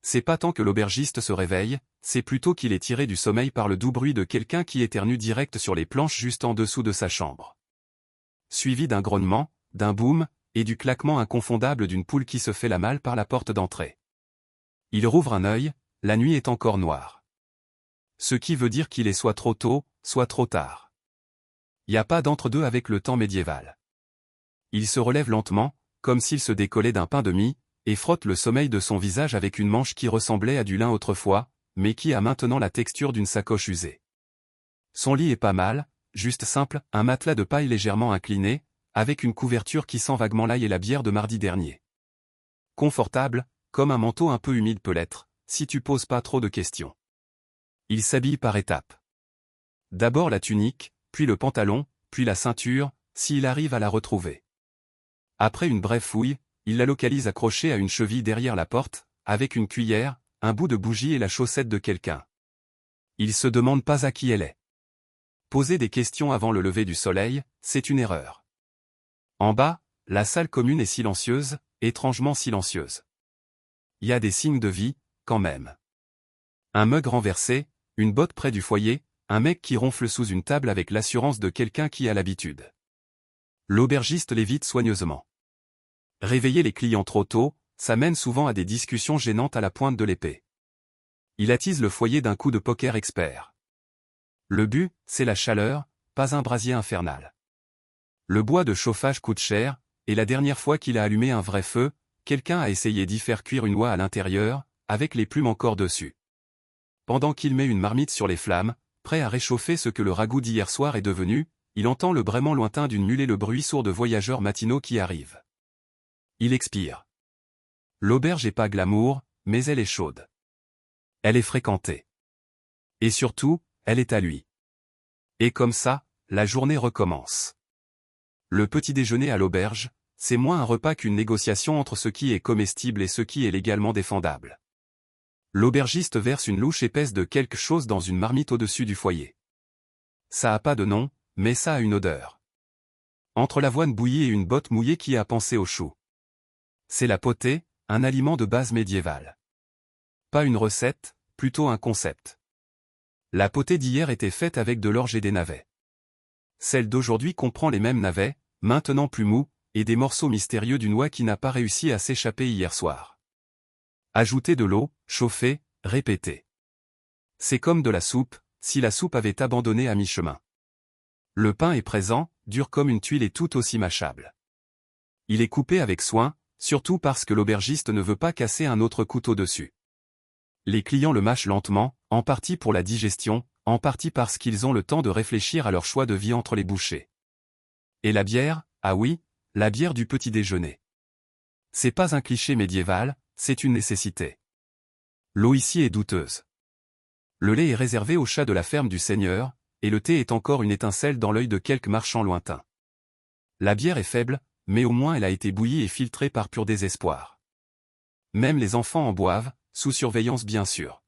C'est pas tant que l'aubergiste se réveille, c'est plutôt qu'il est tiré du sommeil par le doux bruit de quelqu'un qui éternue direct sur les planches juste en dessous de sa chambre. Suivi d'un grognement, d'un boom, et du claquement inconfondable d'une poule qui se fait la malle par la porte d'entrée. Il rouvre un œil, la nuit est encore noire. Ce qui veut dire qu'il est soit trop tôt, soit trop tard. Y a pas d'entre-deux avec le temps médiéval. Il se relève lentement, comme s'il se décollait d'un pain de mie, et frotte le sommeil de son visage avec une manche qui ressemblait à du lin autrefois, mais qui a maintenant la texture d'une sacoche usée. Son lit est pas mal, juste simple, un matelas de paille légèrement incliné, avec une couverture qui sent vaguement l'ail et la bière de mardi dernier. Confortable, comme un manteau un peu humide peut l'être, si tu poses pas trop de questions. Il s'habille par étapes. D'abord la tunique, puis le pantalon, puis la ceinture, s'il arrive à la retrouver. Après une brève fouille, il la localise accrochée à une cheville derrière la porte, avec une cuillère, un bout de bougie et la chaussette de quelqu'un. Il se demande pas à qui elle est. Poser des questions avant le lever du soleil, c'est une erreur. En bas, la salle commune est silencieuse, étrangement silencieuse. Il y a des signes de vie, quand même. Un mug renversé, une botte près du foyer, un mec qui ronfle sous une table avec l'assurance de quelqu'un qui a l'habitude. L'aubergiste l'évite soigneusement. Réveiller les clients trop tôt, ça mène souvent à des discussions gênantes à la pointe de l'épée. Il attise le foyer d'un coup de poker expert. Le but, c'est la chaleur, pas un brasier infernal. Le bois de chauffage coûte cher, et la dernière fois qu'il a allumé un vrai feu, quelqu'un a essayé d'y faire cuire une oie à l'intérieur, avec les plumes encore dessus. Pendant qu'il met une marmite sur les flammes, prêt à réchauffer ce que le ragoût d'hier soir est devenu, il entend le braiement lointain d'une mule et le bruit sourd de voyageurs matinaux qui arrivent. Il expire. L'auberge est pas glamour, mais elle est chaude. Elle est fréquentée. Et surtout, elle est à lui. Et comme ça, la journée recommence. Le petit déjeuner à l'auberge, c'est moins un repas qu'une négociation entre ce qui est comestible et ce qui est légalement défendable. L'aubergiste verse une louche épaisse de quelque chose dans une marmite au-dessus du foyer. Ça a pas de nom, mais ça a une odeur. Entre l'avoine bouillie et une botte mouillée qui a pensé au chou. C'est la potée, un aliment de base médiévale. Pas une recette, plutôt un concept. La potée d'hier était faite avec de l'orge et des navets. Celle d'aujourd'hui comprend les mêmes navets, maintenant plus mous, et des morceaux mystérieux d'une oie qui n'a pas réussi à s'échapper hier soir. Ajoutez de l'eau, chauffez, répétez. C'est comme de la soupe, si la soupe avait abandonné à mi-chemin. Le pain est présent, dur comme une tuile et tout aussi mâchable. Il est coupé avec soin, surtout parce que l'aubergiste ne veut pas casser un autre couteau dessus. Les clients le mâchent lentement, en partie pour la digestion, en partie parce qu'ils ont le temps de réfléchir à leur choix de vie entre les bouchées. Et la bière, ah oui, la bière du petit déjeuner. C'est pas un cliché médiéval, c'est une nécessité. L'eau ici est douteuse. Le lait est réservé aux chats de la ferme du seigneur, et le thé est encore une étincelle dans l'œil de quelques marchands lointains. La bière est faible, mais au moins elle a été bouillie et filtrée par pur désespoir. Même les enfants en boivent, sous surveillance bien sûr.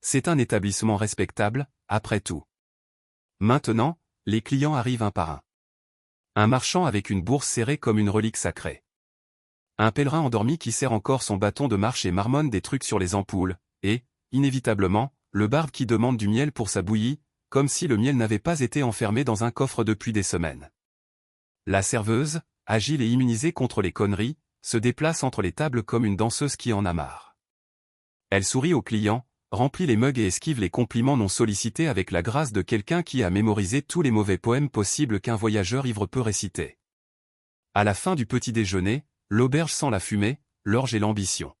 C'est un établissement respectable, après tout. Maintenant, les clients arrivent un par un. Un marchand avec une bourse serrée comme une relique sacrée. Un pèlerin endormi qui serre encore son bâton de marche et marmonne des trucs sur les ampoules, et, inévitablement, le barde qui demande du miel pour sa bouillie, comme si le miel n'avait pas été enfermé dans un coffre depuis des semaines. La serveuse, agile et immunisée contre les conneries, se déplace entre les tables comme une danseuse qui en a marre. Elle sourit aux clients, remplit les mugs et esquive les compliments non sollicités avec la grâce de quelqu'un qui a mémorisé tous les mauvais poèmes possibles qu'un voyageur ivre peut réciter. À la fin du petit déjeuner, l'auberge sent la fumée, l'orge et l'ambition.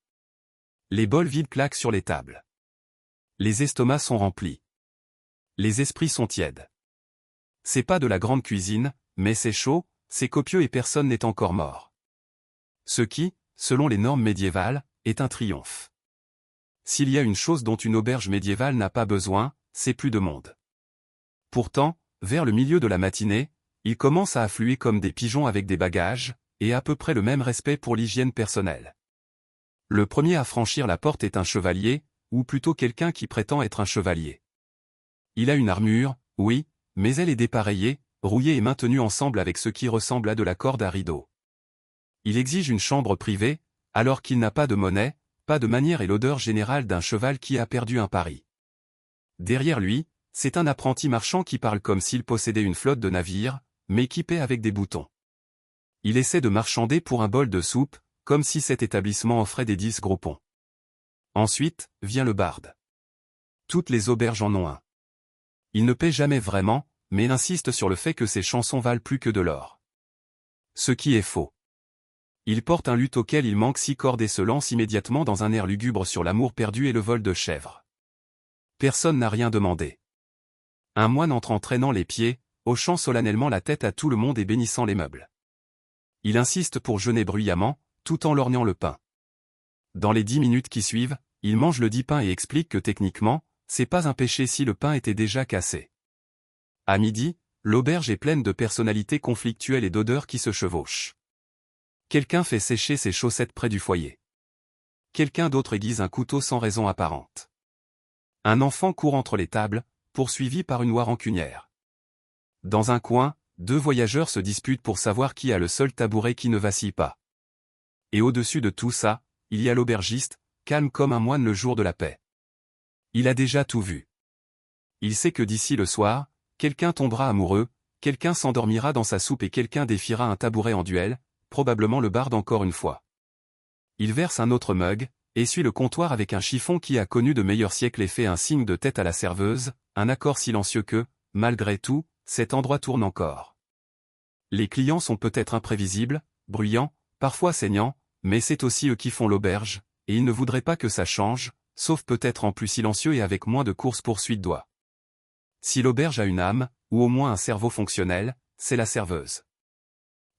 Les bols vides claquent sur les tables. Les estomacs sont remplis. Les esprits sont tièdes. C'est pas de la grande cuisine, mais c'est chaud, c'est copieux et personne n'est encore mort. Ce qui, selon les normes médiévales, est un triomphe. S'il y a une chose dont une auberge médiévale n'a pas besoin, c'est plus de monde. Pourtant, vers le milieu de la matinée, ils commencent à affluer comme des pigeons avec des bagages, et à peu près le même respect pour l'hygiène personnelle. Le premier à franchir la porte est un chevalier, ou plutôt quelqu'un qui prétend être un chevalier. Il a une armure, oui, mais elle est dépareillée, rouillée et maintenue ensemble avec ce qui ressemble à de la corde à rideau. Il exige une chambre privée, alors qu'il n'a pas de monnaie, pas de manière et l'odeur générale d'un cheval qui a perdu un pari. Derrière lui, c'est un apprenti marchand qui parle comme s'il possédait une flotte de navires, mais équipé avec des boutons. Il essaie de marchander pour un bol de soupe, comme si cet établissement offrait des 10 gros ponts. Ensuite, vient le barde. Toutes les auberges en ont un. Il ne paie jamais vraiment, mais insiste sur le fait que ses chansons valent plus que de l'or. Ce qui est faux. Il porte un luth auquel il manque 6 cordes et se lance immédiatement dans un air lugubre sur l'amour perdu et le vol de chèvres. Personne n'a rien demandé. Un moine entre en traînant les pieds, hochant solennellement la tête à tout le monde et bénissant les meubles. Il insiste pour jeûner bruyamment, tout en lorgnant le pain. Dans les 10 minutes qui suivent, il mange le 10 pains et explique que techniquement, c'est pas un péché si le pain était déjà cassé. À midi, l'auberge est pleine de personnalités conflictuelles et d'odeurs qui se chevauchent. Quelqu'un fait sécher ses chaussettes près du foyer. Quelqu'un d'autre aiguise un couteau sans raison apparente. Un enfant court entre les tables, poursuivi par une oie rancunière. Dans un coin, 2 voyageurs se disputent pour savoir qui a le seul tabouret qui ne vacille pas. Et au-dessus de tout ça, il y a l'aubergiste, calme comme un moine le jour de la paix. Il a déjà tout vu. Il sait que d'ici le soir, quelqu'un tombera amoureux, quelqu'un s'endormira dans sa soupe et quelqu'un défiera un tabouret en duel, probablement le barde encore une fois. Il verse un autre mug, essuie le comptoir avec un chiffon qui a connu de meilleurs siècles et fait un signe de tête à la serveuse, un accord silencieux que, malgré tout, cet endroit tourne encore. Les clients sont peut-être imprévisibles, bruyants, parfois saignants, mais c'est aussi eux qui font l'auberge, et ils ne voudraient pas que ça change, sauf peut-être en plus silencieux et avec moins de course-poursuite d'oies. Si l'auberge a une âme, ou au moins un cerveau fonctionnel, c'est la serveuse.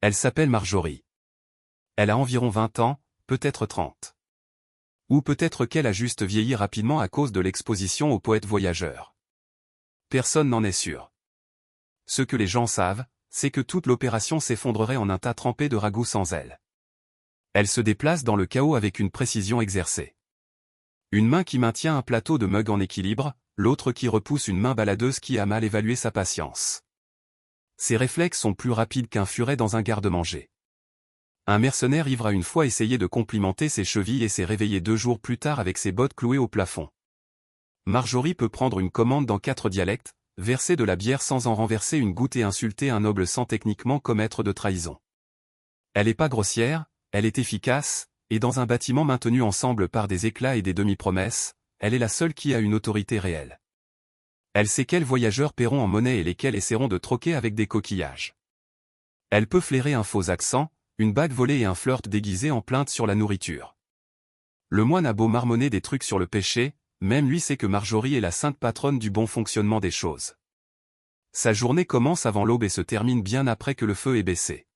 Elle s'appelle Marjorie. Elle a environ 20 ans, peut-être 30. Ou peut-être qu'elle a juste vieilli rapidement à cause de l'exposition aux poètes voyageurs. Personne n'en est sûr. Ce que les gens savent, c'est que toute l'opération s'effondrerait en un tas trempé de ragoût sans elle. Elle se déplace dans le chaos avec une précision exercée. Une main qui maintient un plateau de mug en équilibre, l'autre qui repousse une main baladeuse qui a mal évalué sa patience. Ses réflexes sont plus rapides qu'un furet dans un garde-manger. Un mercenaire ivre a une fois essayé de complimenter ses chevilles et s'est réveillé 2 jours plus tard avec ses bottes clouées au plafond. Marjorie peut prendre une commande dans 4 dialectes, verser de la bière sans en renverser une goutte et insulter un noble sans techniquement commettre de trahison. Elle n'est pas grossière, elle est efficace, et dans un bâtiment maintenu ensemble par des éclats et des demi-promesses, elle est la seule qui a une autorité réelle. Elle sait quels voyageurs paieront en monnaie et lesquels essaieront de troquer avec des coquillages. Elle peut flairer un faux accent, une bague volée et un flirt déguisé en plainte sur la nourriture. Le moine a beau marmonner des trucs sur le péché, même lui sait que Marjorie est la sainte patronne du bon fonctionnement des choses. Sa journée commence avant l'aube et se termine bien après que le feu ait baissé.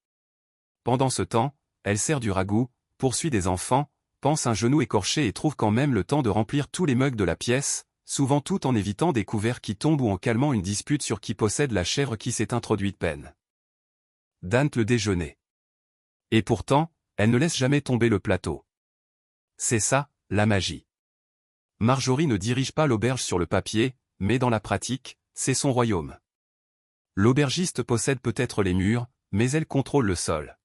Pendant ce temps, elle sert du ragoût, poursuit des enfants, pense un genou écorché et trouve quand même le temps de remplir tous les mugs de la pièce, souvent tout en évitant des couverts qui tombent ou en calmant une dispute sur qui possède la chèvre qui s'est introduite peine. Dante le déjeuner. Et pourtant, elle ne laisse jamais tomber le plateau. C'est ça, la magie. Marjorie ne dirige pas l'auberge sur le papier, mais dans la pratique, c'est son royaume. L'aubergiste possède peut-être les murs, mais elle contrôle le sol.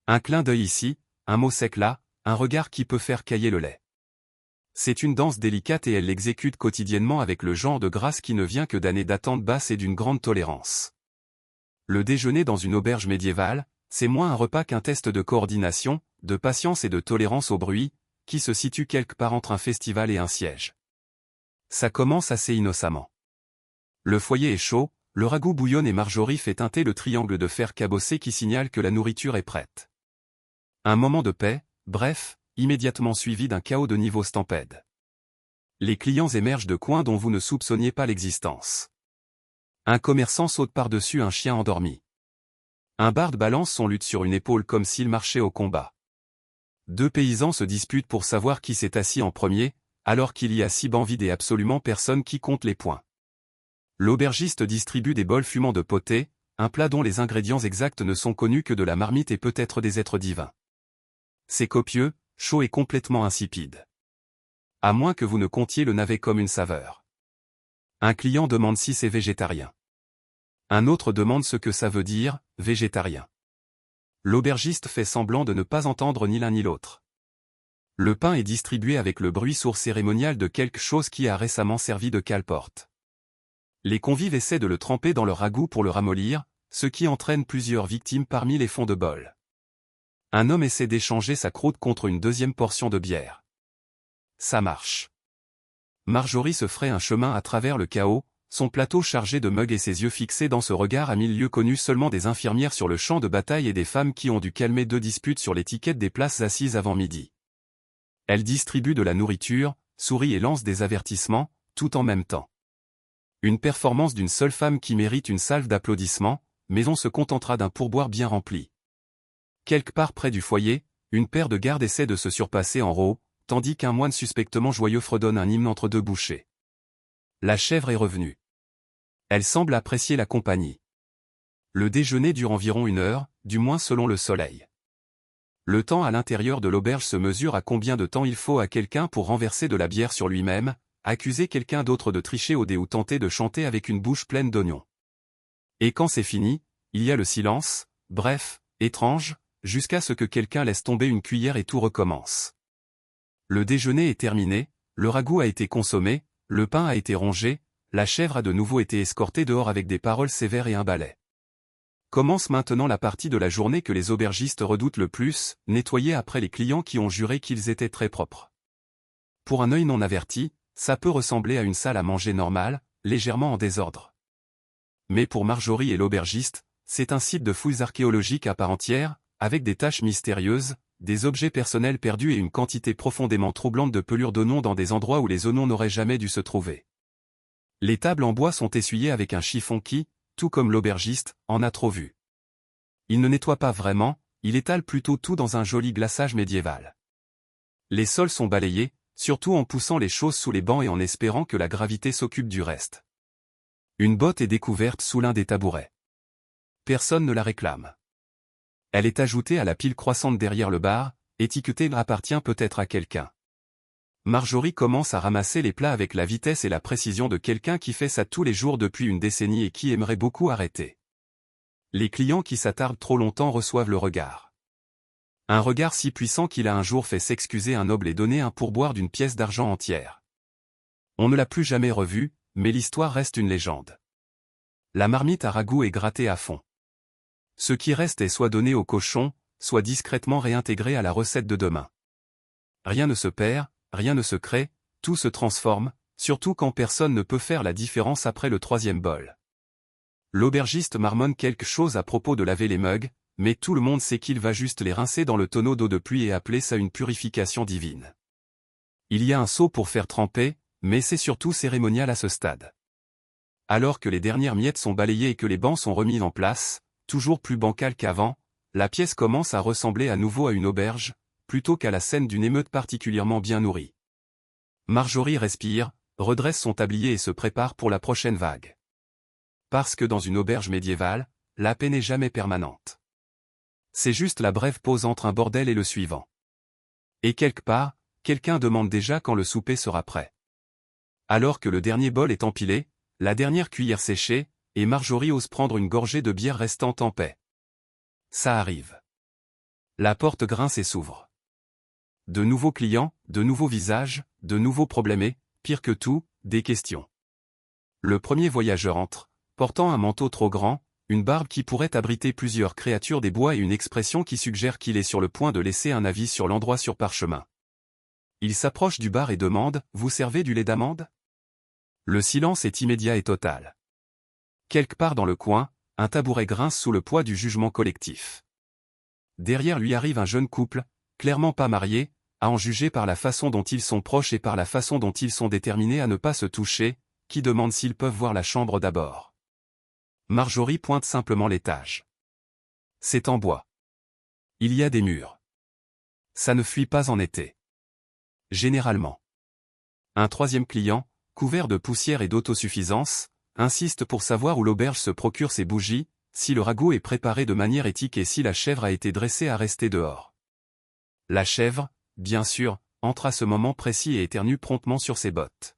Un clin d'œil ici, un mot sec là, un regard qui peut faire cailler le lait. C'est une danse délicate et elle l'exécute quotidiennement avec le genre de grâce qui ne vient que d'années d'attente basse et d'une grande tolérance. Le déjeuner dans une auberge médiévale, c'est moins un repas qu'un test de coordination, de patience et de tolérance au bruit, qui se situe quelque part entre un festival et un siège. Ça commence assez innocemment. Le foyer est chaud, le ragoût bouillonne et Marjorie fait teinter le triangle de fer cabossé qui signale que la nourriture est prête. Un moment de paix, bref, immédiatement suivi d'un chaos de niveau stampede. Les clients émergent de coins dont vous ne soupçonniez pas l'existence. Un commerçant saute par-dessus un chien endormi. Un barde balance son luth sur une épaule comme s'il marchait au combat. 2 paysans se disputent pour savoir qui s'est assis en premier, alors qu'il y a 6 bancs vides et absolument personne qui compte les points. L'aubergiste distribue des bols fumants de potée, un plat dont les ingrédients exacts ne sont connus que de la marmite et peut-être des êtres divins. C'est copieux, chaud et complètement insipide. À moins que vous ne comptiez le navet comme une saveur. Un client demande si c'est végétarien. Un autre demande ce que ça veut dire, végétarien. L'aubergiste fait semblant de ne pas entendre ni l'un ni l'autre. Le pain est distribué avec le bruit sourd cérémonial de quelque chose qui a récemment servi de cale-porte. Les convives essaient de le tremper dans leur ragoût pour le ramollir, ce qui entraîne plusieurs victimes parmi les fonds de bol. Un homme essaie d'échanger sa croûte contre une deuxième portion de bière. Ça marche. Marjorie se ferait un chemin à travers le chaos, son plateau chargé de mugs et ses yeux fixés dans ce regard à mille lieues connu seulement des infirmières sur le champ de bataille et des femmes qui ont dû calmer deux disputes sur l'étiquette des places assises avant midi. Elle distribue de la nourriture, sourit et lance des avertissements, tout en même temps. Une performance d'une seule femme qui mérite une salve d'applaudissements, mais on se contentera d'un pourboire bien rempli. Quelque part près du foyer, une paire de gardes essaie de se surpasser en row, tandis qu'un moine suspectement joyeux fredonne un hymne entre deux bouchées. La chèvre est revenue. Elle semble apprécier la compagnie. Le déjeuner dure environ 1 heure, du moins selon le soleil. Le temps à l'intérieur de l'auberge se mesure à combien de temps il faut à quelqu'un pour renverser de la bière sur lui-même, accuser quelqu'un d'autre de tricher au dé ou tenter de chanter avec une bouche pleine d'oignons. Et quand c'est fini, il y a le silence, bref, étrange, jusqu'à ce que quelqu'un laisse tomber une cuillère et tout recommence. Le déjeuner est terminé, le ragoût a été consommé, le pain a été rongé, la chèvre a de nouveau été escortée dehors avec des paroles sévères et un balai. Commence maintenant la partie de la journée que les aubergistes redoutent le plus, nettoyer après les clients qui ont juré qu'ils étaient très propres. Pour un œil non averti, ça peut ressembler à une salle à manger normale, légèrement en désordre. Mais pour Marjorie et l'aubergiste, c'est un site de fouilles archéologiques à part entière, avec des taches mystérieuses, des objets personnels perdus et une quantité profondément troublante de pelures d'oignons dans des endroits où les oignons n'auraient jamais dû se trouver. Les tables en bois sont essuyées avec un chiffon qui, tout comme l'aubergiste, en a trop vu. Il ne nettoie pas vraiment, il étale plutôt tout dans un joli glaçage médiéval. Les sols sont balayés, surtout en poussant les choses sous les bancs et en espérant que la gravité s'occupe du reste. Une botte est découverte sous l'un des tabourets. Personne ne la réclame. Elle est ajoutée à la pile croissante derrière le bar, étiquetée appartient peut-être à quelqu'un. Marjorie commence à ramasser les plats avec la vitesse et la précision de quelqu'un qui fait ça tous les jours depuis une décennie et qui aimerait beaucoup arrêter. Les clients qui s'attardent trop longtemps reçoivent le regard. Un regard si puissant qu'il a un jour fait s'excuser un noble et donner un pourboire d'une pièce d'argent entière. On ne l'a plus jamais revu, mais l'histoire reste une légende. La marmite à ragoût est grattée à fond. Ce qui reste est soit donné au cochon, soit discrètement réintégré à la recette de demain. Rien ne se perd, rien ne se crée, tout se transforme, surtout quand personne ne peut faire la différence après le 3e bol. L'aubergiste marmonne quelque chose à propos de laver les mugs, mais tout le monde sait qu'il va juste les rincer dans le tonneau d'eau de pluie et appeler ça une purification divine. Il y a un seau pour faire tremper, mais c'est surtout cérémonial à ce stade. Alors que les dernières miettes sont balayées et que les bancs sont remis en place, toujours plus bancal qu'avant, la pièce commence à ressembler à nouveau à une auberge, plutôt qu'à la scène d'une émeute particulièrement bien nourrie. Marjorie respire, redresse son tablier et se prépare pour la prochaine vague. Parce que dans une auberge médiévale, la paix n'est jamais permanente. C'est juste la brève pause entre un bordel et le suivant. Et quelque part, quelqu'un demande déjà quand le souper sera prêt. Alors que le dernier bol est empilé, la dernière cuillère séchée, et Marjorie ose prendre une gorgée de bière restante en paix. Ça arrive. La porte grince et s'ouvre. De nouveaux clients, de nouveaux visages, de nouveaux problèmes et, pire que tout, des questions. Le premier voyageur entre, portant un manteau trop grand, une barbe qui pourrait abriter plusieurs créatures des bois et une expression qui suggère qu'il est sur le point de laisser un avis sur l'endroit sur parchemin. Il s'approche du bar et demande « Vous servez du lait d'amande ?» Le silence est immédiat et total. Quelque part dans le coin, un tabouret grince sous le poids du jugement collectif. Derrière lui arrive un jeune couple, clairement pas marié, à en juger par la façon dont ils sont proches et par la façon dont ils sont déterminés à ne pas se toucher, qui demande s'ils peuvent voir la chambre d'abord. Marjorie pointe simplement l'étage. C'est en bois. Il y a des murs. Ça ne fuit pas en été. Généralement. Un 3e client, couvert de poussière et d'autosuffisance, insiste pour savoir où l'auberge se procure ses bougies, si le ragoût est préparé de manière éthique et si la chèvre a été dressée à rester dehors. La chèvre, bien sûr, entre à ce moment précis et éternue promptement sur ses bottes.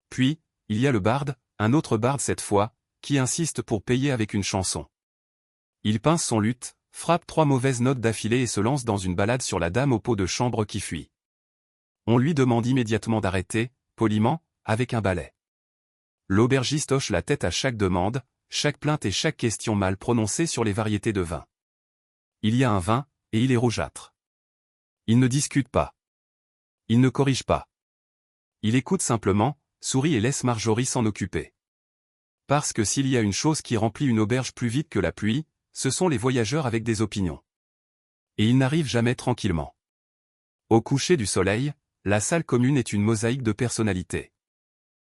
Puis, il y a le barde, un autre barde cette fois, qui insiste pour payer avec une chanson. Il pince son luth, frappe 3 mauvaises notes d'affilée et se lance dans une balade sur la dame au pot de chambre qui fuit. On lui demande immédiatement d'arrêter, poliment, avec un balai. L'aubergiste hoche la tête à chaque demande, chaque plainte et chaque question mal prononcée sur les variétés de vin. Il y a un vin, et il est rougeâtre. Il ne discute pas. Il ne corrige pas. Il écoute simplement, sourit et laisse Marjorie s'en occuper. Parce que s'il y a une chose qui remplit une auberge plus vite que la pluie, ce sont les voyageurs avec des opinions. Et ils n'arrivent jamais tranquillement. Au coucher du soleil, la salle commune est une mosaïque de personnalités.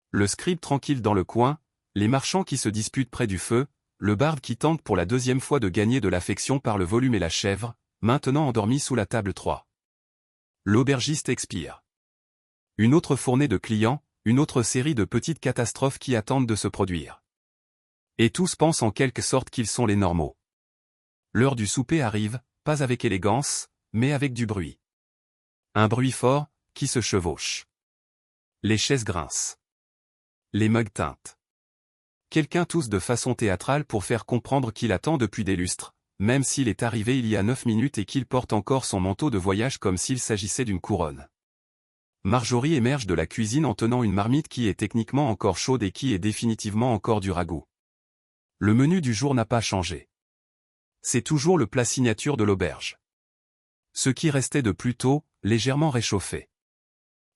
Le scribe tranquille dans le coin, les marchands qui se disputent près du feu, le barde qui tente pour la deuxième fois de gagner de l'affection par le volume et la chèvre, maintenant endormi sous la table 3. L'aubergiste expire. Une autre fournée de clients, une autre série de petites catastrophes qui attendent de se produire. Et tous pensent en quelque sorte qu'ils sont les normaux. L'heure du souper arrive, pas avec élégance, mais avec du bruit. Un bruit fort, qui se chevauche. Les chaises grincent. Les mugs tintent. Quelqu'un tousse de façon théâtrale pour faire comprendre qu'il attend depuis des lustres, même s'il est arrivé il y a 9 minutes et qu'il porte encore son manteau de voyage comme s'il s'agissait d'une couronne. Marjorie émerge de la cuisine en tenant une marmite qui est techniquement encore chaude et qui est définitivement encore du ragoût. Le menu du jour n'a pas changé. C'est toujours le plat signature de l'auberge. Ce qui restait de plus tôt, légèrement réchauffé.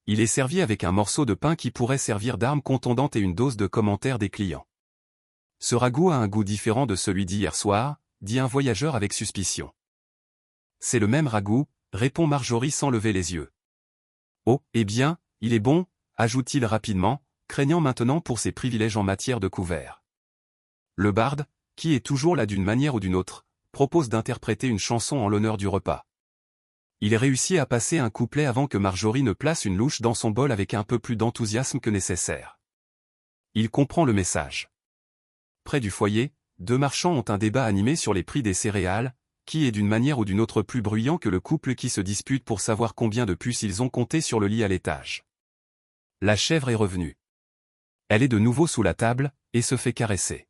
Il est servi avec un morceau de pain qui pourrait servir d'arme contondante et une dose de commentaires des clients. Ce ragoût a un goût différent de celui d'hier soir, dit un voyageur avec suspicion. C'est le même ragoût, répond Marjorie sans lever les yeux. Oh, eh bien, il est bon, ajoute-t-il rapidement, craignant maintenant pour ses privilèges en matière de couvert. Le barde, qui est toujours là d'une manière ou d'une autre, propose d'interpréter une chanson en l'honneur du repas. Il réussit à passer un couplet avant que Marjorie ne place une louche dans son bol avec un peu plus d'enthousiasme que nécessaire. Il comprend le message. Près du foyer, 2 marchands ont un débat animé sur les prix des céréales, qui est d'une manière ou d'une autre plus bruyant que le couple qui se dispute pour savoir combien de puces ils ont compté sur le lit à l'étage. La chèvre est revenue. Elle est de nouveau sous la table, et se fait caresser.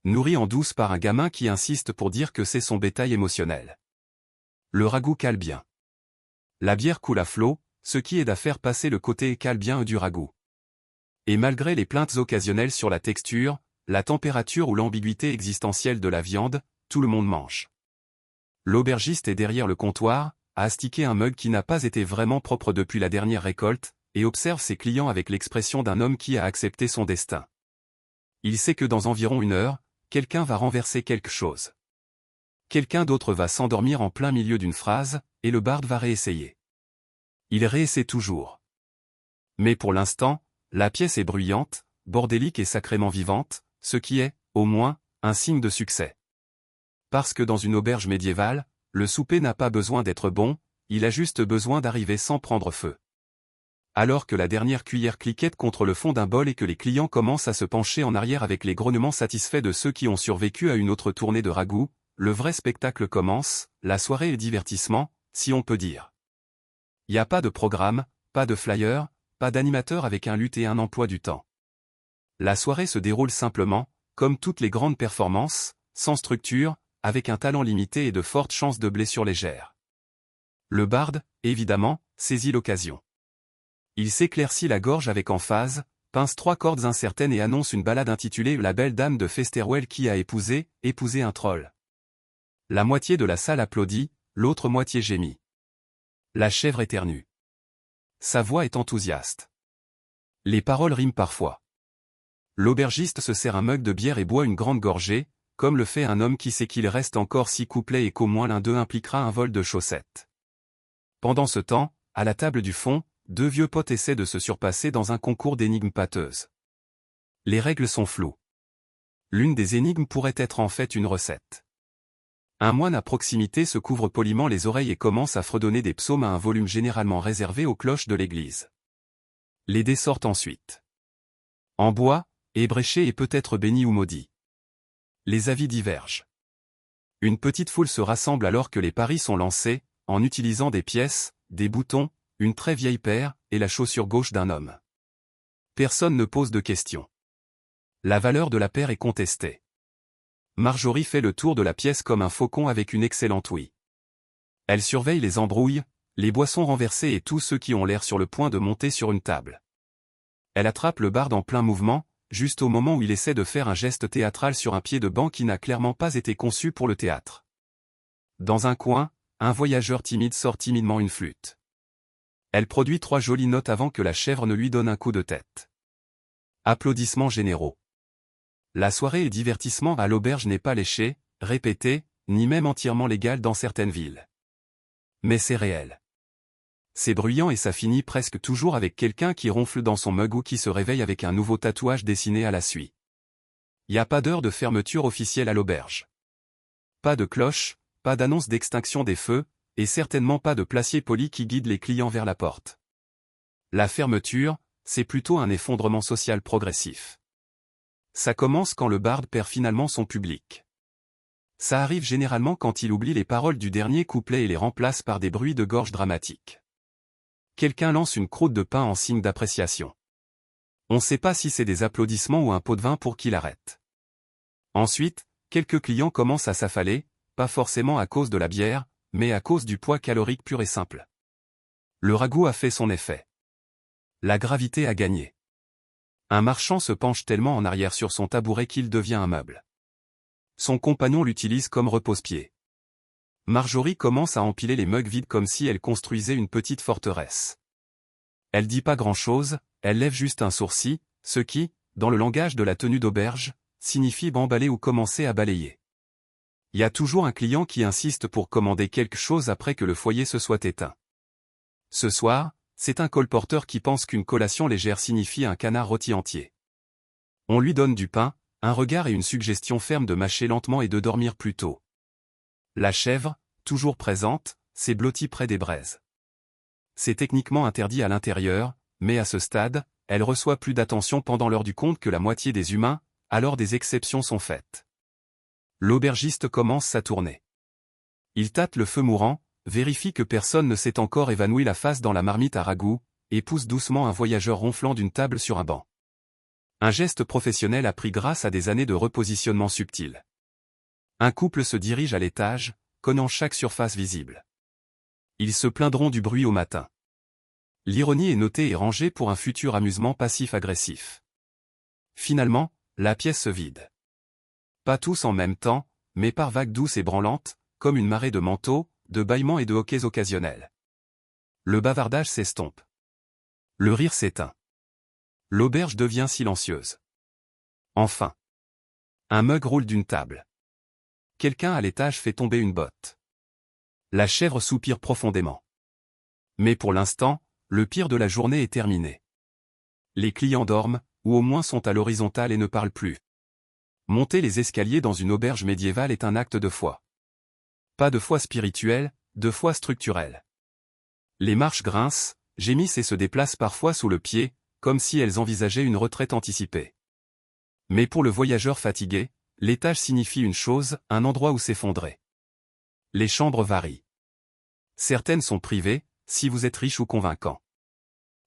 Nourrie en douce par un gamin qui insiste pour dire que c'est son bétail émotionnel. Le ragoût cale bien. La bière coule à flot, ce qui aide à faire passer le côté cale bien du ragoût. Et malgré les plaintes occasionnelles sur la texture, la température ou l'ambiguïté existentielle de la viande, tout le monde mange. L'aubergiste est derrière le comptoir, a astiqué un mug qui n'a pas été vraiment propre depuis la dernière récolte, et observe ses clients avec l'expression d'un homme qui a accepté son destin. Il sait que dans environ 1 heure, quelqu'un va renverser quelque chose. Quelqu'un d'autre va s'endormir en plein milieu d'une phrase, et le barde va réessayer. Il réessaie toujours. Mais pour l'instant, la pièce est bruyante, bordélique et sacrément vivante, ce qui est, au moins, un signe de succès. Parce que dans une auberge médiévale, le souper n'a pas besoin d'être bon, il a juste besoin d'arriver sans prendre feu. Alors que la dernière cuillère cliquette contre le fond d'un bol et que les clients commencent à se pencher en arrière avec les grognements satisfaits de ceux qui ont survécu à une autre tournée de ragoût, le vrai spectacle commence, la soirée est divertissement, si on peut dire. Y a pas de programme, pas de flyer, pas d'animateur avec un luth et un emploi du temps. La soirée se déroule simplement, comme toutes les grandes performances, sans structure, avec un talent limité et de fortes chances de blessures légères. Le barde, évidemment, saisit l'occasion. Il s'éclaircit la gorge avec emphase, pince 3 cordes incertaines et annonce une ballade intitulée « La belle dame de Festerwell qui a épousé un troll ». La moitié de la salle applaudit, l'autre moitié gémit. La chèvre éternue. Sa voix est enthousiaste. Les paroles riment parfois. L'aubergiste se sert un mug de bière et boit une grande gorgée, comme le fait un homme qui sait qu'il reste encore 6 couplets et qu'au moins l'un d'eux impliquera un vol de chaussettes. Pendant ce temps, à la table du fond, 2 vieux potes essaient de se surpasser dans un concours d'énigmes pâteuses. Les règles sont floues. L'une des énigmes pourrait être en fait une recette. Un moine à proximité se couvre poliment les oreilles et commence à fredonner des psaumes à un volume généralement réservé aux cloches de l'église. Les dés sortent ensuite. En bois, ébréché et peut-être béni ou maudit. Les avis divergent. Une petite foule se rassemble alors que les paris sont lancés, en utilisant des pièces, des boutons, une très vieille paire, et la chaussure gauche d'un homme. Personne ne pose de questions. La valeur de la paire est contestée. Marjorie fait le tour de la pièce comme un faucon avec une excellente ouïe. Elle surveille les embrouilles, les boissons renversées et tous ceux qui ont l'air sur le point de monter sur une table. Elle attrape le barde en plein mouvement, juste au moment où il essaie de faire un geste théâtral sur un pied de banc qui n'a clairement pas été conçu pour le théâtre. Dans un coin, un voyageur timide sort timidement une flûte. Elle produit 3 jolies notes avant que la chèvre ne lui donne un coup de tête. Applaudissements généraux. La soirée et divertissement à l'auberge n'est pas léché, répété, ni même entièrement légal dans certaines villes. Mais c'est réel. C'est bruyant et ça finit presque toujours avec quelqu'un qui ronfle dans son mug ou qui se réveille avec un nouveau tatouage dessiné à la suie. Y a pas d'heure de fermeture officielle à l'auberge. Pas de cloche, pas d'annonce d'extinction des feux, et certainement pas de placier poli qui guide les clients vers la porte. La fermeture, c'est plutôt un effondrement social progressif. Ça commence quand le barde perd finalement son public. Ça arrive généralement quand il oublie les paroles du dernier couplet et les remplace par des bruits de gorge dramatiques. Quelqu'un lance une croûte de pain en signe d'appréciation. On ne sait pas si c'est des applaudissements ou un pot de vin pour qu'il arrête. Ensuite, quelques clients commencent à s'affaler, pas forcément à cause de la bière, mais à cause du poids calorique pur et simple. Le ragoût a fait son effet. La gravité a gagné. Un marchand se penche tellement en arrière sur son tabouret qu'il devient un meuble. Son compagnon l'utilise comme repose-pied. Marjorie commence à empiler les mugs vides comme si elle construisait une petite forteresse. Elle dit pas grand-chose, elle lève juste un sourcil, ce qui, dans le langage de la tenue d'auberge, signifie emballer ou commencer à balayer. Il y a toujours un client qui insiste pour commander quelque chose après que le foyer se soit éteint. Ce soir, c'est un colporteur qui pense qu'une collation légère signifie un canard rôti entier. On lui donne du pain, un regard et une suggestion ferme de mâcher lentement et de dormir plus tôt. La chèvre, toujours présente, s'est blottie près des braises. C'est techniquement interdit à l'intérieur, mais à ce stade, elle reçoit plus d'attention pendant l'heure du compte que la moitié des humains, alors des exceptions sont faites. L'aubergiste commence sa tournée. Il tâte le feu mourant, vérifie que personne ne s'est encore évanoui la face dans la marmite à ragoût, et pousse doucement un voyageur ronflant d'une table sur un banc. Un geste professionnel appris grâce à des années de repositionnement subtil. Un couple se dirige à l'étage, cognant chaque surface visible. Ils se plaindront du bruit au matin. L'ironie est notée et rangée pour un futur amusement passif-agressif. Finalement, la pièce se vide. Pas tous en même temps, mais par vagues douces et branlantes, comme une marée de manteaux, de bâillements et de hoquets occasionnels. Le bavardage s'estompe. Le rire s'éteint. L'auberge devient silencieuse. Enfin. Un mug roule d'une table. Quelqu'un à l'étage fait tomber une botte. La chèvre soupire profondément. Mais pour l'instant, le pire de la journée est terminé. Les clients dorment, ou au moins sont à l'horizontale et ne parlent plus. Monter les escaliers dans une auberge médiévale est un acte de foi. Pas de foi spirituelle, de foi structurelle. Les marches grincent, gémissent et se déplacent parfois sous le pied, comme si elles envisageaient une retraite anticipée. Mais pour le voyageur fatigué, l'étage signifie une chose, un endroit où s'effondrer. Les chambres varient. Certaines sont privées, si vous êtes riche ou convaincant.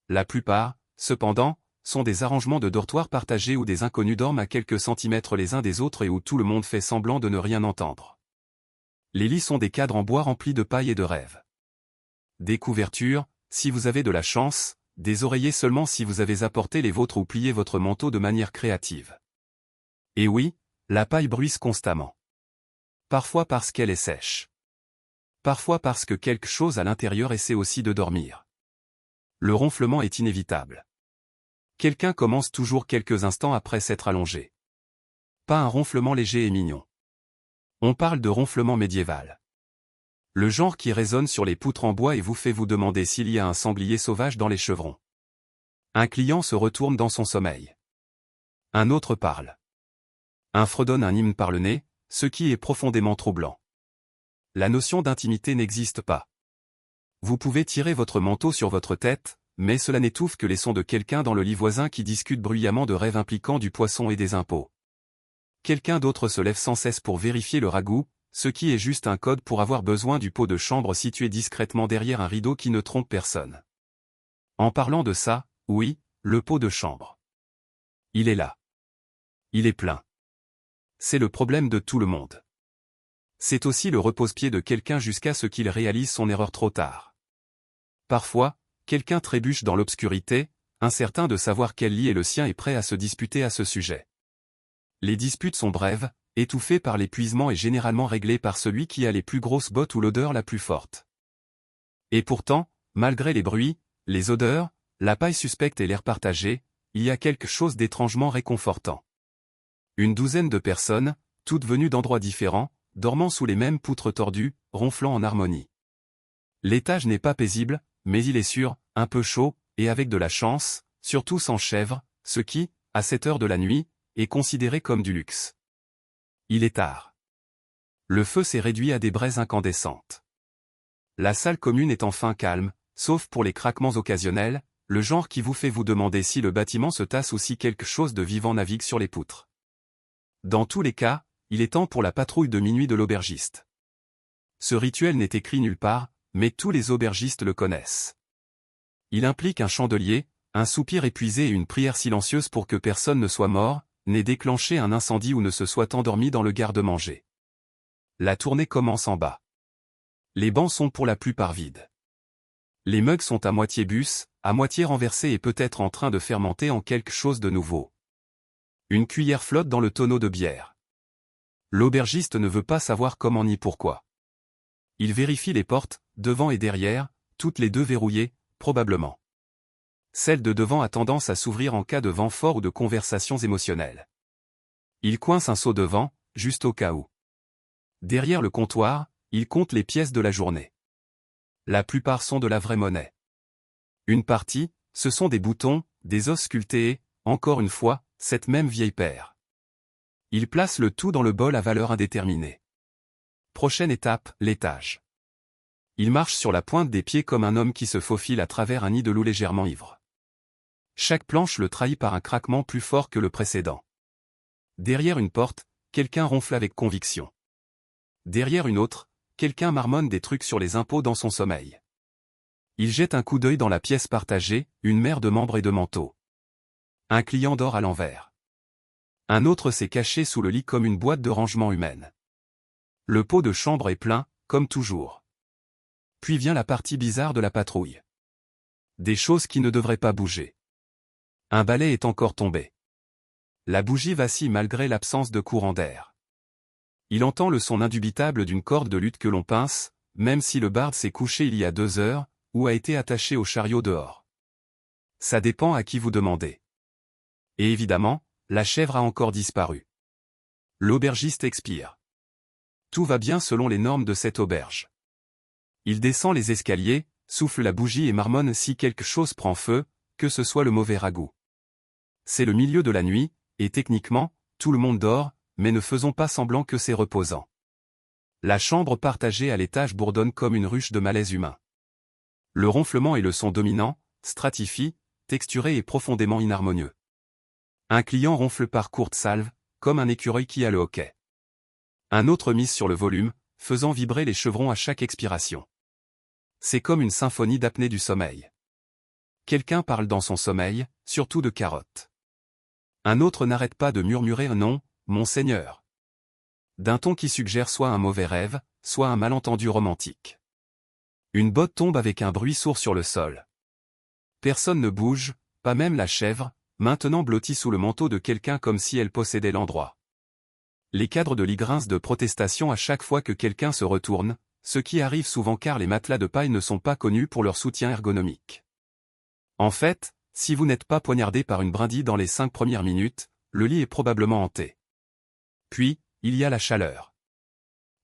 La plupart, cependant, sont des arrangements de dortoirs partagés où des inconnus dorment à quelques centimètres les uns des autres et où tout le monde fait semblant de ne rien entendre. Les lits sont des cadres en bois remplis de paille et de rêves. Des couvertures, si vous avez de la chance, des oreillers seulement si vous avez apporté les vôtres ou plié votre manteau de manière créative. Et oui, la paille bruisse constamment. Parfois parce qu'elle est sèche. Parfois parce que quelque chose à l'intérieur essaie aussi de dormir. Le ronflement est inévitable. Quelqu'un commence toujours quelques instants après s'être allongé. Pas un ronflement léger et mignon. On parle de ronflement médiéval. Le genre qui résonne sur les poutres en bois et vous fait vous demander s'il y a un sanglier sauvage dans les chevrons. Un client se retourne dans son sommeil. Un autre parle. Un fredonne un hymne par le nez, ce qui est profondément troublant. La notion d'intimité n'existe pas. Vous pouvez tirer votre manteau sur votre tête, mais cela n'étouffe que les sons de quelqu'un dans le lit voisin qui discute bruyamment de rêves impliquant du poisson et des impôts. Quelqu'un d'autre se lève sans cesse pour vérifier le ragoût, ce qui est juste un code pour avoir besoin du pot de chambre situé discrètement derrière un rideau qui ne trompe personne. En parlant de ça, oui, le pot de chambre. Il est là. Il est plein. C'est le problème de tout le monde. C'est aussi le repose-pied de quelqu'un jusqu'à ce qu'il réalise son erreur trop tard. Parfois, quelqu'un trébuche dans l'obscurité, incertain de savoir quel lit est le sien et prêt à se disputer à ce sujet. Les disputes sont brèves, étouffées par l'épuisement et généralement réglées par celui qui a les plus grosses bottes ou l'odeur la plus forte. Et pourtant, malgré les bruits, les odeurs, la paille suspecte et l'air partagé, il y a quelque chose d'étrangement réconfortant. Une douzaine de personnes, toutes venues d'endroits différents, dormant sous les mêmes poutres tordues, ronflant en harmonie. L'étage n'est pas paisible, mais il est sûr, un peu chaud, et avec de la chance, surtout sans chèvre, ce qui, à cette heure de la nuit, est considéré comme du luxe. Il est tard. Le feu s'est réduit à des braises incandescentes. La salle commune est enfin calme, sauf pour les craquements occasionnels, le genre qui vous fait vous demander si le bâtiment se tasse ou si quelque chose de vivant navigue sur les poutres. Dans tous les cas, il est temps pour la patrouille de minuit de l'aubergiste. Ce rituel n'est écrit nulle part, mais tous les aubergistes le connaissent. Il implique un chandelier, un soupir épuisé et une prière silencieuse pour que personne ne soit mort, n'ait déclenché un incendie ou ne se soit endormi dans le garde-manger. La tournée commence en bas. Les bancs sont pour la plupart vides. Les mugs sont à moitié bus, à moitié renversés et peut-être en train de fermenter en quelque chose de nouveau. Une cuillère flotte dans le tonneau de bière. L'aubergiste ne veut pas savoir comment ni pourquoi. Il vérifie les portes, devant et derrière, toutes les deux verrouillées, probablement. Celle de devant a tendance à s'ouvrir en cas de vent fort ou de conversations émotionnelles. Il coince un seau de vent, juste au cas où. Derrière le comptoir, il compte les pièces de la journée. La plupart sont de la vraie monnaie. Une partie, ce sont des boutons, des os sculptés et, encore une fois, cette même vieille paire. Il place le tout dans le bol à valeur indéterminée. Prochaine étape, l'étage. Il marche sur la pointe des pieds comme un homme qui se faufile à travers un nid de loup légèrement ivre. Chaque planche le trahit par un craquement plus fort que le précédent. Derrière une porte, quelqu'un ronfle avec conviction. Derrière une autre, quelqu'un marmonne des trucs sur les impôts dans son sommeil. Il jette un coup d'œil dans la pièce partagée, une mer de membres et de manteaux. Un client dort à l'envers. Un autre s'est caché sous le lit comme une boîte de rangement humaine. Le pot de chambre est plein, comme toujours. Puis vient la partie bizarre de la patrouille. Des choses qui ne devraient pas bouger. Un balai est encore tombé. La bougie vacille malgré l'absence de courant d'air. Il entend le son indubitable d'une corde de luth que l'on pince, même si le barde s'est couché il y a 2 heures, ou a été attaché au chariot dehors. Ça dépend à qui vous demandez. Et évidemment, la chèvre a encore disparu. L'aubergiste expire. Tout va bien selon les normes de cette auberge. Il descend les escaliers, souffle la bougie et marmonne si quelque chose prend feu, que ce soit le mauvais ragoût. C'est le milieu de la nuit, et techniquement, tout le monde dort, mais ne faisons pas semblant que c'est reposant. La chambre partagée à l'étage bourdonne comme une ruche de malaise humain. Le ronflement est le son dominant, stratifié, texturé et profondément inharmonieux. Un client ronfle par courte salve, comme un écureuil qui a le hoquet. Un autre mise sur le volume, faisant vibrer les chevrons à chaque expiration. C'est comme une symphonie d'apnée du sommeil. Quelqu'un parle dans son sommeil, surtout de carottes. Un autre n'arrête pas de murmurer un nom, Monseigneur. D'un ton qui suggère soit un mauvais rêve, soit un malentendu romantique. Une botte tombe avec un bruit sourd sur le sol. Personne ne bouge, pas même la chèvre, maintenant blottie sous le manteau de quelqu'un comme si elle possédait l'endroit. Les cadres de lit grincent de protestation à chaque fois que quelqu'un se retourne, ce qui arrive souvent car les matelas de paille ne sont pas connus pour leur soutien ergonomique. En fait, si vous n'êtes pas poignardé par une brindille dans les 5 premières minutes, le lit est probablement hanté. Puis, il y a la chaleur.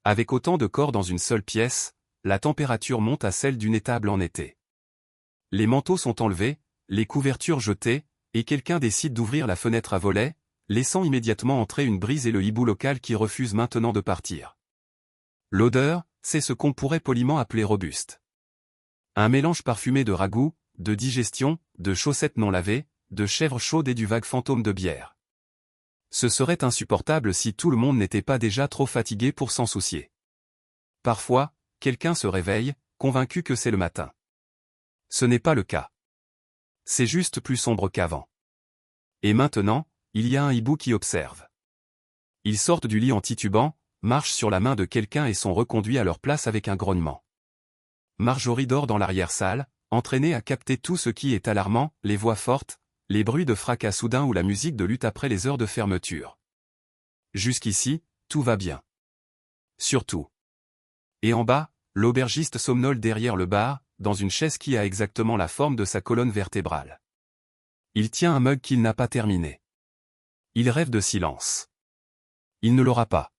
Avec autant de corps dans une seule pièce, la température monte à celle d'une étable en été. Les manteaux sont enlevés, les couvertures jetées, et quelqu'un décide d'ouvrir la fenêtre à volets, laissant immédiatement entrer une brise et le hibou local qui refuse maintenant de partir. L'odeur, c'est ce qu'on pourrait poliment appeler robuste. Un mélange parfumé de ragoût, de digestion, de chaussettes non lavées, de chèvre chaude et du vague fantôme de bière. Ce serait insupportable si tout le monde n'était pas déjà trop fatigué pour s'en soucier. Parfois, quelqu'un se réveille, convaincu que c'est le matin. Ce n'est pas le cas. C'est juste plus sombre qu'avant. Et maintenant, il y a un hibou qui observe. Ils sortent du lit en titubant, marchent sur la main de quelqu'un et sont reconduits à leur place avec un grognement. Marjorie dort dans l'arrière-salle, entraîné à capter tout ce qui est alarmant, les voix fortes, les bruits de fracas soudains ou la musique de lutte après les heures de fermeture. Jusqu'ici, tout va bien. Surtout. Et en bas, l'aubergiste somnole derrière le bar, dans une chaise qui a exactement la forme de sa colonne vertébrale. Il tient un mug qu'il n'a pas terminé. Il rêve de silence. Il ne l'aura pas.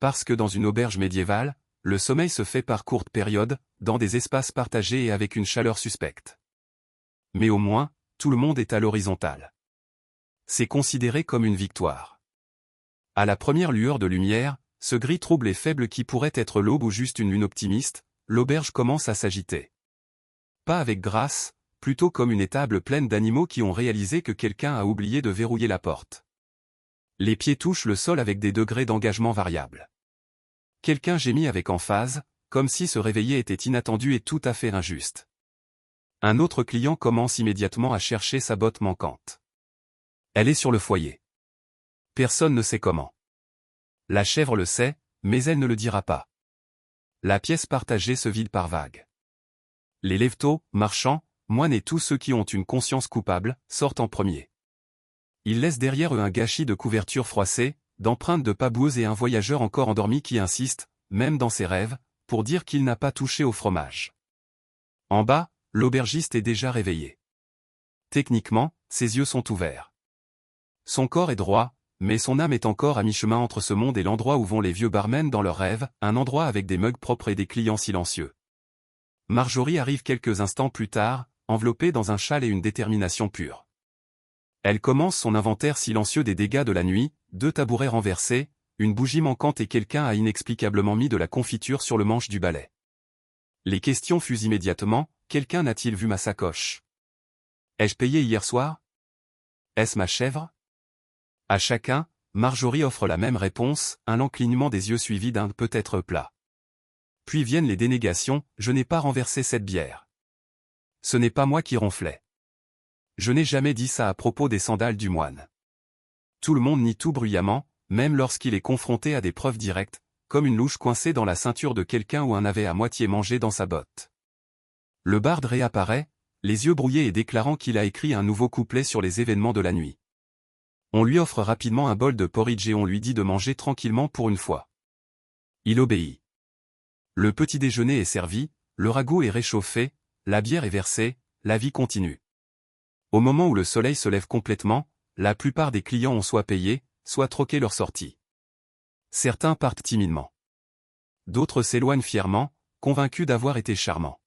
Parce que dans une auberge médiévale, le sommeil se fait par courtes périodes, dans des espaces partagés et avec une chaleur suspecte. Mais au moins, tout le monde est à l'horizontale. C'est considéré comme une victoire. À la première lueur de lumière, ce gris trouble et faible qui pourrait être l'aube ou juste une lune optimiste, l'auberge commence à s'agiter. Pas avec grâce, plutôt comme une étable pleine d'animaux qui ont réalisé que quelqu'un a oublié de verrouiller la porte. Les pieds touchent le sol avec des degrés d'engagement variables. Quelqu'un gémit avec emphase, comme si se réveiller était inattendu et tout à fait injuste. Un autre client commence immédiatement à chercher sa botte manquante. Elle est sur le foyer. Personne ne sait comment. La chèvre le sait, mais elle ne le dira pas. La pièce partagée se vide par vagues. Les lève-tôt, marchands, moines et tous ceux qui ont une conscience coupable, sortent en premier. Ils laissent derrière eux un gâchis de couvertures froissées, d'empreintes de pas boueuses et un voyageur encore endormi qui insiste, même dans ses rêves, pour dire qu'il n'a pas touché au fromage. En bas, l'aubergiste est déjà réveillé. Techniquement, ses yeux sont ouverts. Son corps est droit, mais son âme est encore à mi-chemin entre ce monde et l'endroit où vont les vieux barmen dans leurs rêves, un endroit avec des mugs propres et des clients silencieux. Marjorie arrive quelques instants plus tard, enveloppée dans un châle et une détermination pure. Elle commence son inventaire silencieux des dégâts de la nuit, 2 tabourets renversés, une bougie manquante et quelqu'un a inexplicablement mis de la confiture sur le manche du balai. Les questions fusent immédiatement, quelqu'un n'a-t-il vu ma sacoche? Ai-je payé hier soir? Est-ce ma chèvre? À chacun, Marjorie offre la même réponse, un lent clignement des yeux suivi d'un peut-être plat. Puis viennent les dénégations, je n'ai pas renversé cette bière. Ce n'est pas moi qui ronflais. Je n'ai jamais dit ça à propos des sandales du moine. Tout le monde nie tout bruyamment, même lorsqu'il est confronté à des preuves directes, comme une louche coincée dans la ceinture de quelqu'un ou un navet à moitié mangé dans sa botte. Le barde réapparaît, les yeux brouillés et déclarant qu'il a écrit un nouveau couplet sur les événements de la nuit. On lui offre rapidement un bol de porridge et on lui dit de manger tranquillement pour une fois. Il obéit. Le petit déjeuner est servi, le ragoût est réchauffé, la bière est versée, la vie continue. Au moment où le soleil se lève complètement, la plupart des clients ont soit payé, soit troqué leur sortie. Certains partent timidement. D'autres s'éloignent fièrement, convaincus d'avoir été charmants.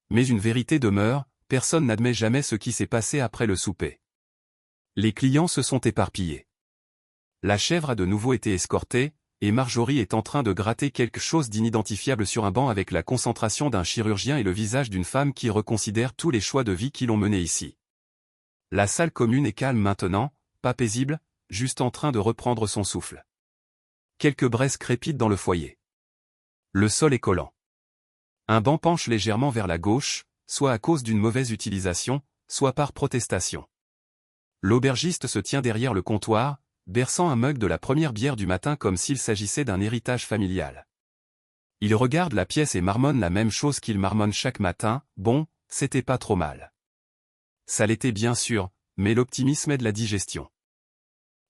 Mais une vérité demeure, personne n'admet jamais ce qui s'est passé après le souper. Les clients se sont éparpillés. La chèvre a de nouveau été escortée, et Marjorie est en train de gratter quelque chose d'inidentifiable sur un banc avec la concentration d'un chirurgien et le visage d'une femme qui reconsidère tous les choix de vie qui l'ont menée ici. La salle commune est calme maintenant, pas paisible, juste en train de reprendre son souffle. Quelques braises crépitent dans le foyer. Le sol est collant. Un banc penche légèrement vers la gauche, soit à cause d'une mauvaise utilisation, soit par protestation. L'aubergiste se tient derrière le comptoir, berçant un mug de la première bière du matin comme s'il s'agissait d'un héritage familial. Il regarde la pièce et marmonne la même chose qu'il marmonne chaque matin, bon, c'était pas trop mal. Ça l'était bien sûr, mais l'optimisme est de la digestion.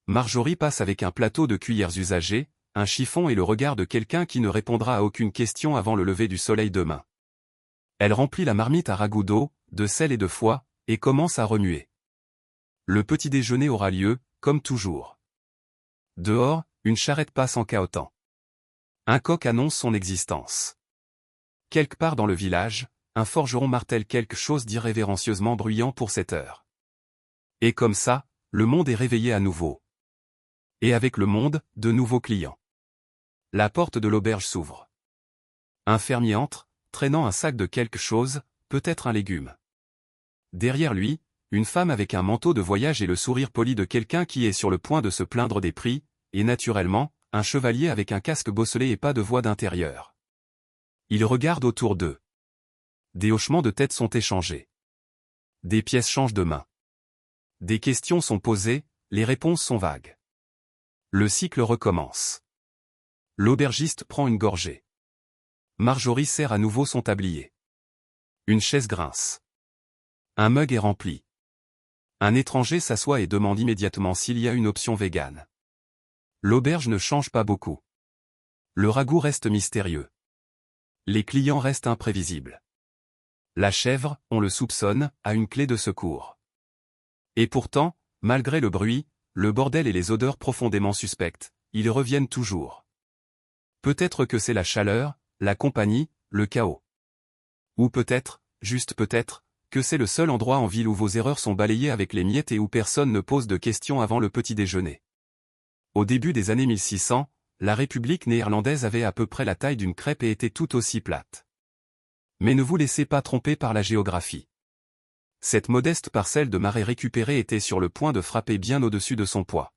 Marjorie passe avec un plateau de cuillères usagées, un chiffon et le regard de quelqu'un qui ne répondra à aucune question avant le lever du soleil demain. Elle remplit la marmite à ragoût d'eau, de sel et de foie, et commence à remuer. Le petit déjeuner aura lieu, comme toujours. Dehors, une charrette passe en cahotant. Un coq annonce son existence. Quelque part dans le village, un forgeron martèle quelque chose d'irrévérencieusement bruyant pour cette heure. Et comme ça, le monde est réveillé à nouveau. Et avec le monde, de nouveaux clients. La porte de l'auberge s'ouvre. Un fermier entre, traînant un sac de quelque chose, peut-être un légume. Derrière lui, une femme avec un manteau de voyage et le sourire poli de quelqu'un qui est sur le point de se plaindre des prix, et naturellement, un chevalier avec un casque bosselé et pas de voix d'intérieur. Ils regardent autour d'eux. Des hochements de tête sont échangés. Des pièces changent de main. Des questions sont posées, les réponses sont vagues. Le cycle recommence. L'aubergiste prend une gorgée. Marjorie serre à nouveau son tablier. Une chaise grince. Un mug est rempli. Un étranger s'assoit et demande immédiatement s'il y a une option végane. L'auberge ne change pas beaucoup. Le ragoût reste mystérieux. Les clients restent imprévisibles. La chèvre, on le soupçonne, a une clé de secours. Et pourtant, malgré le bruit, le bordel et les odeurs profondément suspectes, ils reviennent toujours. Peut-être que c'est la chaleur, la compagnie, le chaos. Ou peut-être, juste peut-être, que c'est le seul endroit en ville où vos erreurs sont balayées avec les miettes et où personne ne pose de questions avant le petit déjeuner. Au début des années 1600, la République néerlandaise avait à peu près la taille d'une crêpe et était tout aussi plate. Mais ne vous laissez pas tromper par la géographie. Cette modeste parcelle de marais récupérée était sur le point de frapper bien au-dessus de son poids.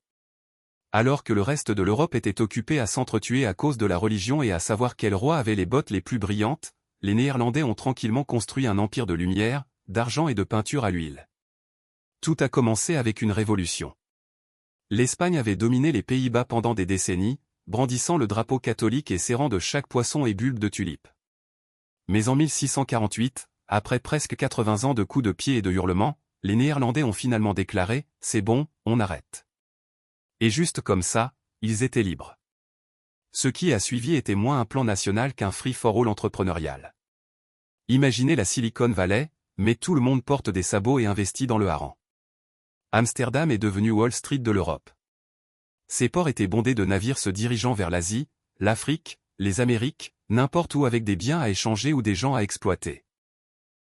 Alors que le reste de l'Europe était occupé à s'entretuer à cause de la religion et à savoir quel roi avait les bottes les plus brillantes, les Néerlandais ont tranquillement construit un empire de lumière, d'argent et de peinture à l'huile. Tout a commencé avec une révolution. L'Espagne avait dominé les Pays-Bas pendant des décennies, brandissant le drapeau catholique et serrant de chaque poisson et bulbe de tulipe. Mais en 1648, après presque 80 ans de coups de pied et de hurlements, les Néerlandais ont finalement déclaré « c'est bon, on arrête ». Et juste comme ça, ils étaient libres. Ce qui a suivi était moins un plan national qu'un free-for-all entrepreneurial. Imaginez la Silicon Valley, mais tout le monde porte des sabots et investit dans le hareng. Amsterdam est devenu Wall Street de l'Europe. Ses ports étaient bondés de navires se dirigeant vers l'Asie, l'Afrique, les Amériques, n'importe où avec des biens à échanger ou des gens à exploiter.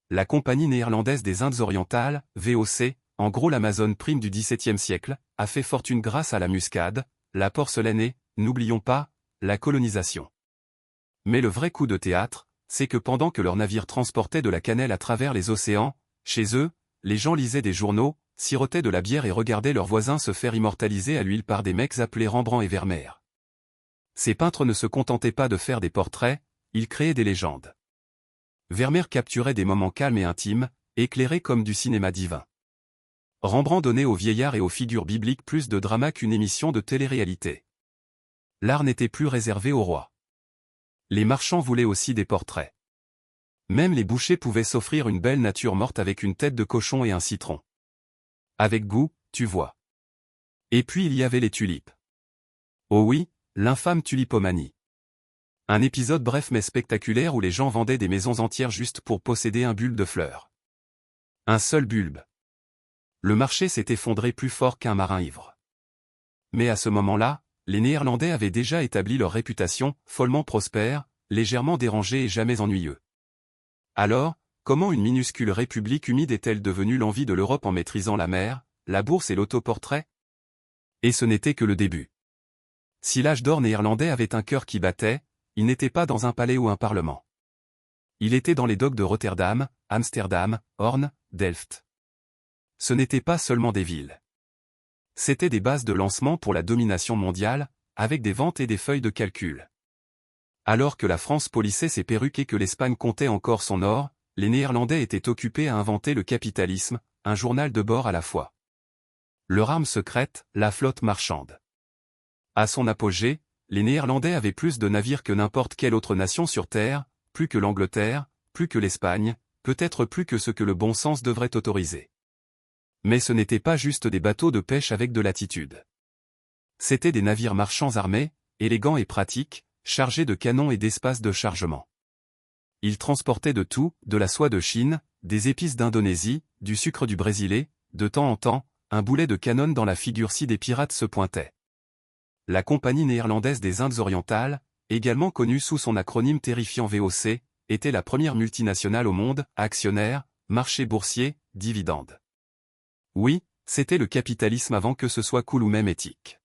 La Compagnie néerlandaise des Indes orientales, VOC, en gros l'Amazon prime du XVIIe siècle, a fait fortune grâce à la muscade, la porcelaine et, n'oublions pas, la colonisation. Mais le vrai coup de théâtre, c'est que pendant que leurs navires transportaient de la cannelle à travers les océans, chez eux, les gens lisaient des journaux, sirotaient de la bière et regardaient leurs voisins se faire immortaliser à l'huile par des mecs appelés Rembrandt et Vermeer. Ces peintres ne se contentaient pas de faire des portraits, ils créaient des légendes. Vermeer capturait des moments calmes et intimes, éclairés comme du cinéma divin. Rembrandt donnait aux vieillards et aux figures bibliques plus de drama qu'une émission de télé-réalité. L'art n'était plus réservé aux rois. Les marchands voulaient aussi des portraits. Même les bouchers pouvaient s'offrir une belle nature morte avec une tête de cochon et un citron. Avec goût, tu vois. Et puis il y avait les tulipes. Oh oui, l'infâme tulipomanie. Un épisode bref mais spectaculaire où les gens vendaient des maisons entières juste pour posséder un bulbe de fleurs. Un seul bulbe. Le marché s'est effondré plus fort qu'un marin ivre. Mais à ce moment-là, les Néerlandais avaient déjà établi leur réputation, follement prospère, légèrement dérangée et jamais ennuyeux. Alors, comment une minuscule république humide est-elle devenue l'envie de l'Europe en maîtrisant la mer, la bourse et l'autoportrait? Et ce n'était que le début. Si l'âge d'or néerlandais avait un cœur qui battait, il n'était pas dans un palais ou un parlement. Il était dans les docks de Rotterdam, Amsterdam, Hoorn, Delft. Ce n'étaient pas seulement des villes. C'étaient des bases de lancement pour la domination mondiale, avec des ventes et des feuilles de calcul. Alors que la France polissait ses perruques et que l'Espagne comptait encore son or, les Néerlandais étaient occupés à inventer le capitalisme, un journal de bord à la fois. Leur arme secrète, la flotte marchande. À son apogée, les Néerlandais avaient plus de navires que n'importe quelle autre nation sur Terre, plus que l'Angleterre, plus que l'Espagne, peut-être plus que ce que le bon sens devrait autoriser. Mais ce n'étaient pas juste des bateaux de pêche avec de l'attitude. C'étaient des navires marchands armés, élégants et pratiques, chargés de canons et d'espaces de chargement. Ils transportaient de tout, de la soie de Chine, des épices d'Indonésie, du sucre du Brésilais, de temps en temps, un boulet de canon dans la figure si des pirates se pointaient. La Compagnie néerlandaise des Indes orientales, également connue sous son acronyme terrifiant VOC, était la première multinationale au monde, actionnaire, marché boursier, dividendes. Oui, c'était le capitalisme avant que ce soit cool ou même éthique.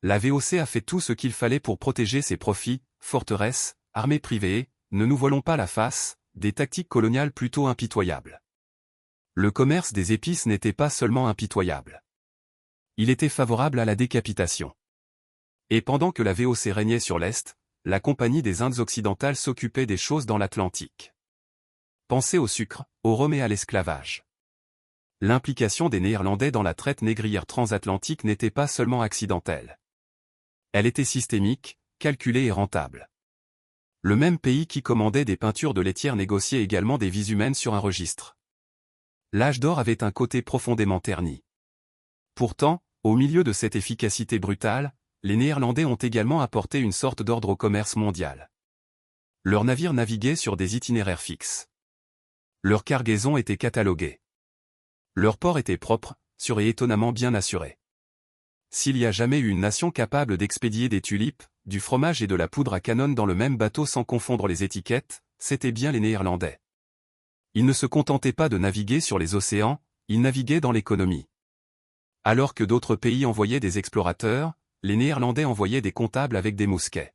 La VOC a fait tout ce qu'il fallait pour protéger ses profits, forteresses, armées privées, ne nous voilons pas la face, des tactiques coloniales plutôt impitoyables. Le commerce des épices n'était pas seulement impitoyable. Il était favorable à la décapitation. Et pendant que la VOC régnait sur l'Est, la Compagnie des Indes occidentales s'occupait des choses dans l'Atlantique. Pensez au sucre, au rhum et à l'esclavage. L'implication des Néerlandais dans la traite négrière transatlantique n'était pas seulement accidentelle. Elle était systémique, calculée et rentable. Le même pays qui commandait des peintures de laitière négociait également des vies humaines sur un registre. L'âge d'or avait un côté profondément terni. Pourtant, au milieu de cette efficacité brutale, les Néerlandais ont également apporté une sorte d'ordre au commerce mondial. Leurs navires naviguaient sur des itinéraires fixes. Leurs cargaisons étaient cataloguées. Leurs ports étaient propres, sûrs et étonnamment bien assurés. S'il y a jamais eu une nation capable d'expédier des tulipes, du fromage et de la poudre à canon dans le même bateau sans confondre les étiquettes, c'était bien les Néerlandais. Ils ne se contentaient pas de naviguer sur les océans, ils naviguaient dans l'économie. Alors que d'autres pays envoyaient des explorateurs, les Néerlandais envoyaient des comptables avec des mousquets.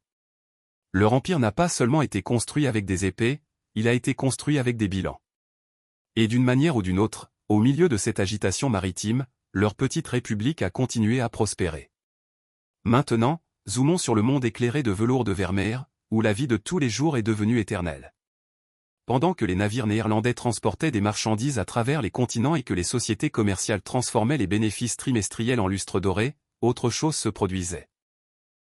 Leur empire n'a pas seulement été construit avec des épées, il a été construit avec des bilans. Et d'une manière ou d'une autre, au milieu de cette agitation maritime, leur petite république a continué à prospérer. Maintenant, zoomons sur le monde éclairé de velours de Vermeer, où la vie de tous les jours est devenue éternelle. Pendant que les navires néerlandais transportaient des marchandises à travers les continents et que les sociétés commerciales transformaient les bénéfices trimestriels en lustre doré, autre chose se produisait.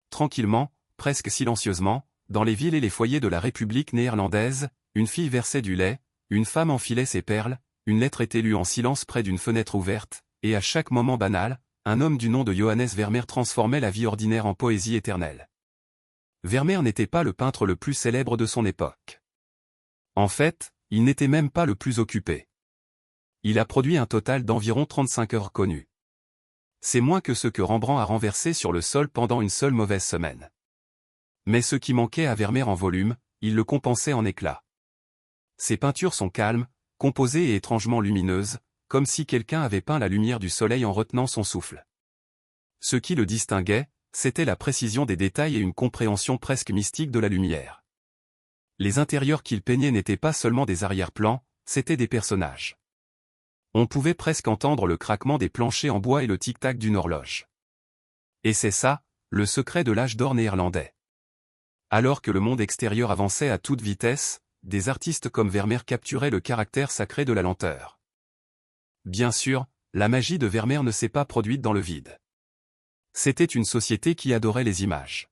Tranquillement, presque silencieusement, dans les villes et les foyers de la République néerlandaise, une fille versait du lait, une femme enfilait ses perles, une lettre était lue en silence près d'une fenêtre ouverte, et à chaque moment banal, un homme du nom de Johannes Vermeer transformait la vie ordinaire en poésie éternelle. Vermeer n'était pas le peintre le plus célèbre de son époque. En fait, il n'était même pas le plus occupé. Il a produit un total d'environ 35 œuvres connues. C'est moins que ce que Rembrandt a renversé sur le sol pendant une seule mauvaise semaine. Mais ce qui manquait à Vermeer en volume, il le compensait en éclat. Ses peintures sont calmes, composées et étrangement lumineuses, comme si quelqu'un avait peint la lumière du soleil en retenant son souffle. Ce qui le distinguait, c'était la précision des détails et une compréhension presque mystique de la lumière. Les intérieurs qu'il peignait n'étaient pas seulement des arrière-plans, c'étaient des personnages. On pouvait presque entendre le craquement des planchers en bois et le tic-tac d'une horloge. Et c'est ça, le secret de l'âge d'or néerlandais. Alors que le monde extérieur avançait à toute vitesse, des artistes comme Vermeer capturaient le caractère sacré de la lenteur. Bien sûr, la magie de Vermeer ne s'est pas produite dans le vide. C'était une société qui adorait les images.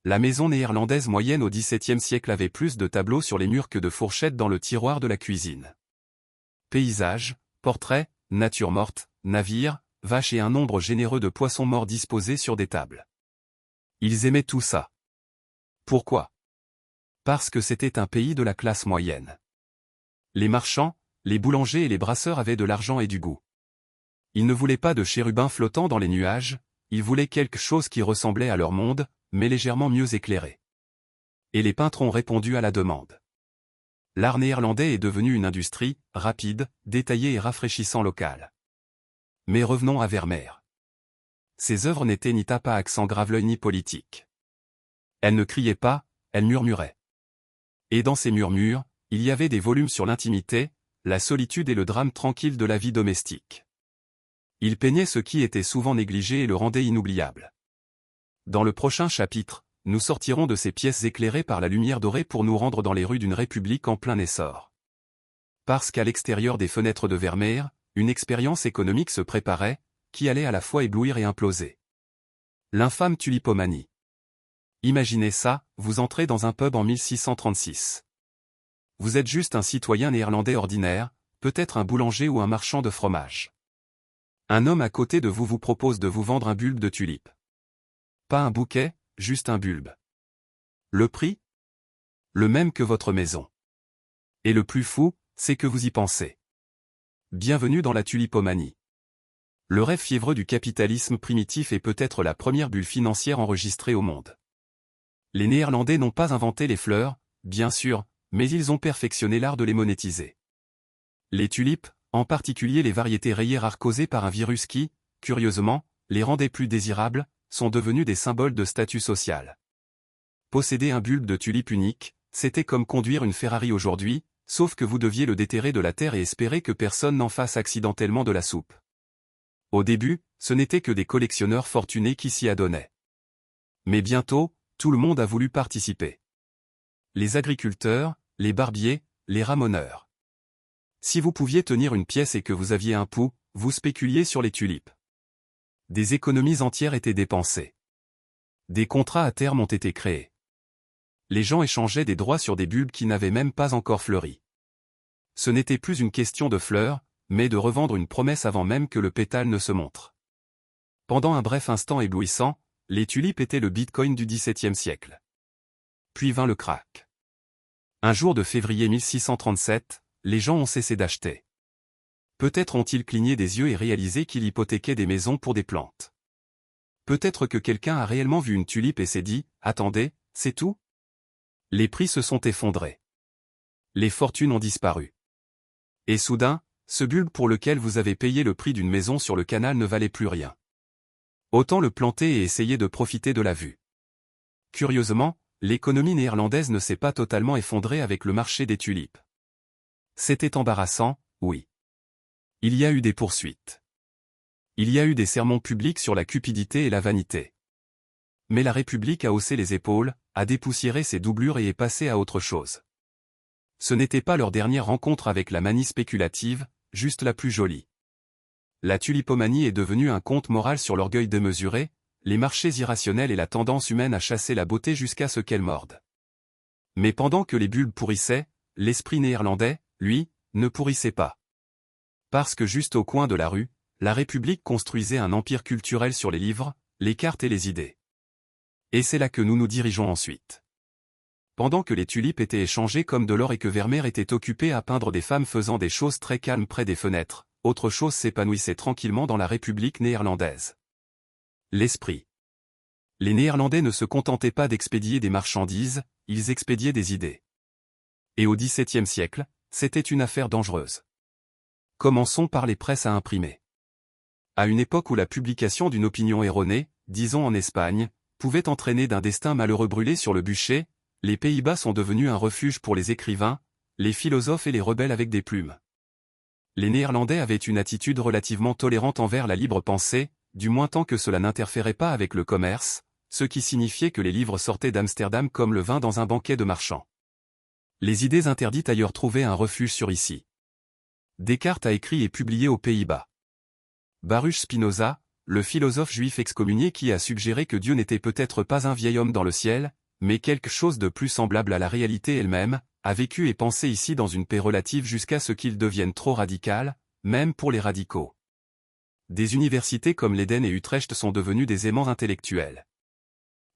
La maison néerlandaise moyenne au XVIIe siècle avait plus de tableaux sur les murs que de fourchettes dans le tiroir de la cuisine. Paysages, portraits, nature morte, navires, vaches et un nombre généreux de poissons morts disposés sur des tables. Ils aimaient tout ça. Pourquoi? Parce que c'était un pays de la classe moyenne. Les marchands, les boulangers et les brasseurs avaient de l'argent et du goût. Ils ne voulaient pas de chérubins flottant dans les nuages, ils voulaient quelque chose qui ressemblait à leur monde, mais légèrement mieux éclairé. Et les peintres ont répondu à la demande. L'art néerlandais est devenu une industrie, rapide, détaillée et rafraîchissant locale. Mais revenons à Vermeer. Ses œuvres n'étaient ni tape à accent grave-l'œil ni politique. Elles ne criaient pas, elles murmuraient. Et dans ces murmures, il y avait des volumes sur l'intimité, la solitude et le drame tranquille de la vie domestique. Il peignait ce qui était souvent négligé et le rendait inoubliable. Dans le prochain chapitre, nous sortirons de ces pièces éclairées par la lumière dorée pour nous rendre dans les rues d'une république en plein essor. Parce qu'à l'extérieur des fenêtres de Vermeer, une expérience économique se préparait, qui allait à la fois éblouir et imploser. L'infâme tulipomanie. Imaginez ça, vous entrez dans un pub en 1636. Vous êtes juste un citoyen néerlandais ordinaire, peut-être un boulanger ou un marchand de fromage. Un homme à côté de vous vous propose de vous vendre un bulbe de tulipe. Pas un bouquet, juste un bulbe. Le prix? Le même que votre maison. Et le plus fou, c'est que vous y pensez. Bienvenue dans la tulipomanie. Le rêve fiévreux du capitalisme primitif est peut-être la première bulle financière enregistrée au monde. Les Néerlandais n'ont pas inventé les fleurs, bien sûr, mais ils ont perfectionné l'art de les monétiser. Les tulipes, en particulier les variétés rayées rares causées par un virus qui, curieusement, les rendait plus désirables, sont devenus des symboles de statut social. Posséder un bulbe de tulipe unique, c'était comme conduire une Ferrari aujourd'hui, sauf que vous deviez le déterrer de la terre et espérer que personne n'en fasse accidentellement de la soupe. Au début, ce n'étaient que des collectionneurs fortunés qui s'y adonnaient. Mais bientôt, tout le monde a voulu participer. Les agriculteurs, les barbiers, les ramoneurs. Si vous pouviez tenir une pièce et que vous aviez un pouls, vous spéculiez sur les tulipes. Des économies entières étaient dépensées. Des contrats à terme ont été créés. Les gens échangeaient des droits sur des bulbes qui n'avaient même pas encore fleuri. Ce n'était plus une question de fleurs, mais de revendre une promesse avant même que le pétale ne se montre. Pendant un bref instant éblouissant, les tulipes étaient le bitcoin du XVIIe siècle. Puis vint le krach. Un jour de février 1637, les gens ont cessé d'acheter. Peut-être ont-ils cligné des yeux et réalisé qu'ils hypothéquaient des maisons pour des plantes. Peut-être que quelqu'un a réellement vu une tulipe et s'est dit « Attendez, c'est tout ?» Les prix se sont effondrés. Les fortunes ont disparu. Et soudain, ce bulbe pour lequel vous avez payé le prix d'une maison sur le canal ne valait plus rien. Autant le planter et essayer de profiter de la vue. Curieusement, l'économie néerlandaise ne s'est pas totalement effondrée avec le marché des tulipes. C'était embarrassant, oui. Il y a eu des poursuites. Il y a eu des sermons publics sur la cupidité et la vanité. Mais la République a haussé les épaules, a dépoussiéré ses doublures et est passée à autre chose. Ce n'était pas leur dernière rencontre avec la manie spéculative, juste la plus jolie. La tulipomanie est devenue un conte moral sur l'orgueil démesuré, les marchés irrationnels et la tendance humaine à chasser la beauté jusqu'à ce qu'elle morde. Mais pendant que les bulbes pourrissaient, l'esprit néerlandais, lui, ne pourrissait pas. Parce que juste au coin de la rue, la République construisait un empire culturel sur les livres, les cartes et les idées. Et c'est là que nous nous dirigeons ensuite. Pendant que les tulipes étaient échangées comme de l'or et que Vermeer était occupé à peindre des femmes faisant des choses très calmes près des fenêtres, autre chose s'épanouissait tranquillement dans la République néerlandaise. L'esprit. Les Néerlandais ne se contentaient pas d'expédier des marchandises, ils expédiaient des idées. Et au XVIIe siècle, c'était une affaire dangereuse. Commençons par les presses à imprimer. À une époque où la publication d'une opinion erronée, disons en Espagne, pouvait entraîner d'un destin malheureux brûlé sur le bûcher, les Pays-Bas sont devenus un refuge pour les écrivains, les philosophes et les rebelles avec des plumes. Les Néerlandais avaient une attitude relativement tolérante envers la libre pensée, du moins tant que cela n'interférait pas avec le commerce, ce qui signifiait que les livres sortaient d'Amsterdam comme le vin dans un banquet de marchands. Les idées interdites ailleurs trouvaient un refuge sur ici. Descartes a écrit et publié aux Pays-Bas. Baruch Spinoza, le philosophe juif excommunié qui a suggéré que Dieu n'était peut-être pas un vieil homme dans le ciel, mais quelque chose de plus semblable à la réalité elle-même, a vécu et pensé ici dans une paix relative jusqu'à ce qu'il devienne trop radical, même pour les radicaux. Des universités comme l'Eden et Utrecht sont devenues des aimants intellectuels.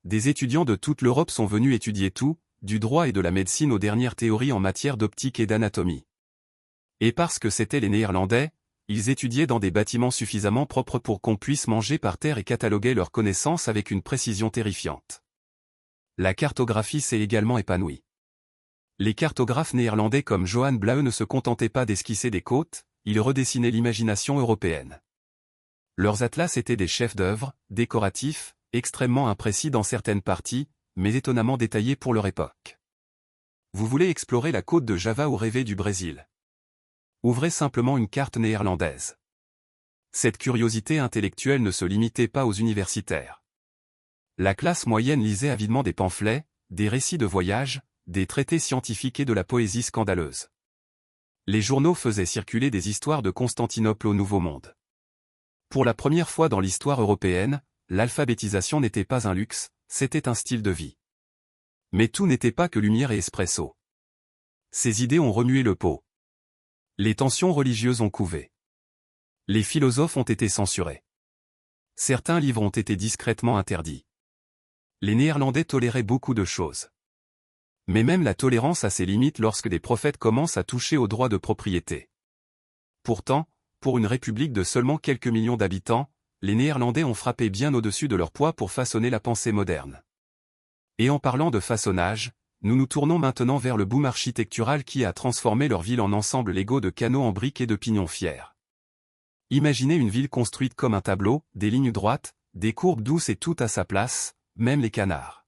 Des étudiants de toute l'Europe sont venus étudier tout, du droit et de la médecine aux dernières théories en matière d'optique et d'anatomie. Et parce que c'étaient les Néerlandais, ils étudiaient dans des bâtiments suffisamment propres pour qu'on puisse manger par terre et cataloguer leurs connaissances avec une précision terrifiante. La cartographie s'est également épanouie. Les cartographes néerlandais comme Johan Blaeu ne se contentaient pas d'esquisser des côtes, ils redessinaient l'imagination européenne. Leurs atlas étaient des chefs-d'œuvre, décoratifs, extrêmement imprécis dans certaines parties, mais étonnamment détaillés pour leur époque. Vous voulez explorer la côte de Java ou rêver du Brésil? Ouvrez simplement une carte néerlandaise. Cette curiosité intellectuelle ne se limitait pas aux universitaires. La classe moyenne lisait avidement des pamphlets, des récits de voyage, des traités scientifiques et de la poésie scandaleuse. Les journaux faisaient circuler des histoires de Constantinople au Nouveau Monde. Pour la première fois dans l'histoire européenne, l'alphabétisation n'était pas un luxe, c'était un style de vie. Mais tout n'était pas que lumière et espresso. Ces idées ont remué le pot. Les tensions religieuses ont couvé. Les philosophes ont été censurés. Certains livres ont été discrètement interdits. Les Néerlandais toléraient beaucoup de choses. Mais même la tolérance a ses limites lorsque des prophètes commencent à toucher aux droits de propriété. Pourtant, pour une république de seulement quelques millions d'habitants, les Néerlandais ont frappé bien au-dessus de leur poids pour façonner la pensée moderne. Et en parlant de façonnage, nous nous tournons maintenant vers le boom architectural qui a transformé leur ville en ensemble Lego de canaux en briques et de pignons fiers. Imaginez une ville construite comme un tableau, des lignes droites, des courbes douces et tout à sa place, même les canards.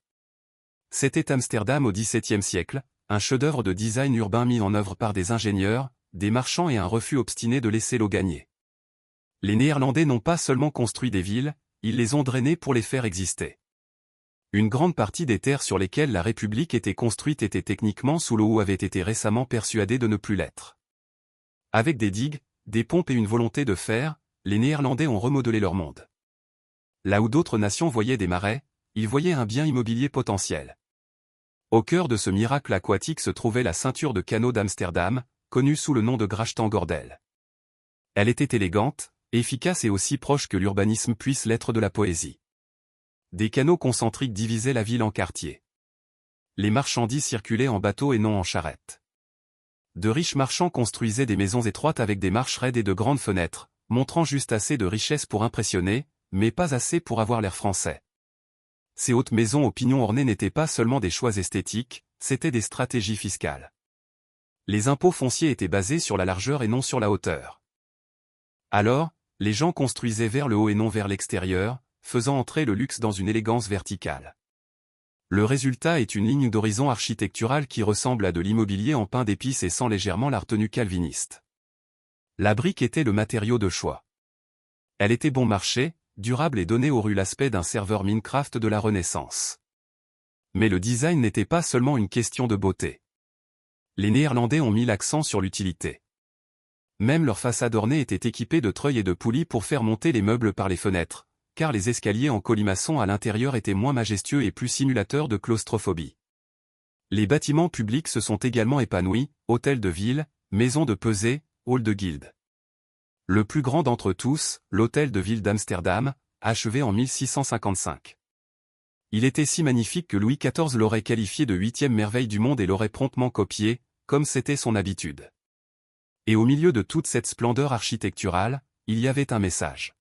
C'était Amsterdam au XVIIe siècle, un chef-d'œuvre de design urbain mis en œuvre par des ingénieurs, des marchands et un refus obstiné de laisser l'eau gagner. Les Néerlandais n'ont pas seulement construit des villes, ils les ont drainées pour les faire exister. Une grande partie des terres sur lesquelles la République était construite étaient techniquement sous l'eau ou avaient été récemment persuadées de ne plus l'être. Avec des digues, des pompes et une volonté de faire, les Néerlandais ont remodelé leur monde. Là où d'autres nations voyaient des marais, ils voyaient un bien immobilier potentiel. Au cœur de ce miracle aquatique se trouvait la ceinture de canaux d'Amsterdam, connue sous le nom de Grachtengordel. Elle était élégante, efficace et aussi proche que l'urbanisme puisse l'être de la poésie. Des canaux concentriques divisaient la ville en quartiers. Les marchandises circulaient en bateaux et non en charrettes. De riches marchands construisaient des maisons étroites avec des marches raides et de grandes fenêtres, montrant juste assez de richesse pour impressionner, mais pas assez pour avoir l'air français. Ces hautes maisons aux pignons ornés n'étaient pas seulement des choix esthétiques, c'étaient des stratégies fiscales. Les impôts fonciers étaient basés sur la largeur et non sur la hauteur. Alors, les gens construisaient vers le haut et non vers l'extérieur, faisant entrer le luxe dans une élégance verticale. Le résultat est une ligne d'horizon architecturale qui ressemble à de l'immobilier en pain d'épices et sent légèrement la retenue calviniste. La brique était le matériau de choix. Elle était bon marché, durable et donnait aux rues l'aspect d'un serveur Minecraft de la Renaissance. Mais le design n'était pas seulement une question de beauté. Les Néerlandais ont mis l'accent sur l'utilité. Même leurs façades ornées étaient équipées de treuils et de poulies pour faire monter les meubles par les fenêtres, car les escaliers en colimaçon à l'intérieur étaient moins majestueux et plus simulateurs de claustrophobie. Les bâtiments publics se sont également épanouis, hôtels de ville, maisons de pesée, halls de guilde. Le plus grand d'entre tous, l'hôtel de ville d'Amsterdam, achevé en 1655. Il était si magnifique que Louis XIV l'aurait qualifié de 8e merveille du monde et l'aurait promptement copié, comme c'était son habitude. Et au milieu de toute cette splendeur architecturale, il y avait un message.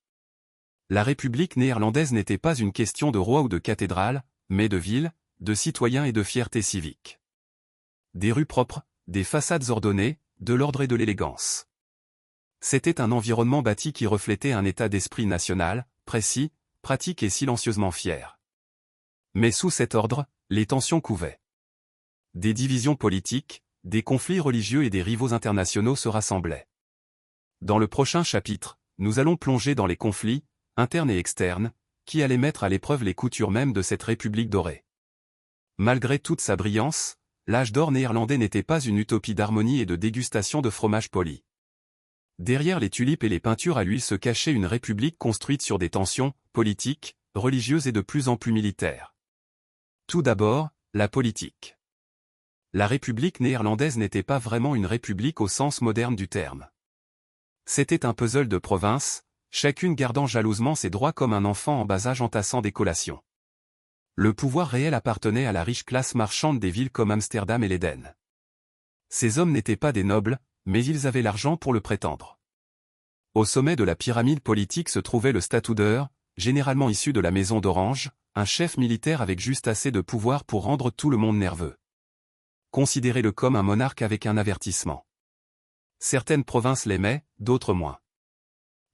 La République néerlandaise n'était pas une question de roi ou de cathédrale, mais de ville, de citoyens et de fierté civique. Des rues propres, des façades ordonnées, de l'ordre et de l'élégance. C'était un environnement bâti qui reflétait un état d'esprit national, précis, pratique et silencieusement fier. Mais sous cet ordre, les tensions couvaient. Des divisions politiques, des conflits religieux et des rivaux internationaux se rassemblaient. Dans le prochain chapitre, nous allons plonger dans les conflits, internes et externes, qui allaient mettre à l'épreuve les coutures mêmes de cette République dorée. Malgré toute sa brillance, l'âge d'or néerlandais n'était pas une utopie d'harmonie et de dégustation de fromage poli. Derrière les tulipes et les peintures à l'huile se cachait une république construite sur des tensions, politiques, religieuses et de plus en plus militaires. Tout d'abord, la politique. La République néerlandaise n'était pas vraiment une république au sens moderne du terme. C'était un puzzle de provinces, chacune gardant jalousement ses droits comme un enfant en bas âge entassant des collations. Le pouvoir réel appartenait à la riche classe marchande des villes comme Amsterdam et l'Éden. Ces hommes n'étaient pas des nobles, mais ils avaient l'argent pour le prétendre. Au sommet de la pyramide politique se trouvait le statoudeur, généralement issu de la maison d'Orange, un chef militaire avec juste assez de pouvoir pour rendre tout le monde nerveux. Considérez-le comme un monarque avec un avertissement. Certaines provinces l'aimaient, d'autres moins.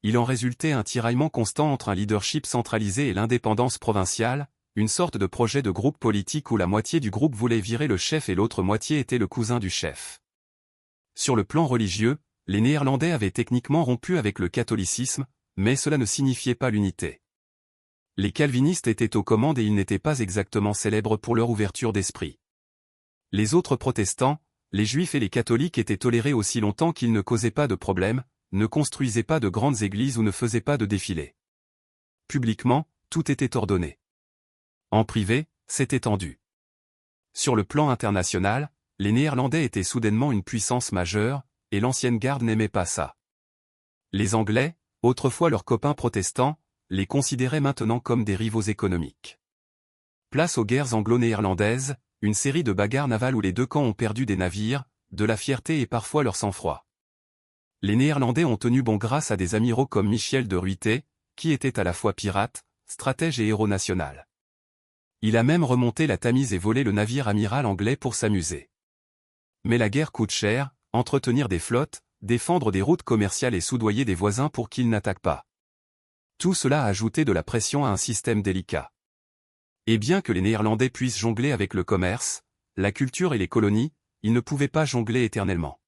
Il en résultait un tiraillement constant entre un leadership centralisé et l'indépendance provinciale, une sorte de projet de groupe politique où la moitié du groupe voulait virer le chef et l'autre moitié était le cousin du chef. Sur le plan religieux, les Néerlandais avaient techniquement rompu avec le catholicisme, mais cela ne signifiait pas l'unité. Les calvinistes étaient aux commandes et ils n'étaient pas exactement célèbres pour leur ouverture d'esprit. Les autres protestants, les juifs et les catholiques étaient tolérés aussi longtemps qu'ils ne causaient pas de problèmes, ne construisaient pas de grandes églises ou ne faisaient pas de défilés. Publiquement, tout était ordonné. En privé, c'était tendu. Sur le plan international, les Néerlandais étaient soudainement une puissance majeure, et l'ancienne garde n'aimait pas ça. Les Anglais, autrefois leurs copains protestants, les considéraient maintenant comme des rivaux économiques. Place aux guerres anglo-néerlandaises, une série de bagarres navales où les deux camps ont perdu des navires, de la fierté et parfois leur sang-froid. Les Néerlandais ont tenu bon grâce à des amiraux comme Michiel de Ruyter, qui était à la fois pirate, stratège et héros national. Il a même remonté la Tamise et volé le navire amiral anglais pour s'amuser. Mais la guerre coûte cher, entretenir des flottes, défendre des routes commerciales et soudoyer des voisins pour qu'ils n'attaquent pas. Tout cela a ajouté de la pression à un système délicat. Et bien que les Néerlandais puissent jongler avec le commerce, la culture et les colonies, ils ne pouvaient pas jongler éternellement.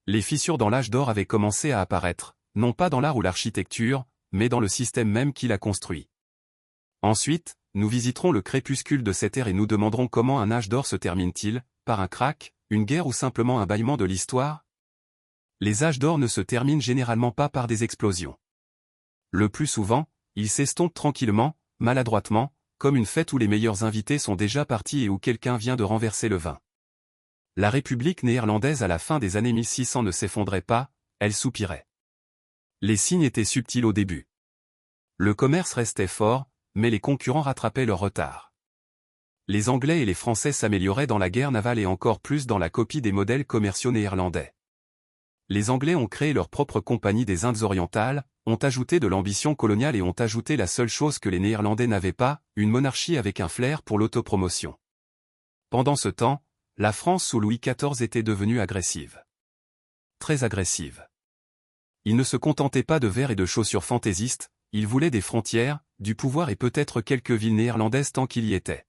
Les fissures dans l'âge d'or avaient commencé à apparaître, non pas dans l'art ou l'architecture, mais dans le système même qui l'a construit. Ensuite, nous visiterons le crépuscule de cette ère et nous demanderons comment un âge d'or se termine-t-il, par un krach, une guerre ou simplement un bâillement de l'histoire? Les âges d'or ne se terminent généralement pas par des explosions. Le plus souvent, ils s'estompent tranquillement, maladroitement, comme une fête où les meilleurs invités sont déjà partis et où quelqu'un vient de renverser le vin. La République néerlandaise à la fin des années 1600 ne s'effondrait pas, elle soupirait. Les signes étaient subtils au début. Le commerce restait fort, mais les concurrents rattrapaient leur retard. Les Anglais et les Français s'amélioraient dans la guerre navale et encore plus dans la copie des modèles commerciaux néerlandais. Les Anglais ont créé leur propre compagnie des Indes orientales, ont ajouté de l'ambition coloniale et ont ajouté la seule chose que les Néerlandais n'avaient pas, une monarchie avec un flair pour l'autopromotion. Pendant ce temps, la France sous Louis XIV était devenue agressive. Très agressive. Il ne se contentait pas de vers et de chaussures fantaisistes, il voulait des frontières, du pouvoir et peut-être quelques villes néerlandaises tant qu'il y était.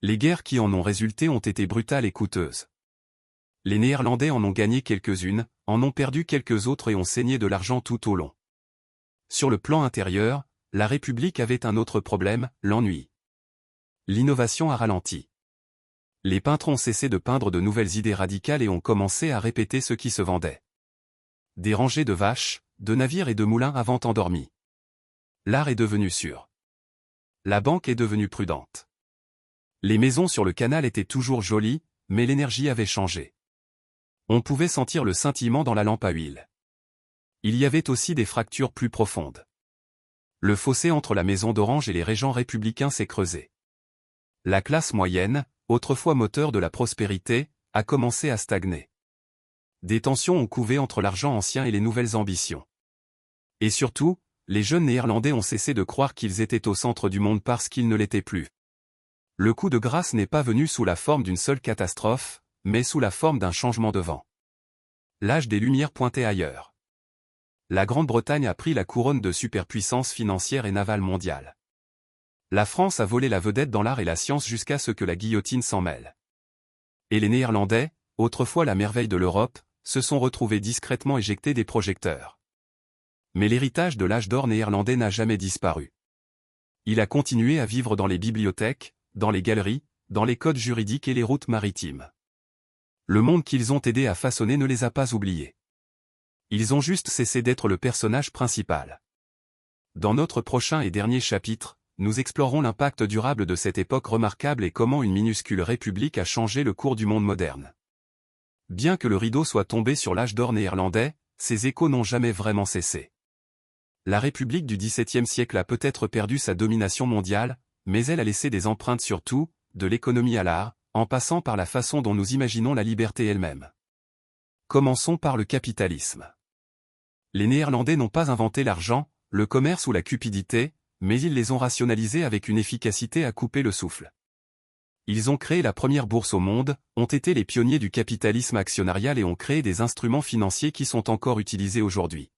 Les guerres qui en ont résulté ont été brutales et coûteuses. Les Néerlandais en ont gagné quelques-unes, en ont perdu quelques autres et ont saigné de l'argent tout au long. Sur le plan intérieur, la République avait un autre problème, l'ennui. L'innovation a ralenti. Les peintres ont cessé de peindre de nouvelles idées radicales et ont commencé à répéter ce qui se vendait. Des rangées de vaches, de navires et de moulins à vent endormis. L'art est devenu sûr. La banque est devenue prudente. Les maisons sur le canal étaient toujours jolies, mais l'énergie avait changé. On pouvait sentir le scintillement dans la lampe à huile. Il y avait aussi des fractures plus profondes. Le fossé entre la maison d'Orange et les régents républicains s'est creusé. La classe moyenne, autrefois moteur de la prospérité, a commencé à stagner. Des tensions ont couvé entre l'argent ancien et les nouvelles ambitions. Et surtout, les jeunes Néerlandais ont cessé de croire qu'ils étaient au centre du monde parce qu'ils ne l'étaient plus. Le coup de grâce n'est pas venu sous la forme d'une seule catastrophe, mais sous la forme d'un changement de vent. L'âge des Lumières pointait ailleurs. La Grande-Bretagne a pris la couronne de superpuissance financière et navale mondiale. La France a volé la vedette dans l'art et la science jusqu'à ce que la guillotine s'en mêle. Et les Néerlandais, autrefois la merveille de l'Europe, se sont retrouvés discrètement éjectés des projecteurs. Mais l'héritage de l'âge d'or néerlandais n'a jamais disparu. Il a continué à vivre dans les bibliothèques, dans les galeries, dans les codes juridiques et les routes maritimes. Le monde qu'ils ont aidé à façonner ne les a pas oubliés. Ils ont juste cessé d'être le personnage principal. Dans notre prochain et dernier chapitre, nous explorerons l'impact durable de cette époque remarquable et comment une minuscule république a changé le cours du monde moderne. Bien que le rideau soit tombé sur l'âge d'or néerlandais, ses échos n'ont jamais vraiment cessé. La République du XVIIe siècle a peut-être perdu sa domination mondiale, mais elle a laissé des empreintes sur tout, de l'économie à l'art, en passant par la façon dont nous imaginons la liberté elle-même. Commençons par le capitalisme. Les Néerlandais n'ont pas inventé l'argent, le commerce ou la cupidité, mais ils les ont rationalisés avec une efficacité à couper le souffle. Ils ont créé la première bourse au monde, ont été les pionniers du capitalisme actionnarial et ont créé des instruments financiers qui sont encore utilisés aujourd'hui.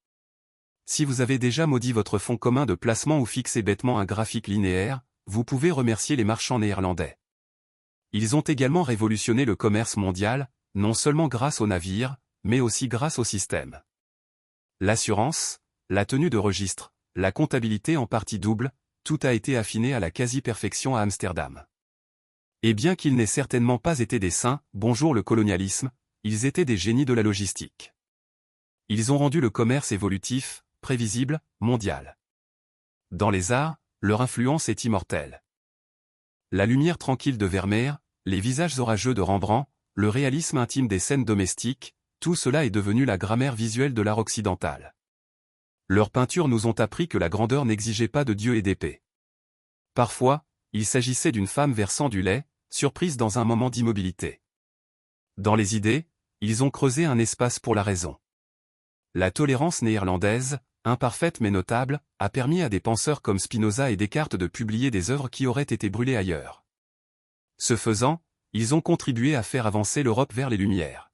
Si vous avez déjà maudit votre fonds commun de placement ou fixé bêtement un graphique linéaire, vous pouvez remercier les marchands néerlandais. Ils ont également révolutionné le commerce mondial, non seulement grâce aux navires, mais aussi grâce au système. L'assurance, la tenue de registre, la comptabilité en partie double, tout a été affiné à la quasi-perfection à Amsterdam. Et bien qu'ils n'aient certainement pas été des saints, bonjour le colonialisme, ils étaient des génies de la logistique. Ils ont rendu le commerce évolutif, prévisible, mondial. Dans les arts, leur influence est immortelle. La lumière tranquille de Vermeer, les visages orageux de Rembrandt, le réalisme intime des scènes domestiques, tout cela est devenu la grammaire visuelle de l'art occidental. Leurs peintures nous ont appris que la grandeur n'exigeait pas de dieu et d'épée. Parfois, il s'agissait d'une femme versant du lait, surprise dans un moment d'immobilité. Dans les idées, ils ont creusé un espace pour la raison. La tolérance néerlandaise, imparfaite mais notable, a permis à des penseurs comme Spinoza et Descartes de publier des œuvres qui auraient été brûlées ailleurs. Ce faisant, ils ont contribué à faire avancer l'Europe vers les Lumières.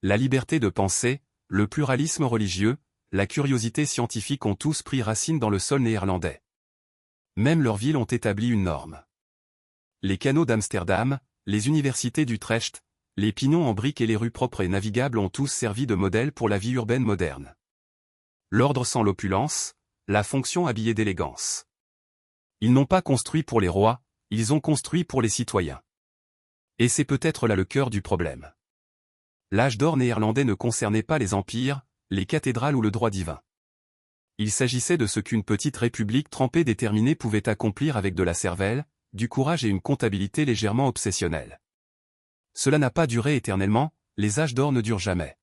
La liberté de penser, le pluralisme religieux, la curiosité scientifique ont tous pris racine dans le sol néerlandais. Même leurs villes ont établi une norme. Les canaux d'Amsterdam, les universités d'Utrecht, les pignons en briques et les rues propres et navigables ont tous servi de modèle pour la vie urbaine moderne. L'ordre sans l'opulence, la fonction habillée d'élégance. Ils n'ont pas construit pour les rois, ils ont construit pour les citoyens. Et c'est peut-être là le cœur du problème. L'âge d'or néerlandais ne concernait pas les empires, les cathédrales ou le droit divin. Il s'agissait de ce qu'une petite république trempée déterminée pouvait accomplir avec de la cervelle, du courage et une comptabilité légèrement obsessionnelle. Cela n'a pas duré éternellement, les âges d'or ne durent jamais.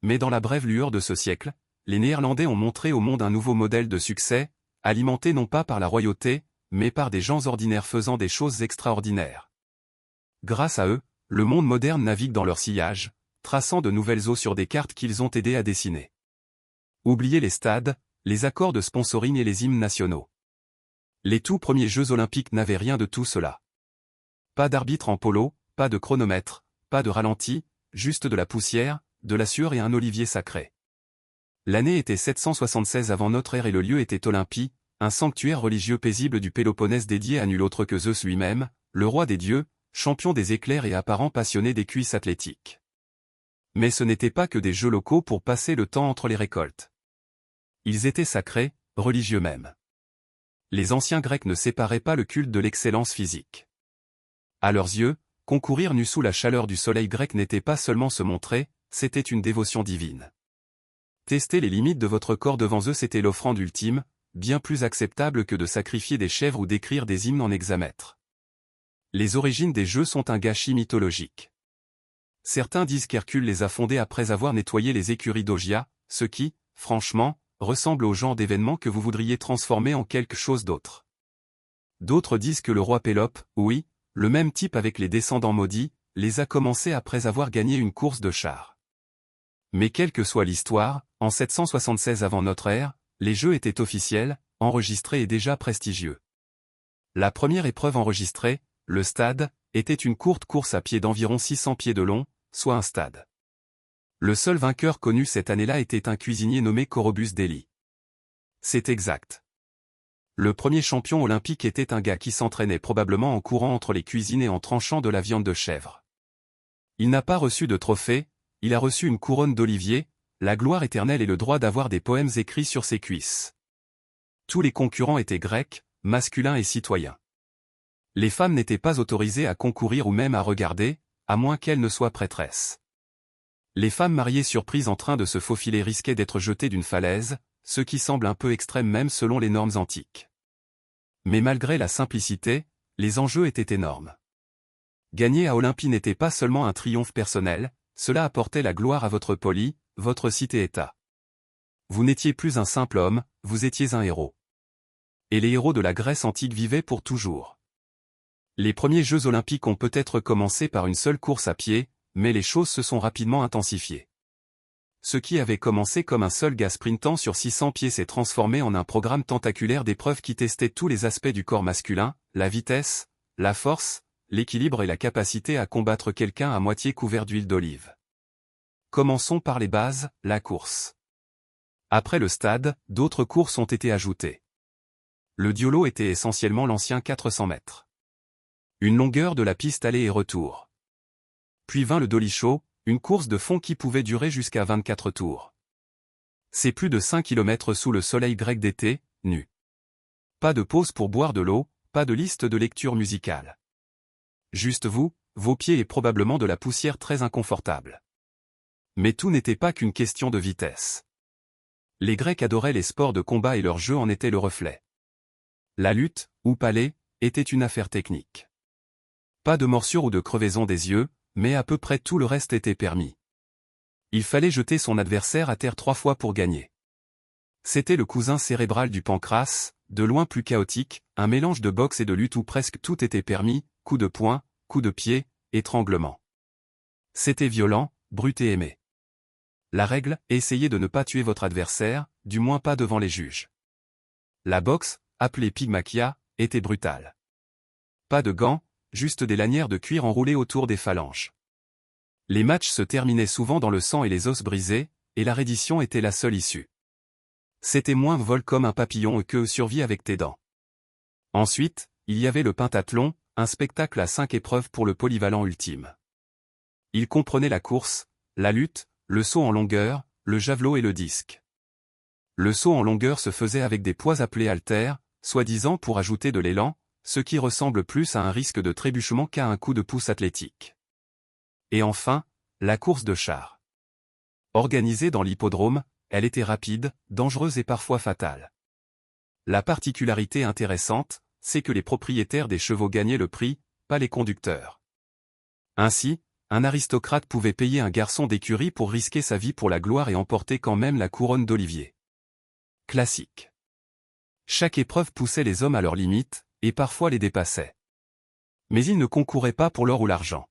Mais dans la brève lueur de ce siècle, les Néerlandais ont montré au monde un nouveau modèle de succès, alimenté non pas par la royauté, mais par des gens ordinaires faisant des choses extraordinaires. Grâce à eux, le monde moderne navigue dans leur sillage, traçant de nouvelles eaux sur des cartes qu'ils ont aidé à dessiner. Oubliez les stades, les accords de sponsoring et les hymnes nationaux. Les tout premiers Jeux olympiques n'avaient rien de tout cela. Pas d'arbitre en polo, pas de chronomètre, pas de ralenti, juste de la poussière, de la sueur et un olivier sacré. L'année était 776 avant notre ère et le lieu était Olympie, un sanctuaire religieux paisible du Péloponnèse dédié à nul autre que Zeus lui-même, le roi des dieux, champion des éclairs et apparent passionné des cuisses athlétiques. Mais ce n'était pas que des jeux locaux pour passer le temps entre les récoltes. Ils étaient sacrés, religieux même. Les anciens Grecs ne séparaient pas le culte de l'excellence physique. À leurs yeux, concourir nu sous la chaleur du soleil grec n'était pas seulement se montrer, c'était une dévotion divine. Tester les limites de votre corps devant eux c'était l'offrande ultime, bien plus acceptable que de sacrifier des chèvres ou d'écrire des hymnes en hexamètre. Les origines des jeux sont un gâchis mythologique. Certains disent qu'Hercule les a fondés après avoir nettoyé les écuries d'Augia, ce qui, franchement, ressemble au genre d'événement que vous voudriez transformer en quelque chose d'autre. D'autres disent que le roi Pélope, oui, le même type avec les descendants maudits, les a commencés après avoir gagné une course de chars. Mais quelle que soit l'histoire, en 776 avant notre ère, les jeux étaient officiels, enregistrés et déjà prestigieux. La première épreuve enregistrée, le stade, était une courte course à pied d'environ 600 pieds de long, soit un stade. Le seul vainqueur connu cette année-là était un cuisinier nommé Corobus Daly. C'est exact. Le premier champion olympique était un gars qui s'entraînait probablement en courant entre les cuisines et en tranchant de la viande de chèvre. Il n'a pas reçu de trophée, il a reçu une couronne d'olivier, la gloire éternelle et le droit d'avoir des poèmes écrits sur ses cuisses. Tous les concurrents étaient grecs, masculins et citoyens. Les femmes n'étaient pas autorisées à concourir ou même à regarder, à moins qu'elles ne soient prêtresses. Les femmes mariées surprises en train de se faufiler risquaient d'être jetées d'une falaise, ce qui semble un peu extrême même selon les normes antiques. Mais malgré la simplicité, les enjeux étaient énormes. Gagner à Olympie n'était pas seulement un triomphe personnel, cela apportait la gloire à votre polis, votre cité-État. Vous n'étiez plus un simple homme, vous étiez un héros. Et les héros de la Grèce antique vivaient pour toujours. Les premiers Jeux olympiques ont peut-être commencé par une seule course à pied, mais les choses se sont rapidement intensifiées. Ce qui avait commencé comme un seul gars sprintant sur 600 pieds s'est transformé en un programme tentaculaire d'épreuves qui testait tous les aspects du corps masculin, la vitesse, la force, l'équilibre et la capacité à combattre quelqu'un à moitié couvert d'huile d'olive. Commençons par les bases, la course. Après le stade, d'autres courses ont été ajoutées. Le diolo était essentiellement l'ancien 400 mètres. Une longueur de la piste aller et retour. Puis vint le dolicho, une course de fond qui pouvait durer jusqu'à 24 tours. C'est plus de 5 km sous le soleil grec d'été, nu. Pas de pause pour boire de l'eau, pas de liste de lecture musicale. Juste vous, vos pieds et probablement de la poussière très inconfortable. Mais tout n'était pas qu'une question de vitesse. Les Grecs adoraient les sports de combat et leur jeu en était le reflet. La lutte, ou palais, était une affaire technique. Pas de morsure ou de crevaison des yeux, mais à peu près tout le reste était permis. Il fallait jeter son adversaire à terre 3 fois pour gagner. C'était le cousin cérébral du pancrace, de loin plus chaotique, un mélange de boxe et de lutte où presque tout était permis, coups de poing, coups de pied, étranglement. C'était violent, brut et aimé. La règle, essayez de ne pas tuer votre adversaire, du moins pas devant les juges. La boxe, appelée pygmachia, était brutale. Pas de gants, juste des lanières de cuir enroulées autour des phalanges. Les matchs se terminaient souvent dans le sang et les os brisés, et la reddition était la seule issue. C'était moins vol comme un papillon que survie avec tes dents. Ensuite, il y avait le pentathlon, un spectacle à 5 épreuves pour le polyvalent ultime. Il comprenait la course, la lutte, le saut en longueur, le javelot et le disque. Le saut en longueur se faisait avec des poids appelés haltères, soi-disant pour ajouter de l'élan, ce qui ressemble plus à un risque de trébuchement qu'à un coup de pouce athlétique. Et enfin, la course de chars. Organisée dans l'hippodrome, elle était rapide, dangereuse et parfois fatale. La particularité intéressante, c'est que les propriétaires des chevaux gagnaient le prix, pas les conducteurs. Ainsi, un aristocrate pouvait payer un garçon d'écurie pour risquer sa vie pour la gloire et emporter quand même la couronne d'Olivier. Classique. Chaque épreuve poussait les hommes à leurs limites, et parfois les dépassait. Mais ils ne concouraient pas pour l'or ou l'argent.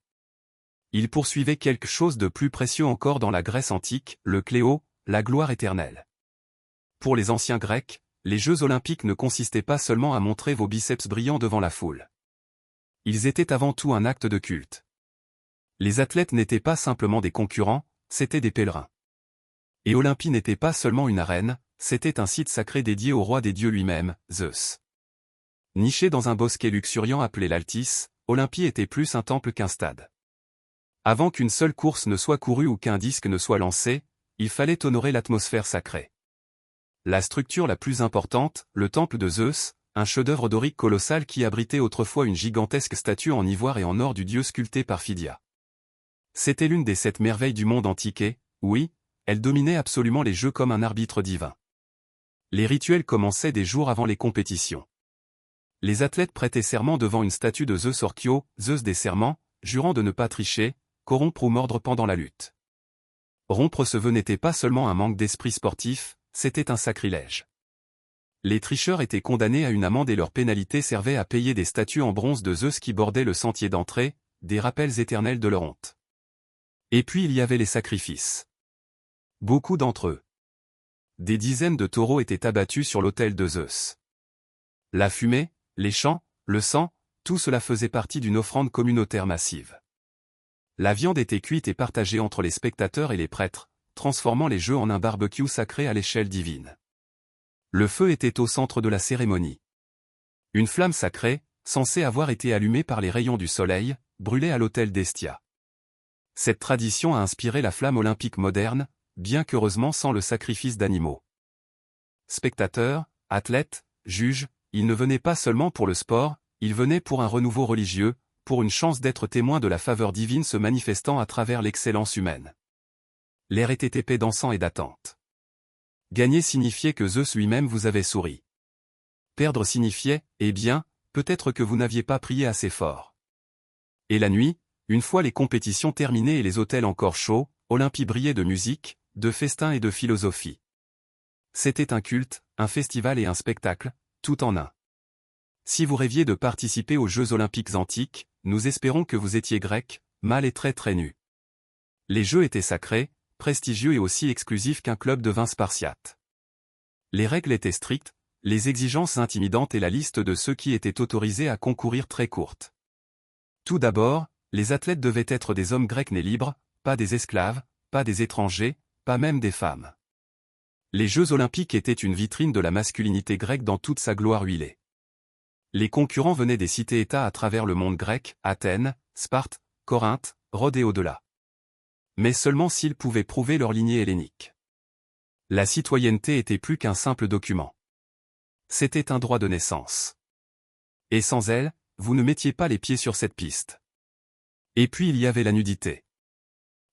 Ils poursuivaient quelque chose de plus précieux encore dans la Grèce antique, le cléo, la gloire éternelle. Pour les anciens Grecs, les Jeux olympiques ne consistaient pas seulement à montrer vos biceps brillants devant la foule. Ils étaient avant tout un acte de culte. Les athlètes n'étaient pas simplement des concurrents, c'étaient des pèlerins. Et Olympie n'était pas seulement une arène, c'était un site sacré dédié au roi des dieux lui-même, Zeus. Niché dans un bosquet luxuriant appelé l'Altis, Olympie était plus un temple qu'un stade. Avant qu'une seule course ne soit courue ou qu'un disque ne soit lancé, il fallait honorer l'atmosphère sacrée. La structure la plus importante, le temple de Zeus, un chef-d'œuvre dorique colossal qui abritait autrefois une gigantesque statue en ivoire et en or du dieu sculpté par Phidia. C'était l'une des 7 merveilles du monde antique et, oui, elle dominait absolument les jeux comme un arbitre divin. Les rituels commençaient des jours avant les compétitions. Les athlètes prêtaient serment devant une statue de Zeus Orchio, Zeus des serments, jurant de ne pas tricher, corrompre ou mordre pendant la lutte. Rompre ce vœu n'était pas seulement un manque d'esprit sportif, c'était un sacrilège. Les tricheurs étaient condamnés à une amende et leur pénalité servait à payer des statues en bronze de Zeus qui bordaient le sentier d'entrée, des rappels éternels de leur honte. Et puis il y avait les sacrifices. Beaucoup d'entre eux. Des dizaines de taureaux étaient abattus sur l'autel de Zeus. La fumée, les chants, le sang, tout cela faisait partie d'une offrande communautaire massive. La viande était cuite et partagée entre les spectateurs et les prêtres, transformant les jeux en un barbecue sacré à l'échelle divine. Le feu était au centre de la cérémonie. Une flamme sacrée, censée avoir été allumée par les rayons du soleil, brûlait à l'autel d'Hestia. Cette tradition a inspiré la flamme olympique moderne, bien qu'heureusement sans le sacrifice d'animaux. Spectateurs, athlètes, juges, ils ne venaient pas seulement pour le sport, ils venaient pour un renouveau religieux, pour une chance d'être témoins de la faveur divine se manifestant à travers l'excellence humaine. L'air était épais d'encens et d'attente. Gagner signifiait que Zeus lui-même vous avait souri. Perdre signifiait, eh bien, peut-être que vous n'aviez pas prié assez fort. Et la nuit, une fois les compétitions terminées et les hôtels encore chauds, Olympie brillait de musique, de festins et de philosophie. C'était un culte, un festival et un spectacle, tout en un. Si vous rêviez de participer aux Jeux olympiques antiques, nous espérons que vous étiez grec, mâle et très nu. Les Jeux étaient sacrés, prestigieux et aussi exclusifs qu'un club de vin spartiate. Les règles étaient strictes, les exigences intimidantes et la liste de ceux qui étaient autorisés à concourir très courte. Tout d'abord, les athlètes devaient être des hommes grecs nés libres, pas des esclaves, pas des étrangers, pas même des femmes. Les Jeux olympiques étaient une vitrine de la masculinité grecque dans toute sa gloire huilée. Les concurrents venaient des cités-États à travers le monde grec, Athènes, Sparte, Corinthe, Rhodes et au-delà. Mais seulement s'ils pouvaient prouver leur lignée hellénique. La citoyenneté était plus qu'un simple document. C'était un droit de naissance. Et sans elle, vous ne mettiez pas les pieds sur cette piste. Et puis il y avait la nudité.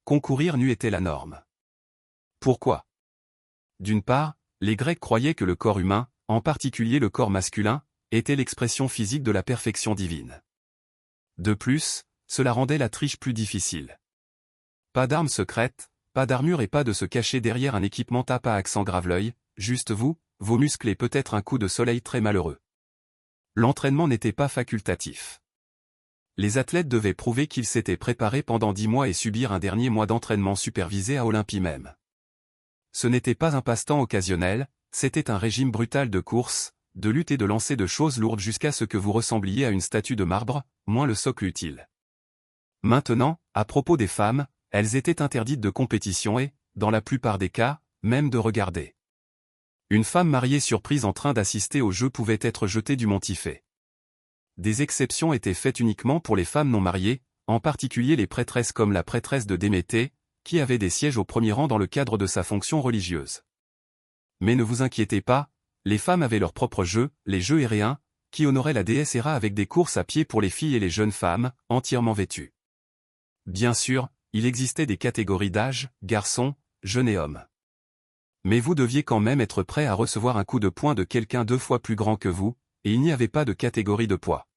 Concourir nu était la norme. Pourquoi? D'une part, les Grecs croyaient que le corps humain, en particulier le corps masculin, était l'expression physique de la perfection divine. De plus, cela rendait la triche plus difficile. Pas d'armes secrètes, pas d'armure et pas de se cacher derrière un équipement tape à accent grave l'œil, juste vous, vos muscles et peut-être un coup de soleil très malheureux. L'entraînement n'était pas facultatif. Les athlètes devaient prouver qu'ils s'étaient préparés pendant 10 mois et subir un dernier mois d'entraînement supervisé à Olympie même. Ce n'était pas un passe-temps occasionnel, c'était un régime brutal de course, de lutte et de lancer de choses lourdes jusqu'à ce que vous ressembliez à une statue de marbre, moins le socle utile. Maintenant, à propos des femmes, elles étaient interdites de compétition et, dans la plupart des cas, même de regarder. Une femme mariée surprise en train d'assister au jeu pouvait être jetée du montifet. Des exceptions étaient faites uniquement pour les femmes non mariées, en particulier les prêtresses comme la prêtresse de Déméter, qui avait des sièges au premier rang dans le cadre de sa fonction religieuse. Mais ne vous inquiétez pas, les femmes avaient leur propre jeu, les Jeux Héréens, qui honoraient la déesse Héra avec des courses à pied pour les filles et les jeunes femmes, entièrement vêtues. Bien sûr, il existait des catégories d'âge, garçons, jeunes et hommes. Mais vous deviez quand même être prêt à recevoir un coup de poing de quelqu'un 2 fois plus grand que vous, et il n'y avait pas de catégorie de poids.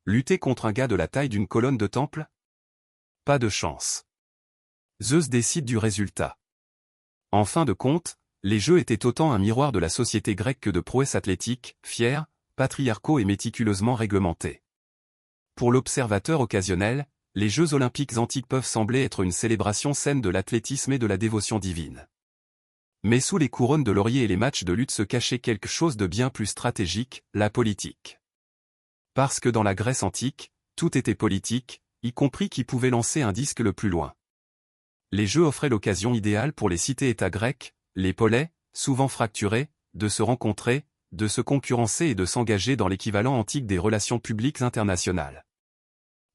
Lutter contre un gars de la taille d'une colonne de temple? Pas de chance. Zeus décide du résultat. En fin de compte, les jeux étaient autant un miroir de la société grecque que de prouesses athlétiques, fiers, patriarcaux et méticuleusement réglementés. Pour l'observateur occasionnel, les Jeux olympiques antiques peuvent sembler être une célébration saine de l'athlétisme et de la dévotion divine. Mais sous les couronnes de laurier et les matchs de lutte se cachait quelque chose de bien plus stratégique, la politique. Parce que dans la Grèce antique, tout était politique, y compris qui pouvait lancer un disque le plus loin. Les Jeux offraient l'occasion idéale pour les cités-États grecs, les polais, souvent fracturés, de se rencontrer, de se concurrencer et de s'engager dans l'équivalent antique des relations publiques internationales.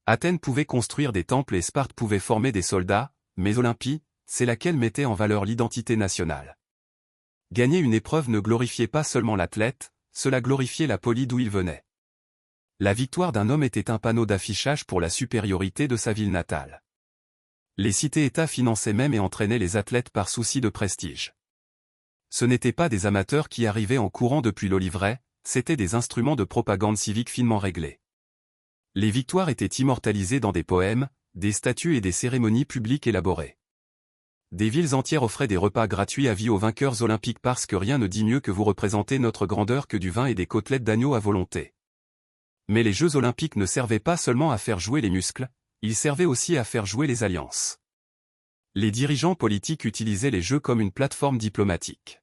Athènes pouvait construire des temples et Sparte pouvait former des soldats, mais Olympie, c'est laquelle mettait en valeur l'identité nationale. Gagner une épreuve ne glorifiait pas seulement l'athlète, cela glorifiait la polis d'où il venait. La victoire d'un homme était un panneau d'affichage pour la supériorité de sa ville natale. Les cités-États finançaient même et entraînaient les athlètes par souci de prestige. Ce n'étaient pas des amateurs qui arrivaient en courant depuis l'Olivret, c'étaient des instruments de propagande civique finement réglés. Les victoires étaient immortalisées dans des poèmes, des statues et des cérémonies publiques élaborées. Des villes entières offraient des repas gratuits à vie aux vainqueurs olympiques parce que rien ne dit mieux que vous représentez notre grandeur que du vin et des côtelettes d'agneau à volonté. Mais les Jeux olympiques ne servaient pas seulement à faire jouer les muscles, ils servaient aussi à faire jouer les alliances. Les dirigeants politiques utilisaient les Jeux comme une plateforme diplomatique.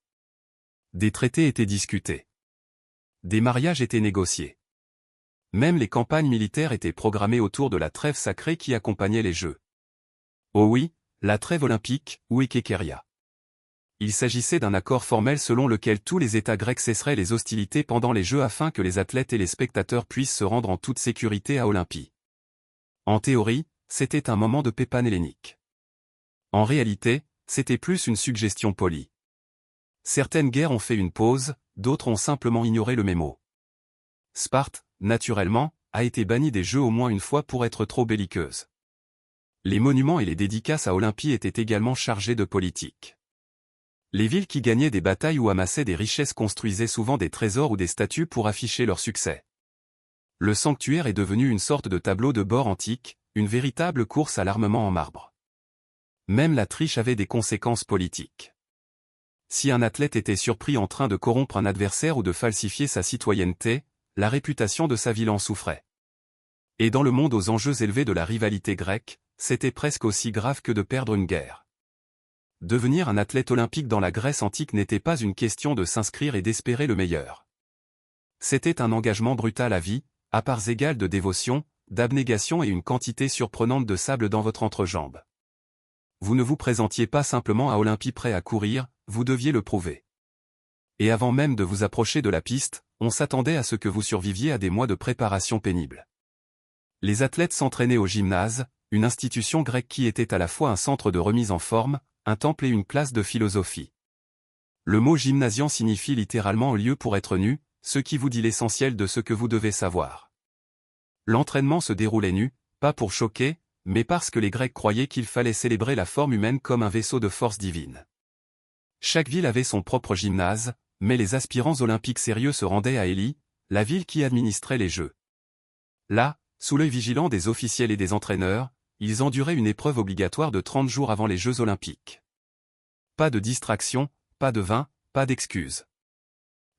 Des traités étaient discutés. Des mariages étaient négociés. Même les campagnes militaires étaient programmées autour de la trêve sacrée qui accompagnait les Jeux. Oh oui, la trêve olympique, ou Ekekeria. Il s'agissait d'un accord formel selon lequel tous les États grecs cesseraient les hostilités pendant les Jeux afin que les athlètes et les spectateurs puissent se rendre en toute sécurité à Olympie. En théorie, c'était un moment de paix panhellénique. En réalité, c'était plus une suggestion polie. Certaines guerres ont fait une pause, d'autres ont simplement ignoré le mémo. Sparte, naturellement, a été bannie des Jeux au moins une fois pour être trop belliqueuse. Les monuments et les dédicaces à Olympie étaient également chargés de politique. Les villes qui gagnaient des batailles ou amassaient des richesses construisaient souvent des trésors ou des statues pour afficher leur succès. Le sanctuaire est devenu une sorte de tableau de bord antique, une véritable course à l'armement en marbre. Même la triche avait des conséquences politiques. Si un athlète était surpris en train de corrompre un adversaire ou de falsifier sa citoyenneté, la réputation de sa ville en souffrait. Et dans le monde aux enjeux élevés de la rivalité grecque, c'était presque aussi grave que de perdre une guerre. Devenir un athlète olympique dans la Grèce antique n'était pas une question de s'inscrire et d'espérer le meilleur. C'était un engagement brutal à vie, à parts égales de dévotion, d'abnégation et une quantité surprenante de sable dans votre entrejambe. Vous ne vous présentiez pas simplement à Olympie prêt à courir, vous deviez le prouver. Et avant même de vous approcher de la piste, on s'attendait à ce que vous surviviez à des mois de préparation pénible. Les athlètes s'entraînaient au gymnase, une institution grecque qui était à la fois un centre de remise en forme, un temple et une classe de philosophie. Le mot gymnasium signifie littéralement lieu pour être nu, ce qui vous dit l'essentiel de ce que vous devez savoir. L'entraînement se déroulait nu, pas pour choquer, mais parce que les Grecs croyaient qu'il fallait célébrer la forme humaine comme un vaisseau de force divine. Chaque ville avait son propre gymnase, mais les aspirants olympiques sérieux se rendaient à Élie, la ville qui administrait les Jeux. Là, sous l'œil vigilant des officiels et des entraîneurs, ils enduraient une épreuve obligatoire de 30 jours avant les Jeux olympiques. Pas de distraction, pas de vin, pas d'excuses.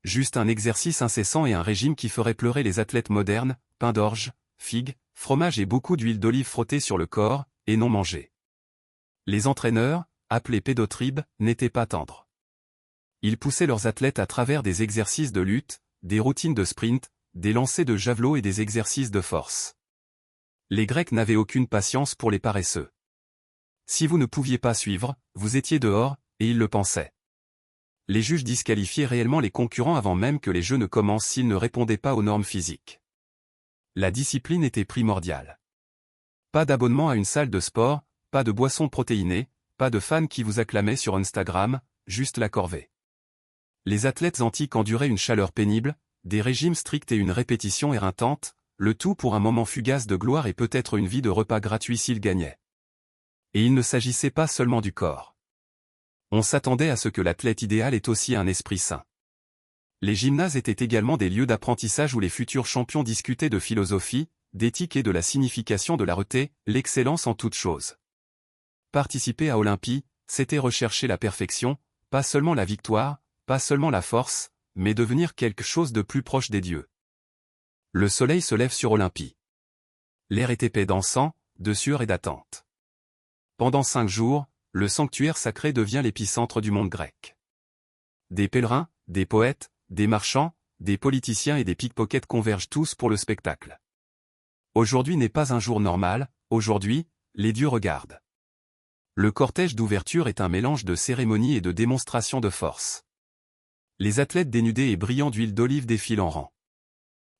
Juste un exercice incessant et un régime qui ferait pleurer les athlètes modernes, pain d'orge, figues, fromage et beaucoup d'huile d'olive frottée sur le corps, et non mangée. Les entraîneurs, appelés pédotribes, n'étaient pas tendres. Ils poussaient leurs athlètes à travers des exercices de lutte, des routines de sprint, des lancers de javelot et des exercices de force. Les Grecs n'avaient aucune patience pour les paresseux. Si vous ne pouviez pas suivre, vous étiez dehors, et ils le pensaient. Les juges disqualifiaient réellement les concurrents avant même que les Jeux ne commencent s'ils ne répondaient pas aux normes physiques. La discipline était primordiale. Pas d'abonnement à une salle de sport, pas de boissons protéinées, pas de fans qui vous acclamaient sur Instagram, juste la corvée. Les athlètes antiques enduraient une chaleur pénible, des régimes stricts et une répétition éreintante, le tout pour un moment fugace de gloire et peut-être une vie de repas gratuit s'ils gagnaient. Et il ne s'agissait pas seulement du corps. On s'attendait à ce que l'athlète idéal ait aussi un esprit sain. Les gymnases étaient également des lieux d'apprentissage où les futurs champions discutaient de philosophie, d'éthique et de la signification de la retenue, l'excellence en toutes choses. Participer à Olympie, c'était rechercher la perfection, pas seulement la victoire, pas seulement la force, mais devenir quelque chose de plus proche des dieux. Le soleil se lève sur Olympie. L'air est épais d'encens, de sueur et d'attente. Pendant 5 jours, le sanctuaire sacré devient l'épicentre du monde grec. Des pèlerins, des poètes, des marchands, des politiciens et des pickpockets convergent tous pour le spectacle. Aujourd'hui n'est pas un jour normal, aujourd'hui, les dieux regardent. Le cortège d'ouverture est un mélange de cérémonie et de démonstration de force. Les athlètes dénudés et brillants d'huile d'olive défilent en rang.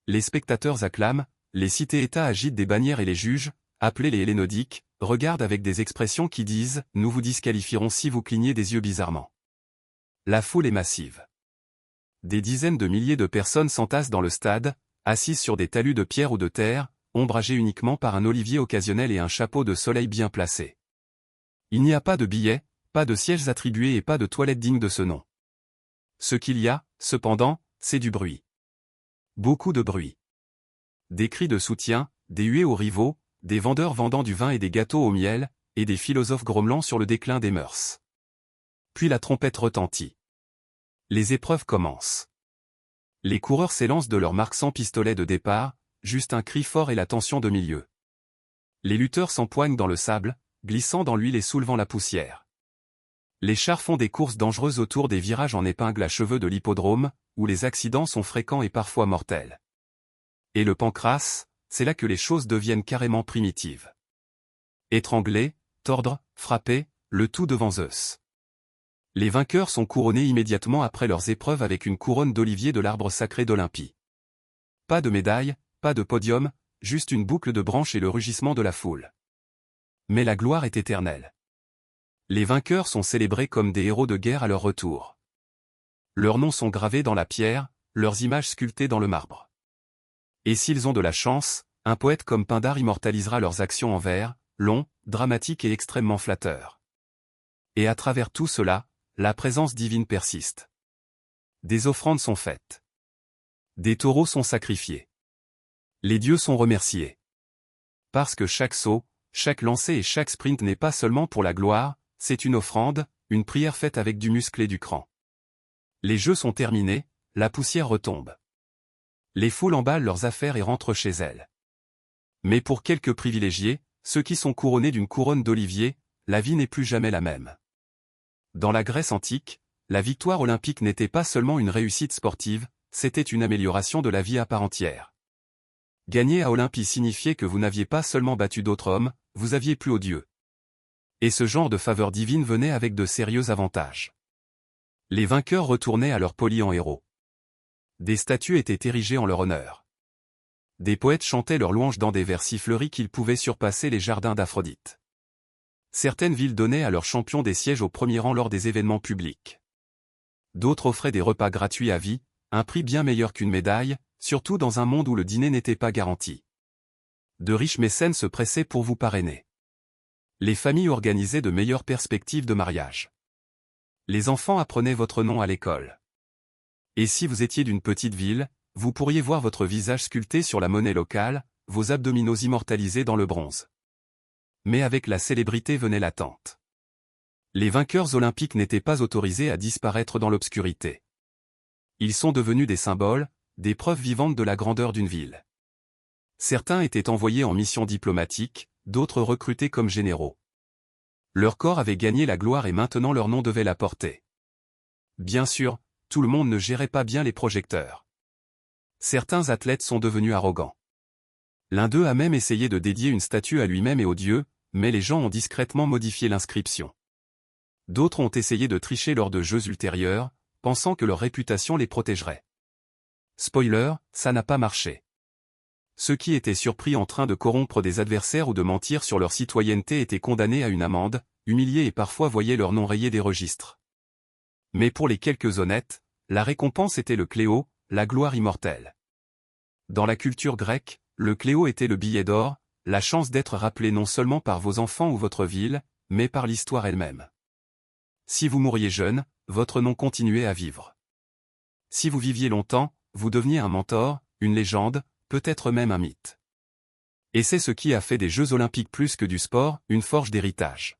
Les spectateurs acclament, les cités-États agitent des bannières et les juges, appelés les Hellénodiques, regardent avec des expressions qui disent « Nous vous disqualifierons si vous clignez des yeux bizarrement ». La foule est massive. Des dizaines de milliers de personnes s'entassent dans le stade, assises sur des talus de pierre ou de terre, ombragés uniquement par un olivier occasionnel et un chapeau de soleil bien placé. Il n'y a pas de billets, pas de sièges attribués et pas de toilettes dignes de ce nom. Ce qu'il y a, cependant, c'est du bruit. Beaucoup de bruit. Des cris de soutien, des huées aux rivaux, des vendeurs vendant du vin et des gâteaux au miel, et des philosophes grommelant sur le déclin des mœurs. Puis la trompette retentit. Les épreuves commencent. Les coureurs s'élancent de leur marque sans pistolet de départ, juste un cri fort et la tension de milieu. Les lutteurs s'empoignent dans le sable, glissant dans l'huile et soulevant la poussière. Les chars font des courses dangereuses autour des virages en épingle à cheveux de l'hippodrome, où les accidents sont fréquents et parfois mortels. Et le pancrace, c'est là que les choses deviennent carrément primitives. Étrangler, tordre, frapper, le tout devant Zeus. Les vainqueurs sont couronnés immédiatement après leurs épreuves avec une couronne d'olivier de l'arbre sacré d'Olympie. Pas de médaille, pas de podium, juste une boucle de branches et le rugissement de la foule. Mais la gloire est éternelle. Les vainqueurs sont célébrés comme des héros de guerre à leur retour. Leurs noms sont gravés dans la pierre, leurs images sculptées dans le marbre. Et s'ils ont de la chance, un poète comme Pindare immortalisera leurs actions en vers, longs, dramatiques et extrêmement flatteurs. Et à travers tout cela, la présence divine persiste. Des offrandes sont faites. Des taureaux sont sacrifiés. Les dieux sont remerciés. Parce que chaque saut, chaque lancer et chaque sprint n'est pas seulement pour la gloire, c'est une offrande, une prière faite avec du muscle et du cran. Les jeux sont terminés, la poussière retombe. Les foules emballent leurs affaires et rentrent chez elles. Mais pour quelques privilégiés, ceux qui sont couronnés d'une couronne d'olivier, la vie n'est plus jamais la même. Dans la Grèce antique, la victoire olympique n'était pas seulement une réussite sportive, c'était une amélioration de la vie à part entière. Gagner à Olympie signifiait que vous n'aviez pas seulement battu d'autres hommes, vous aviez plu aux dieux. Et ce genre de faveur divine venait avec de sérieux avantages. Les vainqueurs retournaient à leur poli en héros. Des statues étaient érigées en leur honneur. Des poètes chantaient leurs louanges dans des vers si fleuris qu'ils pouvaient surpasser les jardins d'Aphrodite. Certaines villes donnaient à leurs champions des sièges au premier rang lors des événements publics. D'autres offraient des repas gratuits à vie, un prix bien meilleur qu'une médaille, surtout dans un monde où le dîner n'était pas garanti. De riches mécènes se pressaient pour vous parrainer. Les familles organisaient de meilleures perspectives de mariage. Les enfants apprenaient votre nom à l'école. Et si vous étiez d'une petite ville, vous pourriez voir votre visage sculpté sur la monnaie locale, vos abdominaux immortalisés dans le bronze. Mais avec la célébrité venait l'attente. Les vainqueurs olympiques n'étaient pas autorisés à disparaître dans l'obscurité. Ils sont devenus des symboles, des preuves vivantes de la grandeur d'une ville. Certains étaient envoyés en mission diplomatique, d'autres recrutés comme généraux. Leur corps avait gagné la gloire et maintenant leur nom devait la porter. Bien sûr, tout le monde ne gérait pas bien les projecteurs. Certains athlètes sont devenus arrogants. L'un d'eux a même essayé de dédier une statue à lui-même et aux dieux, mais les gens ont discrètement modifié l'inscription. D'autres ont essayé de tricher lors de jeux ultérieurs, pensant que leur réputation les protégerait. Spoiler, ça n'a pas marché. Ceux qui étaient surpris en train de corrompre des adversaires ou de mentir sur leur citoyenneté étaient condamnés à une amende, humiliés et parfois voyaient leur nom rayé des registres. Mais pour les quelques honnêtes, la récompense était le cléo, la gloire immortelle. Dans la culture grecque, le cléo était le billet d'or, la chance d'être rappelé non seulement par vos enfants ou votre ville, mais par l'histoire elle-même. Si vous mouriez jeune, votre nom continuait à vivre. Si vous viviez longtemps, vous deveniez un mentor, une légende, peut-être même un mythe. Et c'est ce qui a fait des Jeux Olympiques plus que du sport, une forge d'héritage.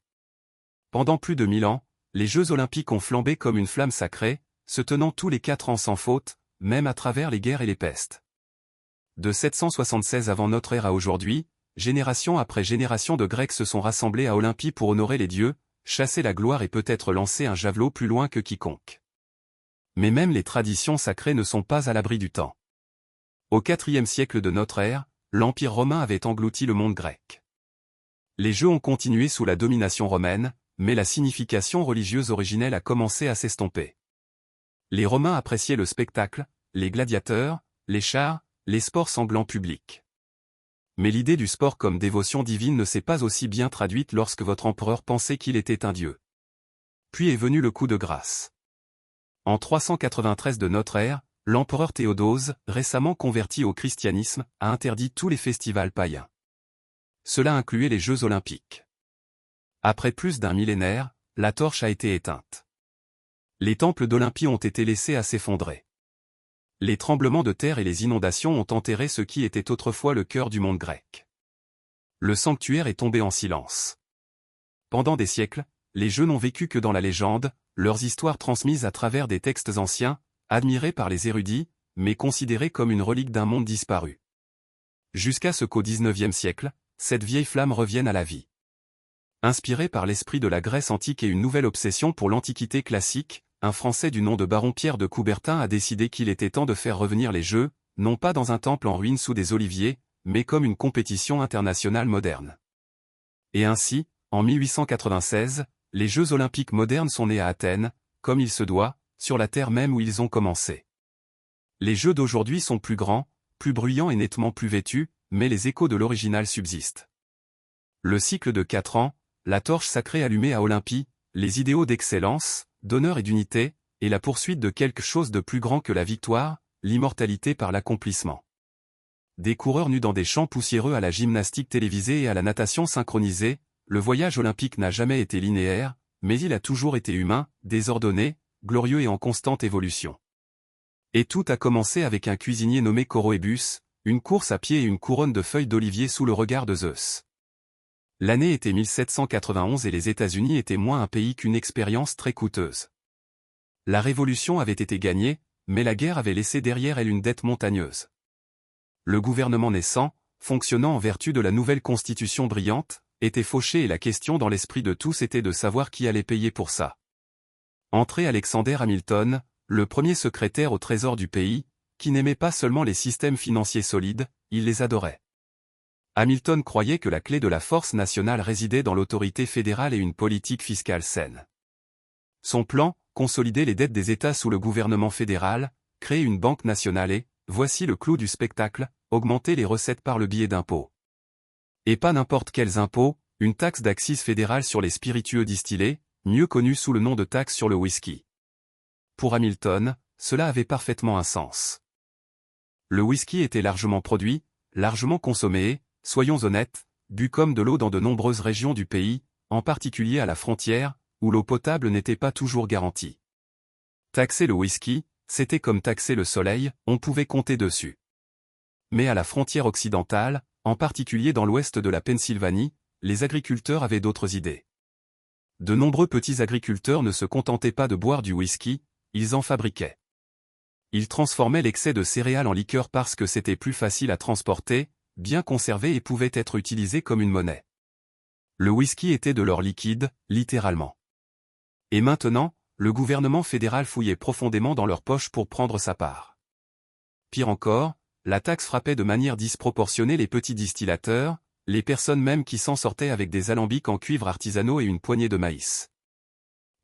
Pendant plus de 1000 ans, les Jeux Olympiques ont flambé comme une flamme sacrée, se tenant tous les 4 ans sans faute, même à travers les guerres et les pestes. De 776 avant notre ère à aujourd'hui, génération après génération de Grecs se sont rassemblés à Olympie pour honorer les dieux, chasser la gloire et peut-être lancer un javelot plus loin que quiconque. Mais même les traditions sacrées ne sont pas à l'abri du temps. Au IVe siècle de notre ère, l'Empire romain avait englouti le monde grec. Les Jeux ont continué sous la domination romaine, mais la signification religieuse originelle a commencé à s'estomper. Les Romains appréciaient le spectacle, les gladiateurs, les chars, les sports sanglants publics. Mais l'idée du sport comme dévotion divine ne s'est pas aussi bien traduite lorsque votre empereur pensait qu'il était un dieu. Puis est venu le coup de grâce. En 393 de notre ère, l'empereur Théodose, récemment converti au christianisme, a interdit tous les festivals païens. Cela incluait les Jeux Olympiques. Après plus d'un millénaire, la torche a été éteinte. Les temples d'Olympie ont été laissés à s'effondrer. Les tremblements de terre et les inondations ont enterré ce qui était autrefois le cœur du monde grec. Le sanctuaire est tombé en silence. Pendant des siècles, les Jeux n'ont vécu que dans la légende, leurs histoires transmises à travers des textes anciens, admirés par les érudits, mais considérés comme une relique d'un monde disparu. Jusqu'à ce qu'au XIXe siècle, cette vieille flamme revienne à la vie. Inspiré par l'esprit de la Grèce antique et une nouvelle obsession pour l'Antiquité classique, un Français du nom de baron Pierre de Coubertin a décidé qu'il était temps de faire revenir les Jeux, non pas dans un temple en ruine sous des oliviers, mais comme une compétition internationale moderne. Et ainsi, en 1896, les Jeux olympiques modernes sont nés à Athènes, comme il se doit, sur la terre même où ils ont commencé. Les Jeux d'aujourd'hui sont plus grands, plus bruyants et nettement plus vêtus, mais les échos de l'original subsistent. Le cycle de 4 ans, la torche sacrée allumée à Olympie, les idéaux d'excellence, d'honneur et d'unité, et la poursuite de quelque chose de plus grand que la victoire, l'immortalité par l'accomplissement. Des coureurs nus dans des champs poussiéreux à la gymnastique télévisée et à la natation synchronisée, le voyage olympique n'a jamais été linéaire, mais il a toujours été humain, désordonné, glorieux et en constante évolution. Et tout a commencé avec un cuisinier nommé Coroébus, une course à pied et une couronne de feuilles d'olivier sous le regard de Zeus. L'année était 1791 et les États-Unis étaient moins un pays qu'une expérience très coûteuse. La Révolution avait été gagnée, mais la guerre avait laissé derrière elle une dette montagneuse. Le gouvernement naissant, fonctionnant en vertu de la nouvelle constitution brillante, était fauché et la question dans l'esprit de tous était de savoir qui allait payer pour ça. Entrait Alexander Hamilton, le premier secrétaire au trésor du pays, qui n'aimait pas seulement les systèmes financiers solides, il les adorait. Hamilton croyait que la clé de la force nationale résidait dans l'autorité fédérale et une politique fiscale saine. Son plan, consolider les dettes des États sous le gouvernement fédéral, créer une banque nationale et, voici le clou du spectacle, augmenter les recettes par le biais d'impôts. Et pas n'importe quels impôts, une taxe d'accise fédérale sur les spiritueux distillés, mieux connue sous le nom de taxe sur le whisky. Pour Hamilton, cela avait parfaitement un sens. Le whisky était largement produit, largement consommé et, soyons honnêtes, bu comme de l'eau dans de nombreuses régions du pays, en particulier à la frontière, où l'eau potable n'était pas toujours garantie. Taxer le whisky, c'était comme taxer le soleil, on pouvait compter dessus. Mais à la frontière occidentale, en particulier dans l'ouest de la Pennsylvanie, les agriculteurs avaient d'autres idées. De nombreux petits agriculteurs ne se contentaient pas de boire du whisky, ils en fabriquaient. Ils transformaient l'excès de céréales en liqueur parce que c'était plus facile à transporter, bien conservé et pouvait être utilisé comme une monnaie. Le whisky était de l'or liquide, littéralement. Et maintenant, le gouvernement fédéral fouillait profondément dans leurs poches pour prendre sa part. Pire encore, la taxe frappait de manière disproportionnée les petits distillateurs, les personnes même qui s'en sortaient avec des alambics en cuivre artisanaux et une poignée de maïs.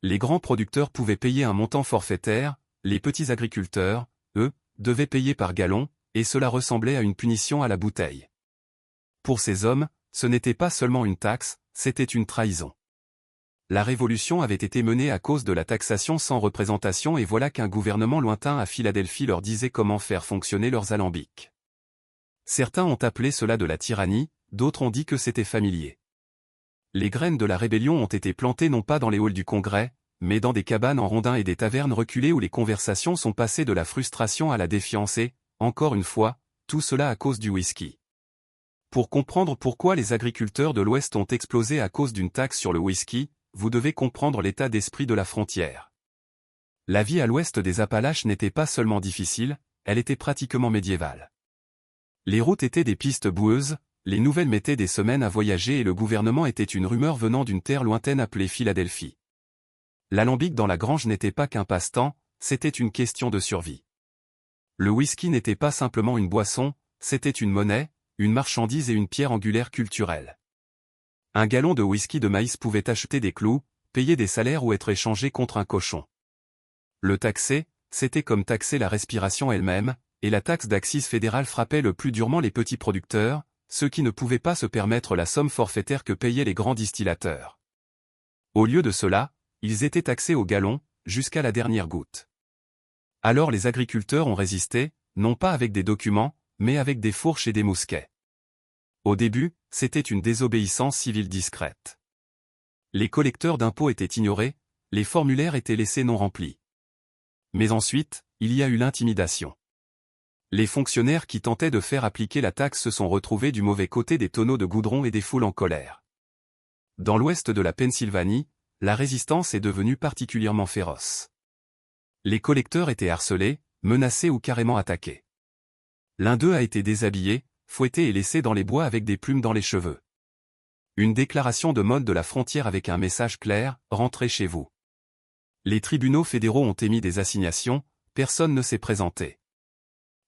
Les grands producteurs pouvaient payer un montant forfaitaire, les petits agriculteurs, eux, devaient payer par gallon, et cela ressemblait à une punition à la bouteille. Pour ces hommes, ce n'était pas seulement une taxe, c'était une trahison. La révolution avait été menée à cause de la taxation sans représentation et voilà qu'un gouvernement lointain à Philadelphie leur disait comment faire fonctionner leurs alambics. Certains ont appelé cela de la tyrannie, d'autres ont dit que c'était familier. Les graines de la rébellion ont été plantées non pas dans les halls du Congrès, mais dans des cabanes en rondins et des tavernes reculées où les conversations sont passées de la frustration à la défiance et, encore une fois, tout cela à cause du whisky. Pour comprendre pourquoi les agriculteurs de l'Ouest ont explosé à cause d'une taxe sur le whisky, vous devez comprendre l'état d'esprit de la frontière. La vie à l'ouest des Appalaches n'était pas seulement difficile, elle était pratiquement médiévale. Les routes étaient des pistes boueuses, les nouvelles mettaient des semaines à voyager et le gouvernement était une rumeur venant d'une terre lointaine appelée Philadelphie. L'alambic dans la grange n'était pas qu'un passe-temps, c'était une question de survie. Le whisky n'était pas simplement une boisson, c'était une monnaie, une marchandise et une pierre angulaire culturelle. Un gallon de whisky de maïs pouvait acheter des clous, payer des salaires ou être échangé contre un cochon. Le taxer, c'était comme taxer la respiration elle-même, et la taxe d'accise fédérale frappait le plus durement les petits producteurs, ceux qui ne pouvaient pas se permettre la somme forfaitaire que payaient les grands distillateurs. Au lieu de cela, ils étaient taxés au gallon, jusqu'à la dernière goutte. Alors les agriculteurs ont résisté, non pas avec des documents, mais avec des fourches et des mousquets. Au début, c'était une désobéissance civile discrète. Les collecteurs d'impôts étaient ignorés, les formulaires étaient laissés non remplis. Mais ensuite, il y a eu l'intimidation. Les fonctionnaires qui tentaient de faire appliquer la taxe se sont retrouvés du mauvais côté des tonneaux de goudron et des foules en colère. Dans l'ouest de la Pennsylvanie, la résistance est devenue particulièrement féroce. Les collecteurs étaient harcelés, menacés ou carrément attaqués. L'un d'eux a été déshabillé, fouetté et laissé dans les bois avec des plumes dans les cheveux. Une déclaration de mode de la frontière avec un message clair, rentrez chez vous. Les tribunaux fédéraux ont émis des assignations, personne ne s'est présenté.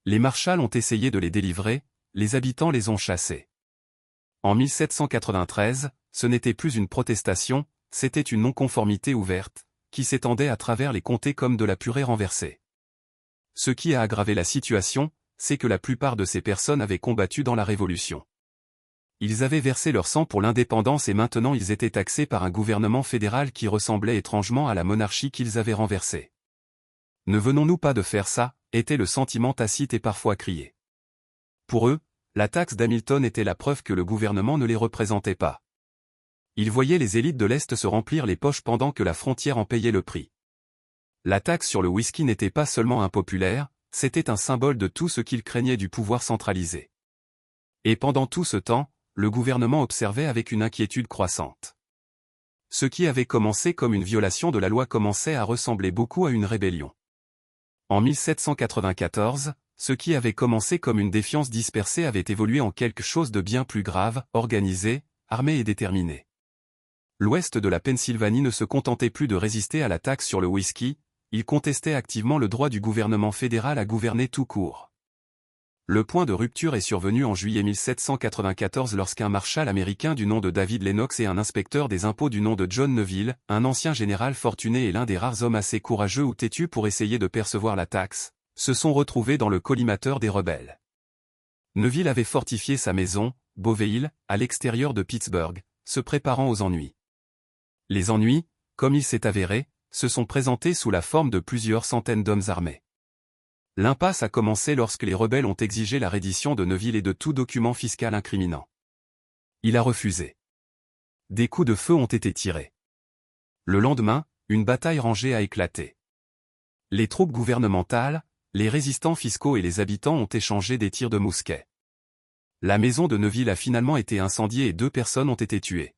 Les marshals ont essayé de les délivrer, les habitants les ont chassés. En 1793, ce n'était plus une protestation, c'était une non-conformité ouverte, qui s'étendait à travers les comtés comme de la purée renversée. Ce qui a aggravé la situation, c'est que la plupart de ces personnes avaient combattu dans la Révolution. Ils avaient versé leur sang pour l'indépendance et maintenant ils étaient taxés par un gouvernement fédéral qui ressemblait étrangement à la monarchie qu'ils avaient renversée. Ne venons-nous pas de faire ça, était le sentiment tacite et parfois crié. Pour eux, la taxe d'Hamilton était la preuve que le gouvernement ne les représentait pas. Ils voyaient les élites de l'Est se remplir les poches pendant que la frontière en payait le prix. La taxe sur le whisky n'était pas seulement impopulaire, c'était un symbole de tout ce qu'ils craignaient du pouvoir centralisé. Et pendant tout ce temps, le gouvernement observait avec une inquiétude croissante. Ce qui avait commencé comme une violation de la loi commençait à ressembler beaucoup à une rébellion. En 1794, ce qui avait commencé comme une défiance dispersée avait évolué en quelque chose de bien plus grave, organisé, armé et déterminé. L'ouest de la Pennsylvanie ne se contentait plus de résister à la taxe sur le whisky, il contestait activement le droit du gouvernement fédéral à gouverner tout court. Le point de rupture est survenu en juillet 1794 lorsqu'un marshal américain du nom de David Lennox et un inspecteur des impôts du nom de John Neville, un ancien général fortuné et l'un des rares hommes assez courageux ou têtus pour essayer de percevoir la taxe, se sont retrouvés dans le collimateur des rebelles. Neville avait fortifié sa maison, Beauvais, à l'extérieur de Pittsburgh, se préparant aux ennuis. Les ennuis, comme il s'est avéré, se sont présentés sous la forme de plusieurs centaines d'hommes armés. L'impasse a commencé lorsque les rebelles ont exigé la reddition de Neville et de tout document fiscal incriminant. Il a refusé. Des coups de feu ont été tirés. Le lendemain, une bataille rangée a éclaté. Les troupes gouvernementales, les résistants fiscaux et les habitants ont échangé des tirs de mousquet. La maison de Neville a finalement été incendiée et 2 personnes ont été tuées.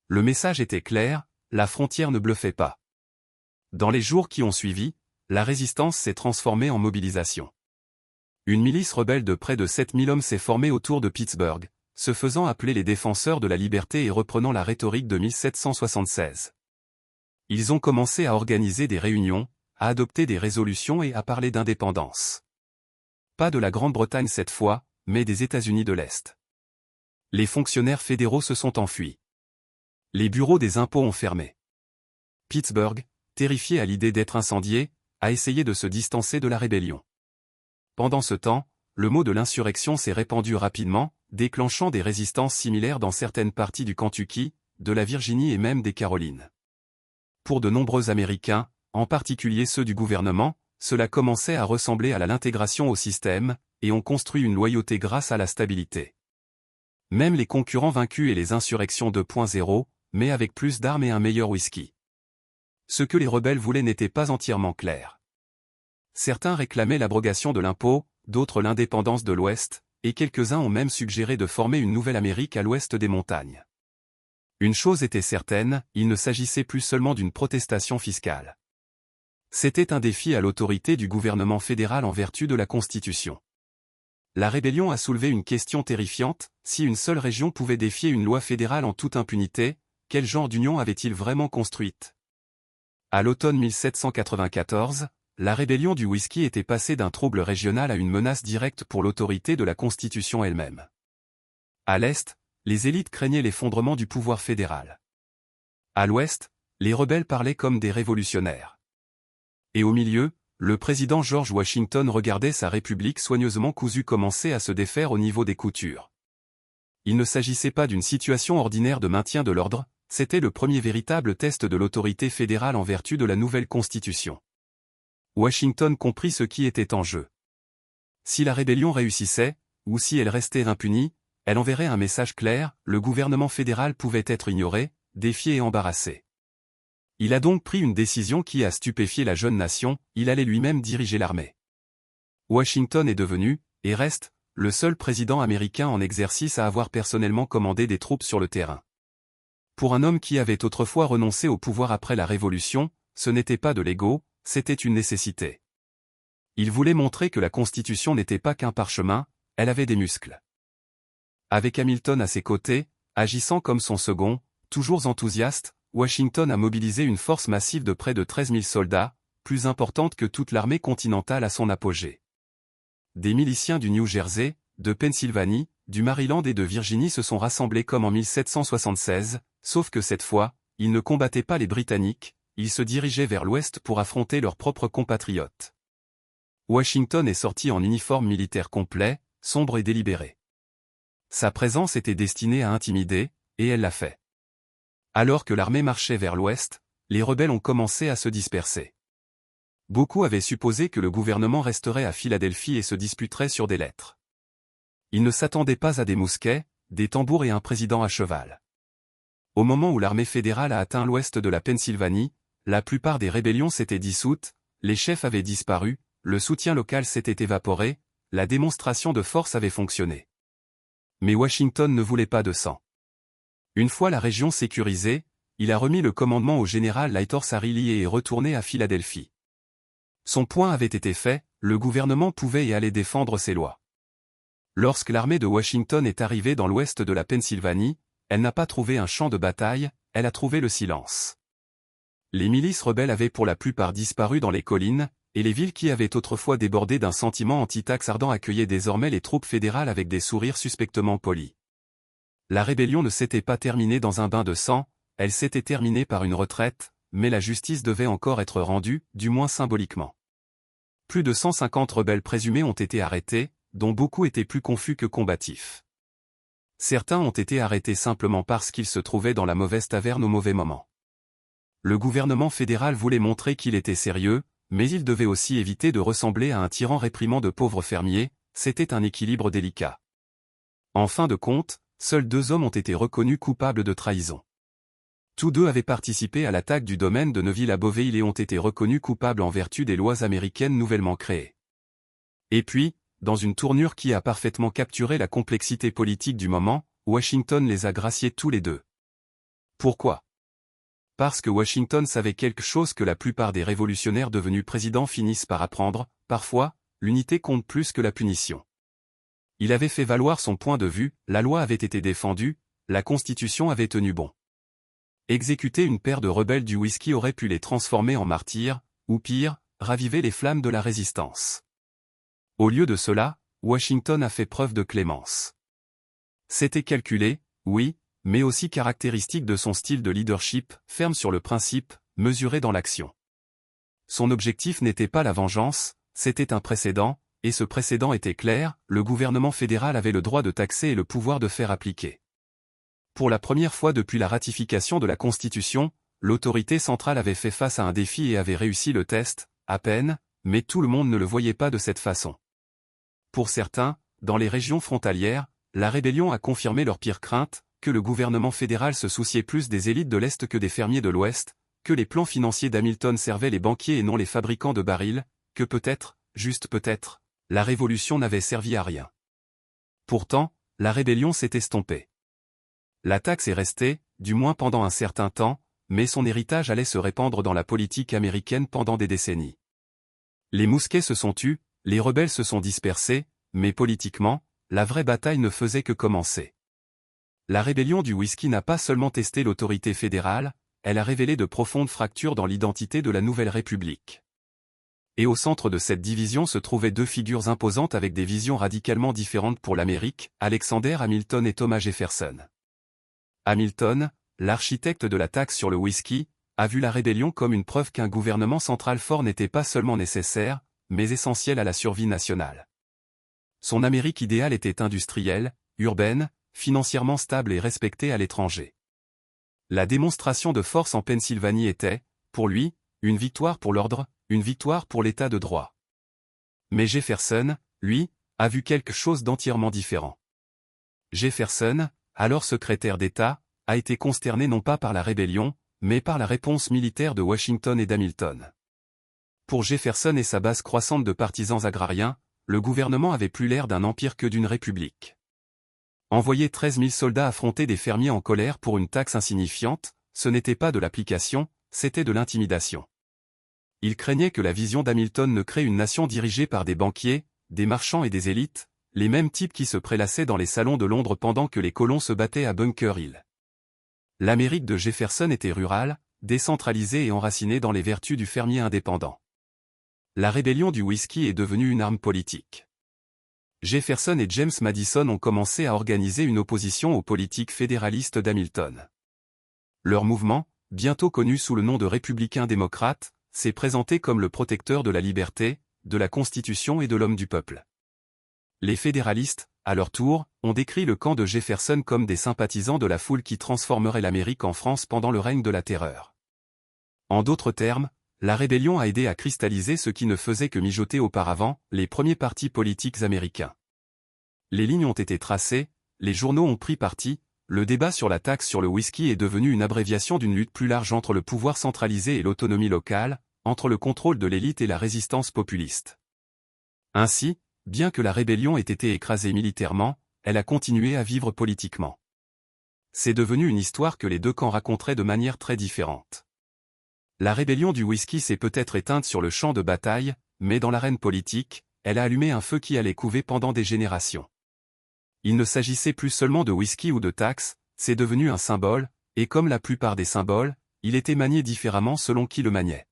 Le message était clair, la frontière ne bluffait pas. Dans les jours qui ont suivi, la résistance s'est transformée en mobilisation. Une milice rebelle de près de 7000 hommes s'est formée autour de Pittsburgh, se faisant appeler les défenseurs de la liberté et reprenant la rhétorique de 1776. Ils ont commencé à organiser des réunions, à adopter des résolutions et à parler d'indépendance. Pas de la Grande-Bretagne cette fois, mais des États-Unis de l'Est. Les fonctionnaires fédéraux se sont enfuis. Les bureaux des impôts ont fermé. Pittsburgh, terrifié à l'idée d'être incendié, a essayé de se distancer de la rébellion. Pendant ce temps, le mot de l'insurrection s'est répandu rapidement, déclenchant des résistances similaires dans certaines parties du Kentucky, de la Virginie et même des Carolines. Pour de nombreux Américains, en particulier ceux du gouvernement, cela commençait à ressembler à l'intégration au système, et on construit une loyauté grâce à la stabilité. Même les concurrents vaincus et les insurrections 2.0, mais avec plus d'armes et un meilleur whisky. Ce que les rebelles voulaient n'était pas entièrement clair. Certains réclamaient l'abrogation de l'impôt, d'autres l'indépendance de l'Ouest, et quelques-uns ont même suggéré de former une nouvelle Amérique à l'ouest des montagnes. Une chose était certaine, il ne s'agissait plus seulement d'une protestation fiscale. C'était un défi à l'autorité du gouvernement fédéral en vertu de la Constitution. La rébellion a soulevé une question terrifiante, si une seule région pouvait défier une loi fédérale en toute impunité, quel genre d'union avait-il vraiment construite? À l'automne 1794, la rébellion du whisky était passée d'un trouble régional à une menace directe pour l'autorité de la Constitution elle-même. À l'est, les élites craignaient l'effondrement du pouvoir fédéral. À l'ouest, les rebelles parlaient comme des révolutionnaires. Et au milieu, le président George Washington regardait sa république soigneusement cousue commencer à se défaire au niveau des coutures. Il ne s'agissait pas d'une situation ordinaire de maintien de l'ordre, c'était le premier véritable test de l'autorité fédérale en vertu de la nouvelle Constitution. Washington comprit ce qui était en jeu. Si la rébellion réussissait, ou si elle restait impunie, elle enverrait un message clair, le gouvernement fédéral pouvait être ignoré, défié et embarrassé. Il a donc pris une décision qui a stupéfié la jeune nation, il allait lui-même diriger l'armée. Washington est devenu, et reste, le seul président américain en exercice à avoir personnellement commandé des troupes sur le terrain. Pour un homme qui avait autrefois renoncé au pouvoir après la Révolution, ce n'était pas de l'ego, c'était une nécessité. Il voulait montrer que la Constitution n'était pas qu'un parchemin, elle avait des muscles. Avec Hamilton à ses côtés, agissant comme son second, toujours enthousiaste, Washington a mobilisé une force massive de près de 13 000 soldats, plus importante que toute l'armée continentale à son apogée. Des miliciens du New Jersey, de Pennsylvanie, du Maryland et de Virginie se sont rassemblés comme en 1776, sauf que cette fois, ils ne combattaient pas les Britanniques, ils se dirigeaient vers l'ouest pour affronter leurs propres compatriotes. Washington est sorti en uniforme militaire complet, sombre et délibéré. Sa présence était destinée à intimider, et elle l'a fait. Alors que l'armée marchait vers l'ouest, les rebelles ont commencé à se disperser. Beaucoup avaient supposé que le gouvernement resterait à Philadelphie et se disputerait sur des lettres. Ils ne s'attendaient pas à des mousquets, des tambours et un président à cheval. Au moment où l'armée fédérale a atteint l'ouest de la Pennsylvanie, la plupart des rébellions s'étaient dissoutes, les chefs avaient disparu, le soutien local s'était évaporé, la démonstration de force avait fonctionné. Mais Washington ne voulait pas de sang. Une fois la région sécurisée, il a remis le commandement au général Lightor Sarilly et est retourné à Philadelphie. Son point avait été fait, le gouvernement pouvait et allait défendre ses lois. Lorsque l'armée de Washington est arrivée dans l'ouest de la Pennsylvanie, elle n'a pas trouvé un champ de bataille, elle a trouvé le silence. Les milices rebelles avaient pour la plupart disparu dans les collines, et les villes qui avaient autrefois débordé d'un sentiment anti-taxe ardent accueillaient désormais les troupes fédérales avec des sourires suspectement polis. La rébellion ne s'était pas terminée dans un bain de sang, elle s'était terminée par une retraite, mais la justice devait encore être rendue, du moins symboliquement. Plus de 150 rebelles présumés ont été arrêtés, dont beaucoup étaient plus confus que combatifs. Certains ont été arrêtés simplement parce qu'ils se trouvaient dans la mauvaise taverne au mauvais moment. Le gouvernement fédéral voulait montrer qu'il était sérieux, mais il devait aussi éviter de ressembler à un tyran réprimant de pauvres fermiers, c'était un équilibre délicat. En fin de compte, seuls 2 hommes ont été reconnus coupables de trahison. Tous 2 avaient participé à l'attaque du domaine de Neuville à Beauvais et ont été reconnus coupables en vertu des lois américaines nouvellement créées. Et puis, dans une tournure qui a parfaitement capturé la complexité politique du moment, Washington les a graciés tous les 2. Pourquoi? Parce que Washington savait quelque chose que la plupart des révolutionnaires devenus présidents finissent par apprendre, parfois, l'unité compte plus que la punition. Il avait fait valoir son point de vue, la loi avait été défendue, la Constitution avait tenu bon. Exécuter une paire de rebelles du whisky aurait pu les transformer en martyrs, ou pire, raviver les flammes de la résistance. Au lieu de cela, Washington a fait preuve de clémence. C'était calculé, oui, mais aussi caractéristique de son style de leadership, ferme sur le principe, mesuré dans l'action. Son objectif n'était pas la vengeance, c'était un précédent, et ce précédent était clair, le gouvernement fédéral avait le droit de taxer et le pouvoir de faire appliquer. Pour la première fois depuis la ratification de la Constitution, l'autorité centrale avait fait face à un défi et avait réussi le test, à peine, mais tout le monde ne le voyait pas de cette façon. Pour certains, dans les régions frontalières, la rébellion a confirmé leur pire crainte, que le gouvernement fédéral se souciait plus des élites de l'Est que des fermiers de l'Ouest, que les plans financiers d'Hamilton servaient les banquiers et non les fabricants de barils, que peut-être, juste peut-être, la révolution n'avait servi à rien. Pourtant, la rébellion s'est estompée. La taxe est restée, du moins pendant un certain temps, mais son héritage allait se répandre dans la politique américaine pendant des décennies. Les mousquets se sont tus, les rebelles se sont dispersés, mais politiquement, la vraie bataille ne faisait que commencer. La rébellion du whisky n'a pas seulement testé l'autorité fédérale, elle a révélé de profondes fractures dans l'identité de la nouvelle République. Et au centre de cette division se trouvaient deux figures imposantes avec des visions radicalement différentes pour l'Amérique, Alexander Hamilton et Thomas Jefferson. Hamilton, l'architecte de la taxe sur le whisky, a vu la rébellion comme une preuve qu'un gouvernement central fort n'était pas seulement nécessaire, mais essentiel à la survie nationale. Son Amérique idéale était industrielle, urbaine, financièrement stable et respectée à l'étranger. La démonstration de force en Pennsylvanie était, pour lui, une victoire pour l'ordre, une victoire pour l'état de droit. Mais Jefferson, lui, a vu quelque chose d'entièrement différent. Jefferson, alors secrétaire d'État, a été consterné non pas par la rébellion, mais par la réponse militaire de Washington et d'Hamilton. Pour Jefferson et sa base croissante de partisans agrariens, le gouvernement avait plus l'air d'un empire que d'une république. Envoyer 13 000 soldats affronter des fermiers en colère pour une taxe insignifiante, ce n'était pas de l'application, c'était de l'intimidation. Il craignait que la vision d'Hamilton ne crée une nation dirigée par des banquiers, des marchands et des élites, les mêmes types qui se prélassaient dans les salons de Londres pendant que les colons se battaient à Bunker Hill. L'Amérique de Jefferson était rurale, décentralisée et enracinée dans les vertus du fermier indépendant. La rébellion du whisky est devenue une arme politique. Jefferson et James Madison ont commencé à organiser une opposition aux politiques fédéralistes d'Hamilton. Leur mouvement, bientôt connu sous le nom de républicains démocrates, s'est présenté comme le protecteur de la liberté, de la Constitution et de l'homme du peuple. Les fédéralistes, à leur tour, ont décrit le camp de Jefferson comme des sympathisants de la foule qui transformerait l'Amérique en France pendant le règne de la terreur. En d'autres termes, la rébellion a aidé à cristalliser ce qui ne faisait que mijoter auparavant, les premiers partis politiques américains. Les lignes ont été tracées, les journaux ont pris parti, le débat sur la taxe sur le whisky est devenu une abréviation d'une lutte plus large entre le pouvoir centralisé et l'autonomie locale, entre le contrôle de l'élite et la résistance populiste. Ainsi, bien que la rébellion ait été écrasée militairement, elle a continué à vivre politiquement. C'est devenu une histoire que les deux camps raconteraient de manière très différente. La rébellion du whisky s'est peut-être éteinte sur le champ de bataille, mais dans l'arène politique, elle a allumé un feu qui allait couver pendant des générations. Il ne s'agissait plus seulement de whisky ou de taxe, c'est devenu un symbole, et comme la plupart des symboles, il était manié différemment selon qui le maniait.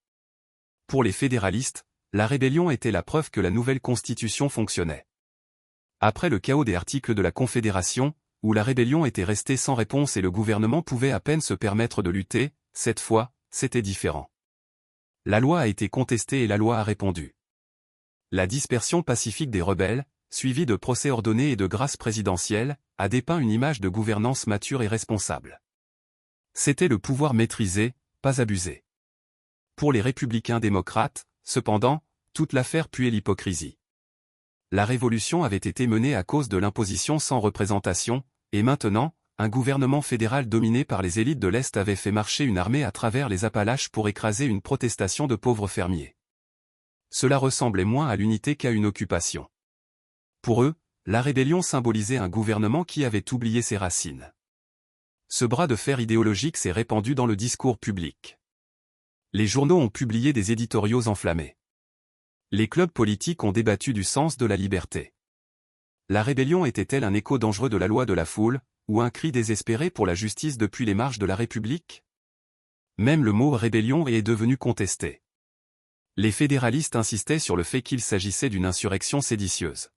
Pour les fédéralistes, la rébellion était la preuve que la nouvelle constitution fonctionnait. Après le chaos des articles de la Confédération, où la rébellion était restée sans réponse et le gouvernement pouvait à peine se permettre de lutter, cette fois, c'était différent. La loi a été contestée et la loi a répondu. La dispersion pacifique des rebelles, suivie de procès ordonnés et de grâce présidentielle, a dépeint une image de gouvernance mature et responsable. C'était le pouvoir maîtrisé, pas abusé. Pour les républicains démocrates, cependant, toute l'affaire puait l'hypocrisie. La révolution avait été menée à cause de l'imposition sans représentation, et maintenant, un gouvernement fédéral dominé par les élites de l'Est avait fait marcher une armée à travers les Appalaches pour écraser une protestation de pauvres fermiers. Cela ressemblait moins à l'unité qu'à une occupation. Pour eux, la rébellion symbolisait un gouvernement qui avait oublié ses racines. Ce bras de fer idéologique s'est répandu dans le discours public. Les journaux ont publié des éditoriaux enflammés. Les clubs politiques ont débattu du sens de la liberté. La rébellion était-elle un écho dangereux de la loi de la foule, ou un cri désespéré pour la justice depuis les marges de la République? Même le mot « rébellion » est devenu contesté. Les fédéralistes insistaient sur le fait qu'il s'agissait d'une insurrection séditieuse.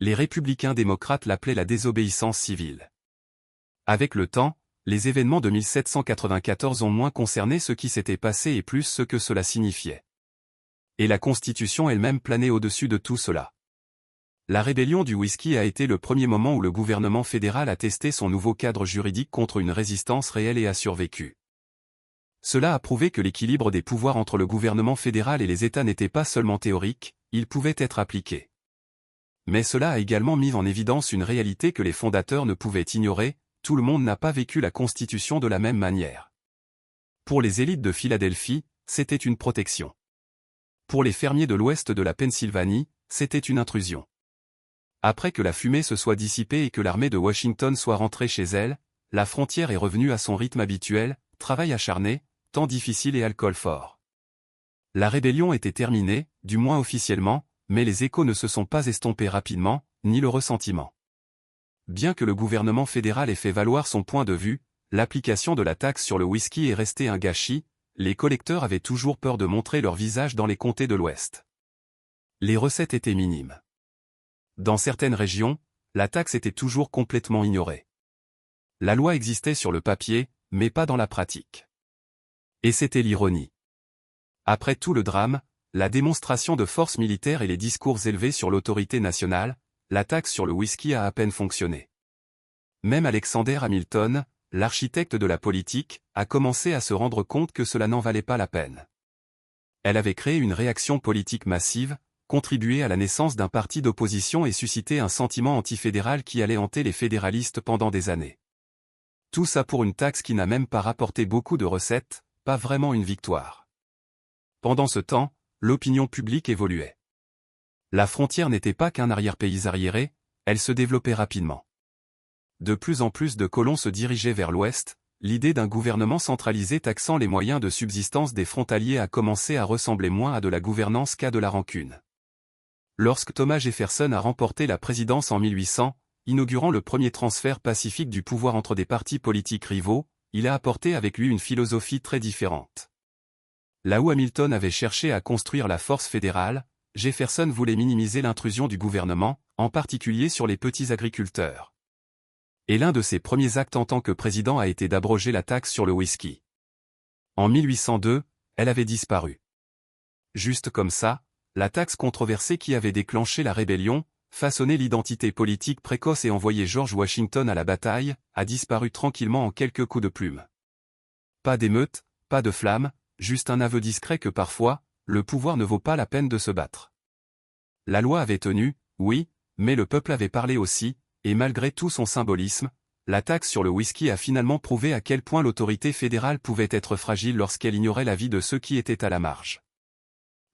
Les républicains démocrates l'appelaient la désobéissance civile. Avec le temps, les événements de 1794 ont moins concerné ce qui s'était passé et plus ce que cela signifiait. Et la Constitution elle-même planait au-dessus de tout cela. La rébellion du whisky a été le premier moment où le gouvernement fédéral a testé son nouveau cadre juridique contre une résistance réelle et a survécu. Cela a prouvé que l'équilibre des pouvoirs entre le gouvernement fédéral et les États n'était pas seulement théorique, il pouvait être appliqué. Mais cela a également mis en évidence une réalité que les fondateurs ne pouvaient ignorer, tout le monde n'a pas vécu la Constitution de la même manière. Pour les élites de Philadelphie, c'était une protection. Pour les fermiers de l'ouest de la Pennsylvanie, c'était une intrusion. Après que la fumée se soit dissipée et que l'armée de Washington soit rentrée chez elle, la frontière est revenue à son rythme habituel, travail acharné, temps difficile et alcool fort. La rébellion était terminée, du moins officiellement, mais les échos ne se sont pas estompés rapidement, ni le ressentiment. Bien que le gouvernement fédéral ait fait valoir son point de vue, l'application de la taxe sur le whisky est restée un gâchis, les collecteurs avaient toujours peur de montrer leur visage dans les comtés de l'Ouest. Les recettes étaient minimes. Dans certaines régions, la taxe était toujours complètement ignorée. La loi existait sur le papier, mais pas dans la pratique. Et c'était l'ironie. Après tout le drame, la démonstration de force militaire et les discours élevés sur l'autorité nationale, la taxe sur le whisky a à peine fonctionné. Même Alexander Hamilton, l'architecte de la politique, a commencé à se rendre compte que cela n'en valait pas la peine. Elle avait créé une réaction politique massive, contribué à la naissance d'un parti d'opposition et suscité un sentiment antifédéral qui allait hanter les fédéralistes pendant des années. Tout ça pour une taxe qui n'a même pas rapporté beaucoup de recettes, pas vraiment une victoire. Pendant ce temps, l'opinion publique évoluait. La frontière n'était pas qu'un arrière-pays arriéré, elle se développait rapidement. De plus en plus de colons se dirigeaient vers l'ouest, l'idée d'un gouvernement centralisé taxant les moyens de subsistance des frontaliers a commencé à ressembler moins à de la gouvernance qu'à de la rancune. Lorsque Thomas Jefferson a remporté la présidence en 1800, inaugurant le premier transfert pacifique du pouvoir entre des partis politiques rivaux, il a apporté avec lui une philosophie très différente. Là où Hamilton avait cherché à construire la force fédérale, Jefferson voulait minimiser l'intrusion du gouvernement, en particulier sur les petits agriculteurs. Et l'un de ses premiers actes en tant que président a été d'abroger la taxe sur le whisky. En 1802, elle avait disparu. Juste comme ça, la taxe controversée qui avait déclenché la rébellion, façonné l'identité politique précoce et envoyé George Washington à la bataille, a disparu tranquillement en quelques coups de plume. Pas d'émeute, pas de flamme, juste un aveu discret que parfois, le pouvoir ne vaut pas la peine de se battre. La loi avait tenu, oui, mais le peuple avait parlé aussi, et malgré tout son symbolisme, la taxe sur le whisky a finalement prouvé à quel point l'autorité fédérale pouvait être fragile lorsqu'elle ignorait la vie de ceux qui étaient à la marge.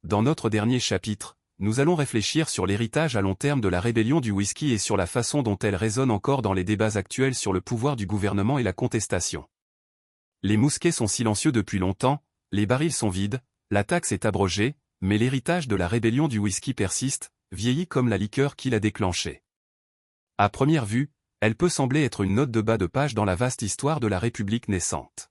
Dans notre dernier chapitre, nous allons réfléchir sur l'héritage à long terme de la rébellion du whisky et sur la façon dont elle résonne encore dans les débats actuels sur le pouvoir du gouvernement et la contestation. Les mousquets sont silencieux depuis longtemps, les barils sont vides, la taxe est abrogée, mais l'héritage de la rébellion du whisky persiste, vieillit comme la liqueur qui l'a déclenchée. À première vue, elle peut sembler être une note de bas de page dans la vaste histoire de la République naissante.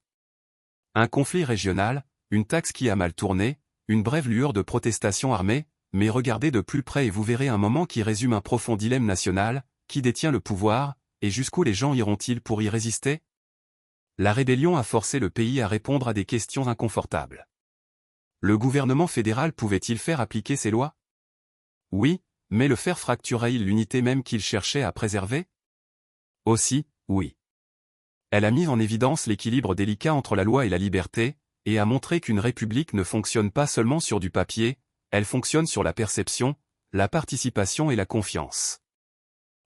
Un conflit régional, une taxe qui a mal tourné, une brève lueur de protestation armée, mais regardez de plus près et vous verrez un moment qui résume un profond dilemme national, qui détient le pouvoir, et jusqu'où les gens iront-ils pour y résister? La rébellion a forcé le pays à répondre à des questions inconfortables. Le gouvernement fédéral pouvait-il faire appliquer ses lois? Oui, mais le faire fracturait-il l'unité même qu'il cherchait à préserver? Aussi, oui. Elle a mis en évidence l'équilibre délicat entre la loi et la liberté, et a montré qu'une république ne fonctionne pas seulement sur du papier, elle fonctionne sur la perception, la participation et la confiance.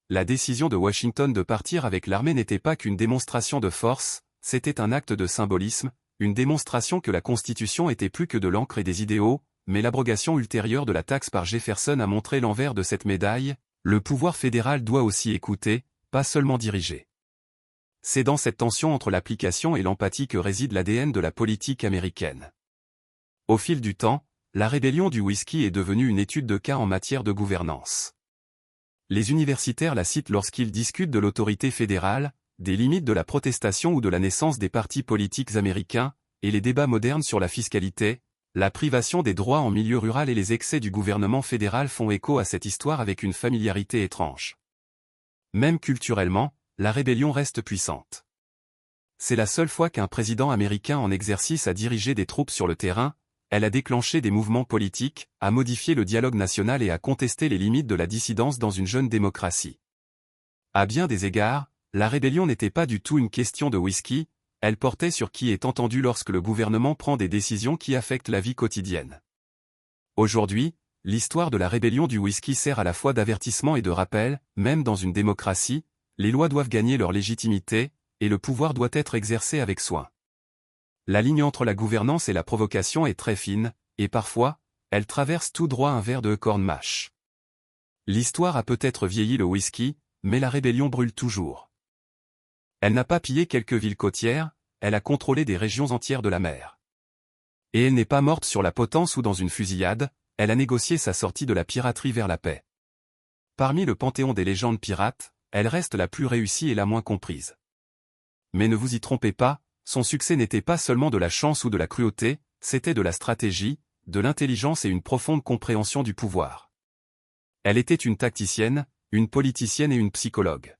La décision de Washington de partir avec l'armée n'était pas qu'une démonstration de force, c'était un acte de symbolisme, une démonstration que la Constitution était plus que de l'encre et des idéaux, mais l'abrogation ultérieure de la taxe par Jefferson a montré l'envers de cette médaille, le pouvoir fédéral doit aussi écouter, pas seulement diriger. C'est dans cette tension entre l'application et l'empathie que réside l'ADN de la politique américaine. Au fil du temps, la rébellion du whisky est devenue une étude de cas en matière de gouvernance. Les universitaires la citent lorsqu'ils discutent de l'autorité fédérale, des limites de la protestation ou de la naissance des partis politiques américains, et les débats modernes sur la fiscalité, la privation des droits en milieu rural et les excès du gouvernement fédéral font écho à cette histoire avec une familiarité étrange. Même culturellement, la rébellion reste puissante. C'est la seule fois qu'un président américain en exercice a dirigé des troupes sur le terrain, elle a déclenché des mouvements politiques, a modifié le dialogue national et a contesté les limites de la dissidence dans une jeune démocratie. À bien des égards, la rébellion n'était pas du tout une question de whisky, elle portait sur qui est entendu lorsque le gouvernement prend des décisions qui affectent la vie quotidienne. Aujourd'hui, l'histoire de la rébellion du whisky sert à la fois d'avertissement et de rappel, même dans une démocratie, les lois doivent gagner leur légitimité, et le pouvoir doit être exercé avec soin. La ligne entre la gouvernance et la provocation est très fine, et parfois, elle traverse tout droit un verre de corn mash. L'histoire a peut-être vieilli le whisky, mais la rébellion brûle toujours. Elle n'a pas pillé quelques villes côtières, elle a contrôlé des régions entières de la mer. Et elle n'est pas morte sur la potence ou dans une fusillade, elle a négocié sa sortie de la piraterie vers la paix. Parmi le panthéon des légendes pirates, elle reste la plus réussie et la moins comprise. Mais ne vous y trompez pas, son succès n'était pas seulement de la chance ou de la cruauté, c'était de la stratégie, de l'intelligence et une profonde compréhension du pouvoir. Elle était une tacticienne, une politicienne et une psychologue.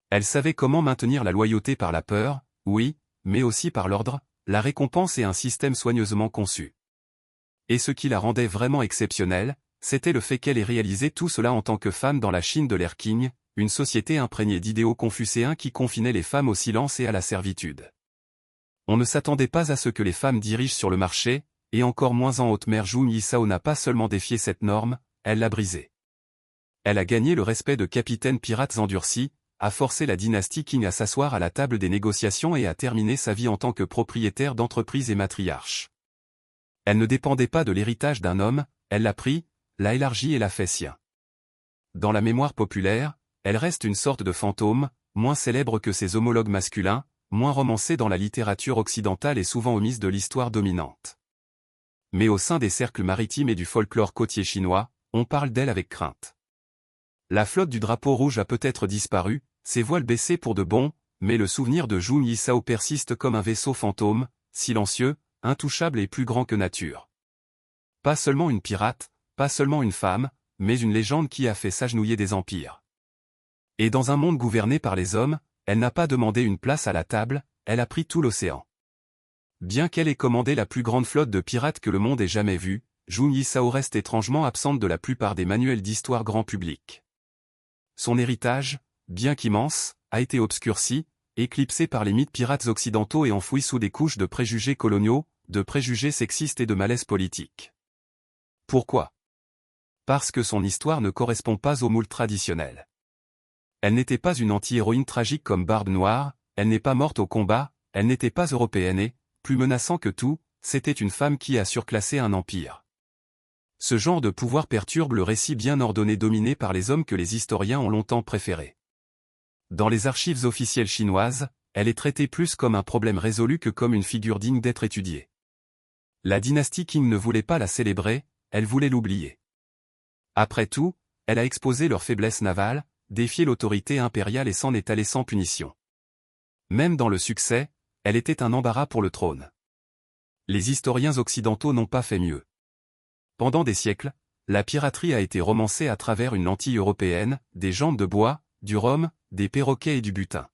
Elle savait comment maintenir la loyauté par la peur, oui, mais aussi par l'ordre, la récompense et un système soigneusement conçu. Et ce qui la rendait vraiment exceptionnelle, c'était le fait qu'elle ait réalisé tout cela en tant que femme dans la Chine de l'ère Qing, une société imprégnée d'idéaux confucéens qui confinaient les femmes au silence et à la servitude. On ne s'attendait pas à ce que les femmes dirigent sur le marché, et encore moins en haute mer. Jun Yisao n'a pas seulement défié cette norme, elle l'a brisée. Elle a gagné le respect de capitaines pirates endurcis, a forcé la dynastie Qing à s'asseoir à la table des négociations et a terminé sa vie en tant que propriétaire d'entreprise et matriarche. Elle ne dépendait pas de l'héritage d'un homme, elle l'a pris, l'a élargi et l'a fait sien. Dans la mémoire populaire, elle reste une sorte de fantôme, moins célèbre que ses homologues masculins, moins romancée dans la littérature occidentale et souvent omise de l'histoire dominante. Mais au sein des cercles maritimes et du folklore côtier chinois, on parle d'elle avec crainte. La flotte du drapeau rouge a peut-être disparu, ses voiles baissés pour de bon, mais le souvenir de Jun Yisao persiste comme un vaisseau fantôme, silencieux, intouchable et plus grand que nature. Pas seulement une pirate, pas seulement une femme, mais une légende qui a fait s'agenouiller des empires. Et dans un monde gouverné par les hommes, elle n'a pas demandé une place à la table, elle a pris tout l'océan. Bien qu'elle ait commandé la plus grande flotte de pirates que le monde ait jamais vue, Jun Yisao reste étrangement absente de la plupart des manuels d'histoire grand public. Son héritage, bien qu'immense, a été obscurci, éclipsé par les mythes pirates occidentaux et enfoui sous des couches de préjugés coloniaux, de préjugés sexistes et de malaise politique. Pourquoi? Parce que son histoire ne correspond pas au moule traditionnel. Elle n'était pas une anti-héroïne tragique comme Barbe Noire, elle n'est pas morte au combat, elle n'était pas européenne et, plus menaçant que tout, c'était une femme qui a surclassé un empire. Ce genre de pouvoir perturbe le récit bien ordonné dominé par les hommes que les historiens ont longtemps préféré. Dans les archives officielles chinoises, elle est traitée plus comme un problème résolu que comme une figure digne d'être étudiée. La dynastie Qing ne voulait pas la célébrer, elle voulait l'oublier. Après tout, elle a exposé leur faiblesse navale, défié l'autorité impériale et s'en est allée sans punition. Même dans le succès, elle était un embarras pour le trône. Les historiens occidentaux n'ont pas fait mieux. Pendant des siècles, la piraterie a été romancée à travers une lentille européenne, des jambes de bois, du rhum, des perroquets et du butin.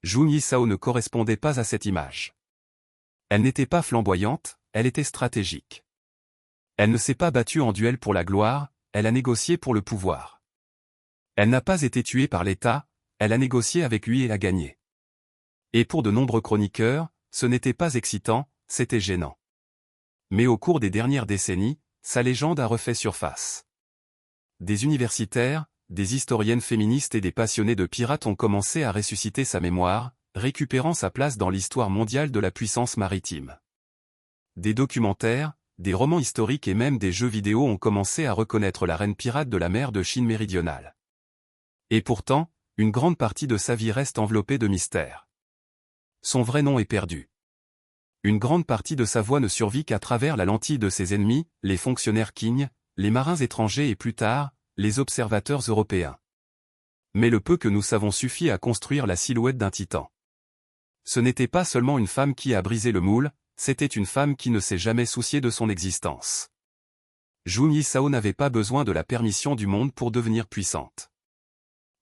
Jun Yisao ne correspondait pas à cette image. Elle n'était pas flamboyante, elle était stratégique. Elle ne s'est pas battue en duel pour la gloire, elle a négocié pour le pouvoir. Elle n'a pas été tuée par l'État, elle a négocié avec lui et a gagné. Et pour de nombreux chroniqueurs, ce n'était pas excitant, c'était gênant. Mais au cours des dernières décennies, sa légende a refait surface. Des universitaires, des historiennes féministes et des passionnés de pirates ont commencé à ressusciter sa mémoire, récupérant sa place dans l'histoire mondiale de la puissance maritime. Des documentaires, des romans historiques et même des jeux vidéo ont commencé à reconnaître la reine pirate de la mer de Chine méridionale. Et pourtant, une grande partie de sa vie reste enveloppée de mystères. Son vrai nom est perdu. Une grande partie de sa voix ne survit qu'à travers la lentille de ses ennemis, les fonctionnaires Qing, les marins étrangers et plus tard, les observateurs européens. Mais le peu que nous savons suffit à construire la silhouette d'un titan. Ce n'était pas seulement une femme qui a brisé le moule, c'était une femme qui ne s'est jamais souciée de son existence. Jun Yisao n'avait pas besoin de la permission du monde pour devenir puissante.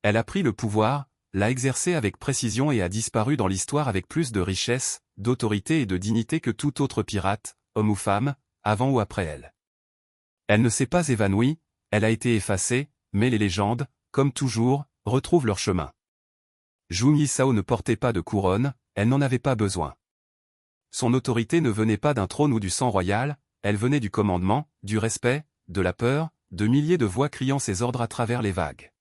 Elle a pris le pouvoir, l'a exercé avec précision et a disparu dans l'histoire avec plus de richesse, d'autorité et de dignité que tout autre pirate, homme ou femme, avant ou après elle. Elle ne s'est pas évanouie, elle a été effacée, mais les légendes, comme toujours, retrouvent leur chemin. Jun Yisao ne portait pas de couronne, elle n'en avait pas besoin. Son autorité ne venait pas d'un trône ou du sang royal, elle venait du commandement, du respect, de la peur, de milliers de voix criant ses ordres à travers les vagues.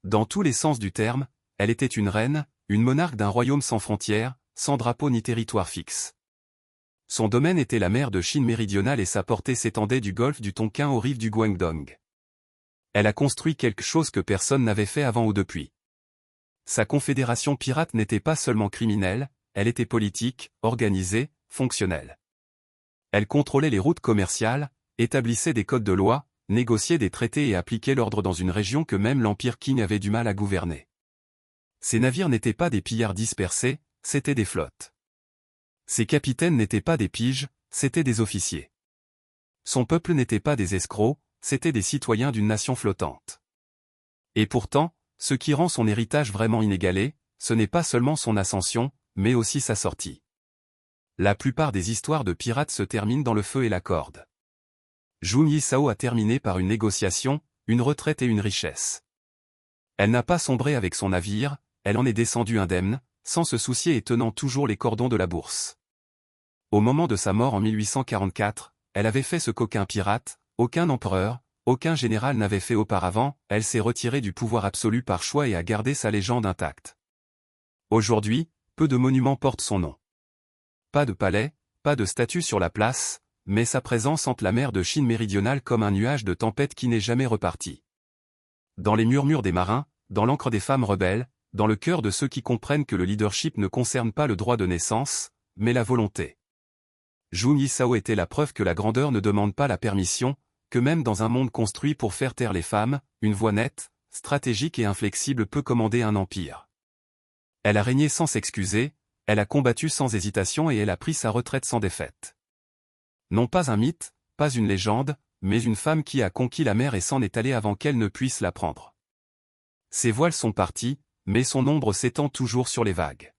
Dans tous les sens du terme, elle était une reine, une monarque d'un royaume sans frontières, sans drapeau ni territoire fixe. Son domaine était la mer de Chine méridionale et sa portée s'étendait du golfe du Tonkin aux rives du Guangdong. Elle a construit quelque chose que personne n'avait fait avant ou depuis. Sa confédération pirate n'était pas seulement criminelle, elle était politique, organisée, fonctionnelle. Elle contrôlait les routes commerciales, établissait des codes de loi, négociait des traités et appliquait l'ordre dans une région que même l'Empire Qing avait du mal à gouverner. Ces navires n'étaient pas des pillards dispersés, c'étaient des flottes. Ses capitaines n'étaient pas des piges, c'étaient des officiers. Son peuple n'était pas des escrocs, c'étaient des citoyens d'une nation flottante. Et pourtant, ce qui rend son héritage vraiment inégalé, ce n'est pas seulement son ascension, mais aussi sa sortie. La plupart des histoires de pirates se terminent dans le feu et la corde. Jun Yisao a terminé par une négociation, une retraite et une richesse. Elle n'a pas sombré avec son navire, elle en est descendue indemne, sans se soucier et tenant toujours les cordons de la bourse. Au moment de sa mort en 1844, elle avait fait ce qu'aucun pirate, aucun empereur, aucun général n'avait fait auparavant, elle s'est retirée du pouvoir absolu par choix et a gardé sa légende intacte. Aujourd'hui, peu de monuments portent son nom. Pas de palais, pas de statue sur la place, mais sa présence hante la mer de Chine méridionale comme un nuage de tempête qui n'est jamais reparti. Dans les murmures des marins, dans l'encre des femmes rebelles, dans le cœur de ceux qui comprennent que le leadership ne concerne pas le droit de naissance, mais la volonté. Jun Yisao était la preuve que la grandeur ne demande pas la permission, que même dans un monde construit pour faire taire les femmes, une voix nette, stratégique et inflexible peut commander un empire. Elle a régné sans s'excuser, elle a combattu sans hésitation et elle a pris sa retraite sans défaite. Non pas un mythe, pas une légende, mais une femme qui a conquis la mer et s'en est allée avant qu'elle ne puisse la prendre. Ses voiles sont partis, mais son ombre s'étend toujours sur les vagues.